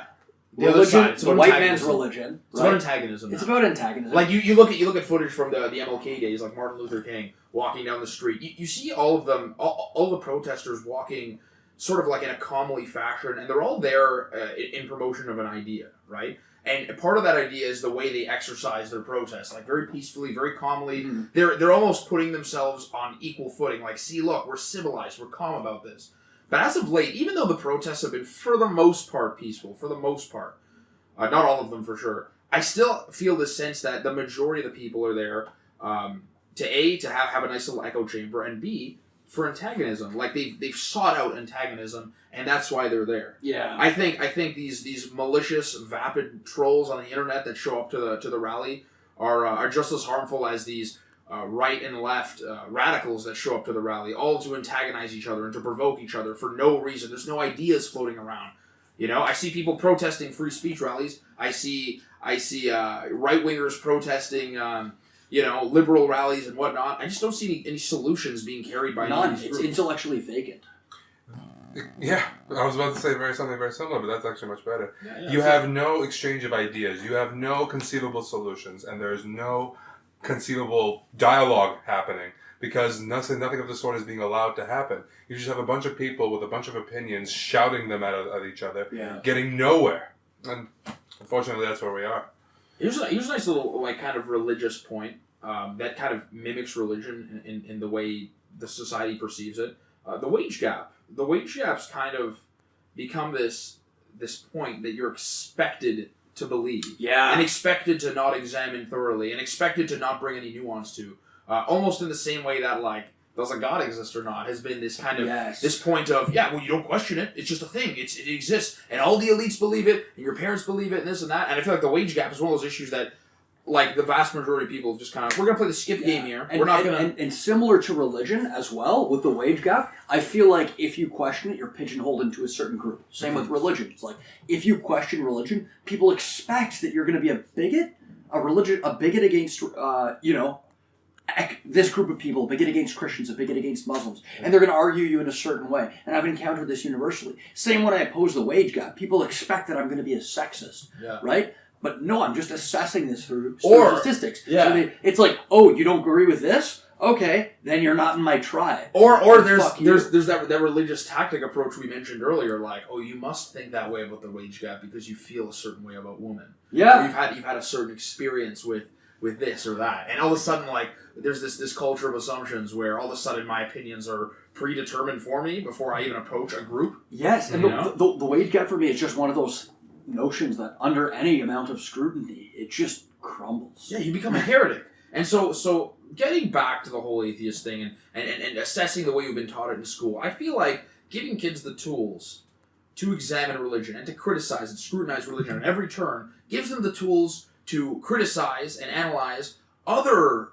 religion, the white man's religion. It's about antagonism. It's about antagonism. Like you look at footage from the MLK days, like Martin Luther King walking down the street. You see all of them, all the protesters walking sort of like in a calmly fashion, and they're all there in promotion of an idea, right? And part of that idea is the way they exercise their protest, like very peacefully, very calmly. Mm-hmm. They're almost putting themselves on equal footing. Like, see, look, we're civilized, we're calm about this. But as of late, even though the protests have been for the most part peaceful, for the most part, not all of them for sure, I still feel the sense that the majority of the people are there to have a nice little echo chamber, and B, for antagonism. Like they've sought out antagonism, and that's why they're there. Yeah. I think these malicious, vapid trolls on the internet that show up to the rally are just as harmful as these right and left radicals that show up to the rally, all to antagonize each other and to provoke each other for no reason. There's no ideas floating around. I see people protesting free speech rallies. I see right wingers protesting. Liberal rallies and whatnot. I just don't see any solutions being carried by none. It's groups. Intellectually vacant. Yeah, I was about to say something very similar, but that's actually much better. You have no exchange of ideas. You have no conceivable solutions, and there is no conceivable dialogue happening because nothing of the sort is being allowed to happen. You just have a bunch of people with a bunch of opinions shouting them at each other, getting nowhere. And unfortunately, that's where we are. Here's a nice little kind of religious point that kind of mimics religion in the way the society perceives it. The wage gap. The wage gap's kind of become this point that you're expected to believe, and expected to not examine thoroughly, and expected to not bring any nuance to. Almost in the same way that does a God exist or not has been this kind of this point of you don't question it. It's just a thing. It exists, and all the elites believe it, and your parents believe it, and this and that. And I feel like the wage gap is one of those issues that, the vast majority of people just kind of we're gonna play the skip game here. And, we're not gonna. And similar to religion as well with the wage gap, I feel like if you question it, you're pigeonholed into a certain group. Same with religion. It's like if you question religion, people expect that you're going to be a bigot, a bigot against this group of people, a bigot against Christians, a bigot against Muslims, and they're going to argue you in a certain way. And I've encountered this universally. Same when I oppose the wage gap. People expect that I'm going to be a sexist, right? But no, I'm just assessing this through statistics. Yeah. So it's like, oh, you don't agree with this? Okay, then you're not in my tribe. Or there's that religious tactic approach we mentioned earlier, like, oh, you must think that way about the wage gap because you feel a certain way about women. Yeah. Or you've had a certain experience with this or that. And all of a sudden, like, there's this culture of assumptions where all of a sudden my opinions are predetermined for me before I even approach a group. Yes, and the wage gap for me is just one of those notions that under any amount of scrutiny, it just crumbles. Yeah, you become a heretic. And so getting back to the whole atheist thing and assessing the way you've been taught it in school, I feel like giving kids the tools to examine religion and to criticize and scrutinize religion at every turn gives them the tools to criticize and analyze other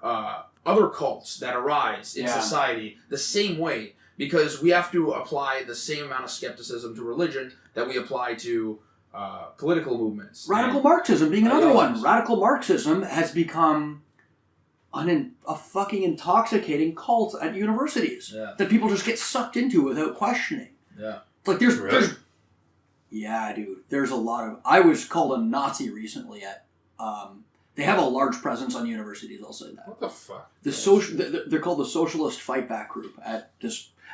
cults that arise in society the same way, because we have to apply the same amount of skepticism to religion that we apply to political movements. Radical Marxism being another one. Radical Marxism has become a fucking intoxicating cult at universities that people just get sucked into without questioning. Yeah. Like there's yeah, dude. There's a lot of. I was called a Nazi recently at. They have a large presence on universities. I'll say that. What the fuck? They're called the Socialist Fight Back Group at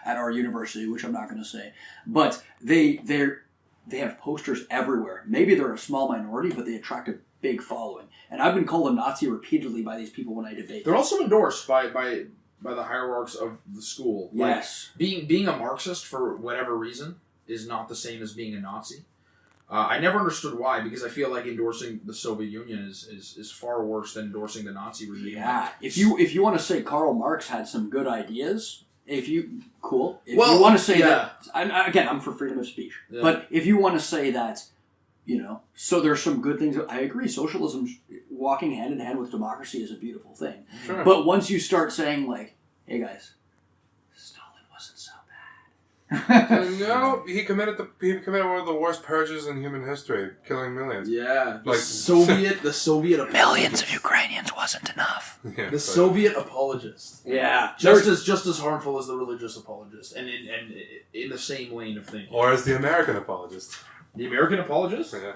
our university, which I'm not going to say, but they have posters everywhere. Maybe they're a small minority, but they attract a big following. And I've been called a Nazi repeatedly by these people when I debate. They're also endorsed by the hierarchs of the school. Yes. Like, being a Marxist for whatever reason is not the same as being a Nazi. I never understood why, because I feel like endorsing the Soviet Union is far worse than endorsing the Nazi regime. Yeah. If you want to say Karl Marx had some good ideas, if you want to say that, again, I'm for freedom of speech. Yeah. But if you want to say that, so there's some good things. I agree. Socialism, walking hand in hand with democracy, is a beautiful thing. Sure. But once you start saying like, "Hey guys, Stalin wasn't so bad." No, he committed one of the worst purges in human history, killing millions. Yeah, like the Soviet millions of Ukrainians wasn't enough. Yeah, the Soviet apologist. Yeah, just as harmful as the religious apologist, and in the same lane of thinking. Or as the American apologist. The American apologist? Yeah.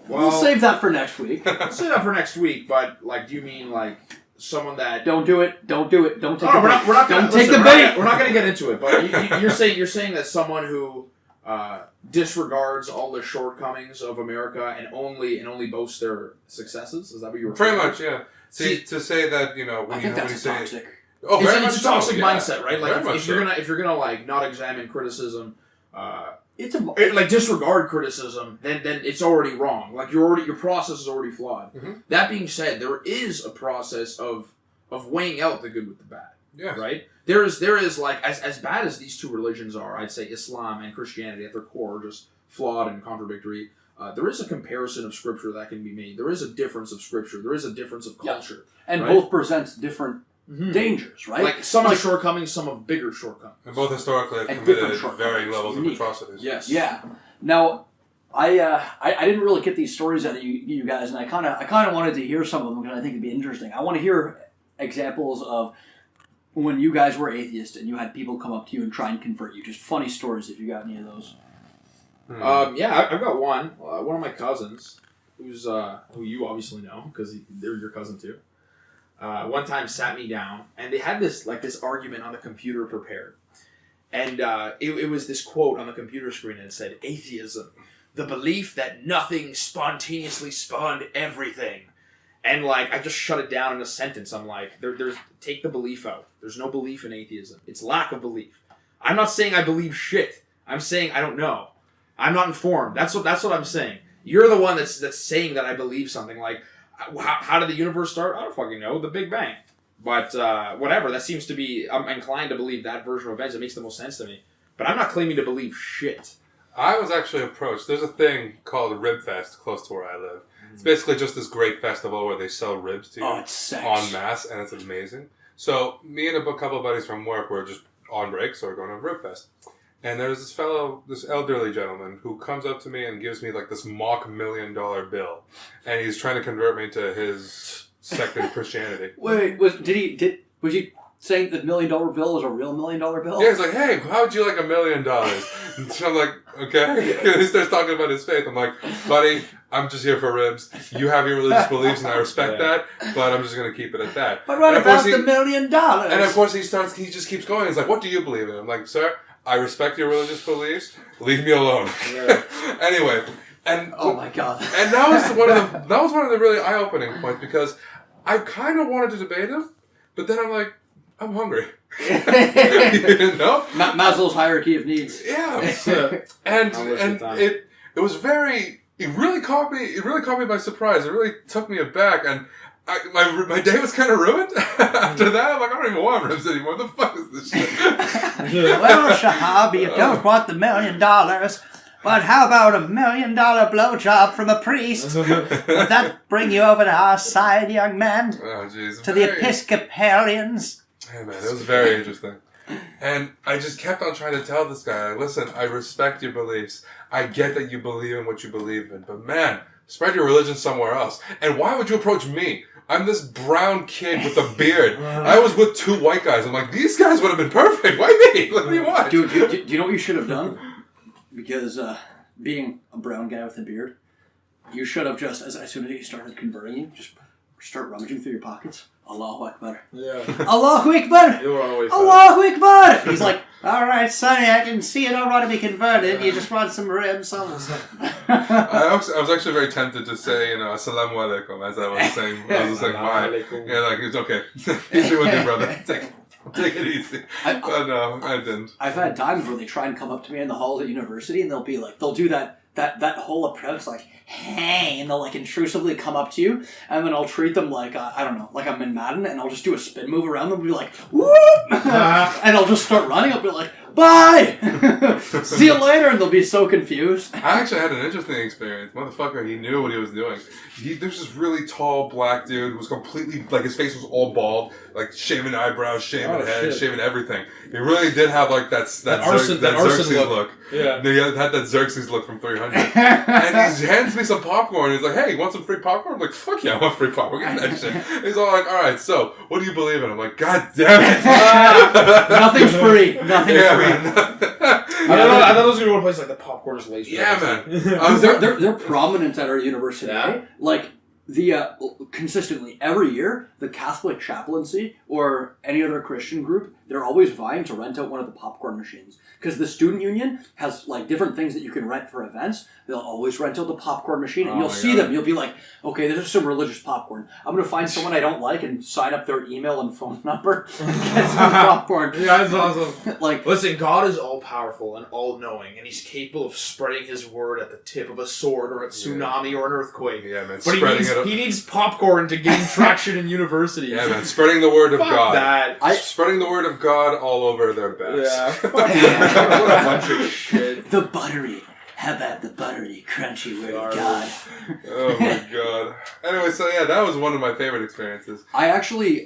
Well, we'll save that for next week. We'll save that for next week, but, like, do you mean, like, someone that... Don't do it. Don't take the bait. We're not Don't take the bait. We're not going to get into it, but you're saying that someone who disregards all the shortcomings of America and only boasts their successes? Is that what you were Pretty much, yeah. See, to say that, when I think that's say... toxic. Oh, it's a toxic mindset, right? Like, if you're gonna like not examine criticism, like disregard criticism, then it's already wrong. Like your process is already flawed. Mm-hmm. That being said, there is a process of weighing out the good with the bad. Yeah. Right? There is like as bad as these two religions are, I'd say Islam and Christianity at their core are just flawed and contradictory. There is a comparison of scripture that can be made. There is a difference of scripture. There is a difference of culture. And both present different dangers, right? Like some have shortcomings, some have bigger shortcomings. And both historically have committed varying levels of atrocities. Yes. Yeah. Now, I didn't really get these stories out of you guys, and I kind of wanted to hear some of them because I think it'd be interesting. I want to hear examples of when you guys were atheists and you had people come up to you and try and convert you. Just funny stories if you got any of those. Yeah, I've got one. One of my cousins, who you obviously know because they're your cousin too. One time sat me down and they had this argument on the computer prepared, and it was this quote on the computer screen and it said, "Atheism, the belief that nothing spontaneously spawned everything." And like I just shut it down in a sentence. I'm like, there's take the belief out. There's no belief in atheism. It's lack of belief. I'm not saying I believe shit. I'm saying I don't know. I'm not informed. That's what I'm saying. You're the one that's saying that I believe something. Like, how did the universe start? I don't fucking know. The Big Bang. But whatever. That seems to be. I'm inclined to believe that version of events. It makes the most sense to me. But I'm not claiming to believe shit. I was actually approached. There's a thing called Rib Fest close to where I live. It's basically just this great festival where they sell ribs to you en masse, and it's amazing. So me and a couple of buddies from work were just on break, so we're going to Rib Fest. And there's this elderly gentleman who comes up to me and gives me like this mock $1 million bill, and he's trying to convert me to his sect in Christianity. Wait, was he saying the $1 million bill was a real $1 million bill? Yeah, he's like, "Hey, how would you like $1 million?" And so I'm like, "Okay." He starts talking about his faith. I'm like, "Buddy, I'm just here for ribs. You have your religious beliefs, and I respect that, but I'm just going to keep it at that. But what And of about course the $1 million? And of course he just keeps going. He's like, what do you believe in? I'm like, sir, I respect your religious beliefs. Leave me alone. Yeah. Anyway, and Oh my god. and that was one of the really eye-opening points, because I kind of wanted to debate him, but then I'm like, I'm hungry. You know? Maslow's hierarchy of needs. Yeah. Yeah. And I'll listen to it was very. It really caught me by surprise. It really took me aback, and my day was kind of ruined after that. I'm like, I don't even want ribs anymore. What the fuck is this shit? Well, Shahab, you don't want the $1 million, but how about $1 million blowjob from a priest? Would that bring you over to our side, young man? Oh jeez. To the Episcopalians? Hey man, it was very interesting. And I just kept on trying to tell this guy, like, listen, I respect your beliefs. I get that you believe in what you believe in. But man, spread your religion somewhere else. And why would you approach me? I'm this brown kid with a beard. I was with 2 white guys. I'm like, these guys would have been perfect. Why me? Let me watch. Dude, do you know what you should have done? Because being a brown guy with a beard, you should have just, as soon as he started converting you, just start rummaging through your pockets. Allahu Akbar. Yeah. Allahu Akbar! You were always fast. Allahu Akbar! He's like, alright, Sonny, I can see you don't want to be converted. You just want some ribs. I was actually very tempted to say, Assalamu alaikum, as I was saying. I was like, why? Yeah, like, it's okay. He's doing good, brother. Take it easy. But no, I didn't. I've had times where they try and come up to me in the halls at university, and they'll be like, they'll do that whole approach, like, hey, and they'll like intrusively come up to you, and then I'll treat them like, I don't know, like I'm in Madden, and I'll just do a spin move around them and be like, whoop! And I'll just start running, I'll be like, bye! See you later, and they'll be so confused. I actually had an interesting experience. Motherfucker, he knew what he was doing. There's this really tall black dude who was completely, like, his face was all bald, like, shaving eyebrows, shaving head, shaving everything. He really did have, like, that Xerxes look. Yeah. He had that Xerxes look from 300. And he hands me some popcorn. He's like, hey, you want some free popcorn? I'm like, fuck yeah, I want free popcorn. Give me that shit. He's all like, alright, so, what do you believe in? I'm like, god damn it. Nothing's free. Nothing's free. I thought it was going to go to a place like the popcorn is lazy. Yeah, man. They're prominent at our university. Yeah. Like, consistently, every year, the Catholic chaplaincy or any other Christian group, they're always vying to rent out one of the popcorn machines. Because the student union has, like, different things that you can rent for events. They'll always rent out the popcorn machine, and you'll see them. You'll be like, okay, this is some religious popcorn. I'm going to find someone I don't like and sign up their email and phone number and get some popcorn. Yeah, that's awesome. Like, listen, God is all-powerful and all-knowing, and He's capable of spreading His word at the tip of a sword or a tsunami or an earthquake. Yeah, man. But he needs popcorn to gain traction in universities. Yeah, man. Spreading the word of Fuck God. That. Spreading the word of God all over their backs. Yeah. Fuck that. What a bunch of shit. The buttery. How about the buttery, crunchy word of God? Oh my god. Anyway, so yeah, that was one of my favorite experiences. I actually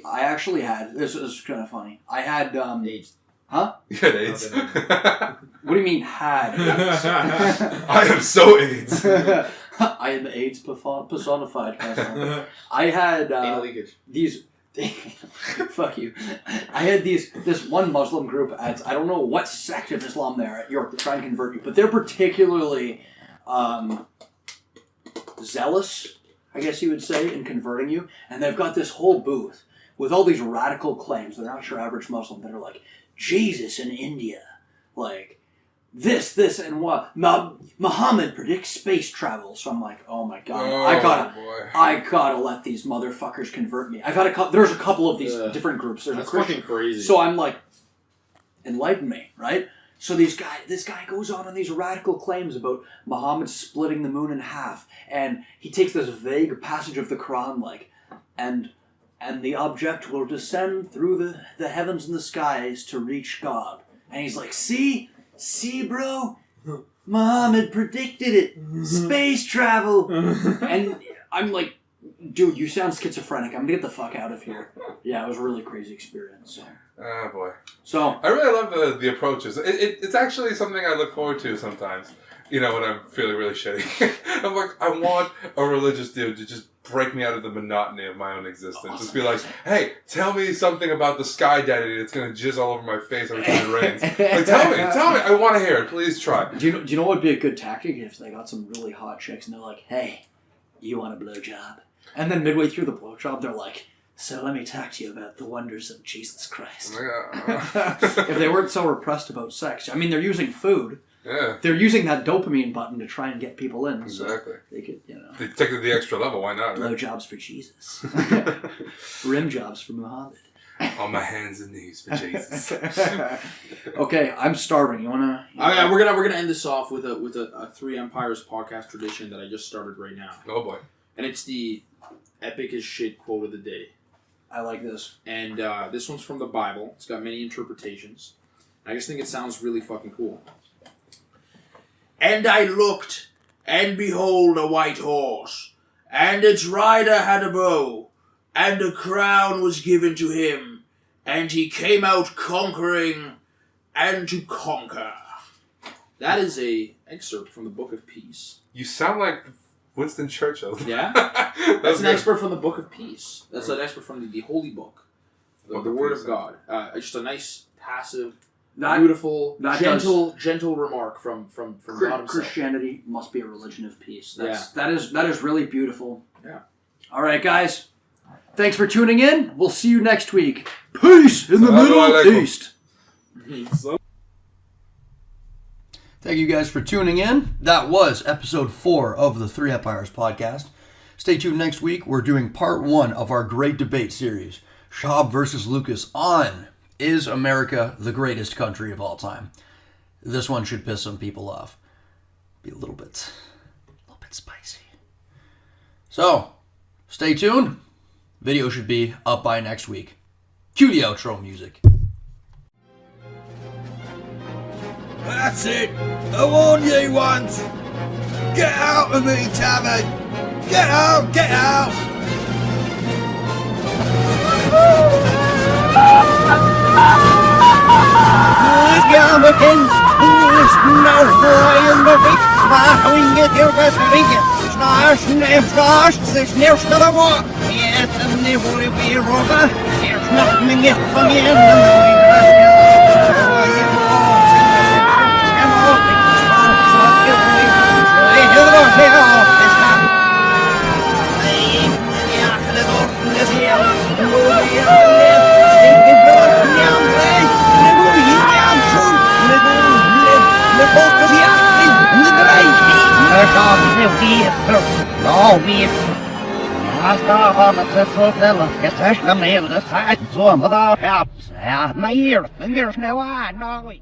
had, this is kind of funny. I had, AIDS. Huh? You had AIDS? What do you mean had AIDS? I am so AIDS. I am AIDS personified. I had Anal leakage. these. Fuck you. I had this one Muslim group at, I don't know what sect of Islam they're at York to try and convert you, but they're particularly zealous, I guess you would say, in converting you. And they've got this whole booth with all these radical claims. They're not your average Muslim. That are like, Jesus in India. Like, this, and what? Muhammad predicts space travel. So I'm like, oh my god, I gotta let these motherfuckers convert me. I've had there's a couple of these different groups. There's That's fucking crazy. So I'm like, enlighten me, right? So this guy goes on these radical claims about Muhammad splitting the moon in half, and he takes this vague passage of the Quran like, and the object will descend through the heavens and the skies to reach God. And he's like, see, bro? Muhammad predicted it. Space travel. And I'm like, dude, you sound schizophrenic. I'm gonna get the fuck out of here. Yeah, it was a really crazy experience. So. Oh boy. So I really love the approaches. It's actually something I look forward to sometimes. When I'm feeling really shitty. I'm like, I want a religious dude to just break me out of the monotony of my own existence. Just be like, hey, tell me something about the sky deity that's going to jizz all over my face every time it rains. Like, tell me. I want to hear it. Please try. Do you know what would be a good tactic if they got some really hot chicks and they're like, hey, You want a blowjob? And then midway through the blowjob, they're like, So let me talk to you about the wonders of Jesus Christ. if they weren't so repressed about sex, I mean, they're using food. Yeah. They're using that dopamine button to try and get people in. Exactly. So they could, They take it the extra level. Why not? Right? Blowjobs for Jesus. Rim jobs for Muhammad. On my hands and knees for Jesus. Okay, I'm starving. You wanna? Okay, we're gonna end this off with a Three Empires podcast tradition that I just started right now, Oh boy. and it's the epic as shit quote of the day. I like this. And this one's from the Bible. It's got many interpretations. I just think it sounds really fucking cool. And I looked, and behold a white horse, and its rider had a bow, and a crown was given to him, and he came out conquering and to conquer. That is a excerpt from the Book of Peace. You sound like Winston Churchill. Yeah? That's an excerpt from the Book of Peace. That's an excerpt from the Holy Book. The Word of God. Just a nice, passive, beautiful, gentle remark from God himself. Christianity must be a religion of peace. Yeah. That is really beautiful. Yeah. All right, guys. Thanks for tuning in. We'll see you next week. Peace in the Middle East. Thank you guys for tuning in. That was episode 4 of the Three Empires podcast. Stay tuned next week. We're doing part 1 of our great debate series, Schaub versus Lucas, on Is America the greatest country of all time? This one should piss some people off. Be a little bit spicy. So, stay tuned. Video should be up by next week. Cue the outro music. That's it! I warned you once! Get out of me, tavern! Get out! Get out! Ja, maar hier, vingers nou aan, nou.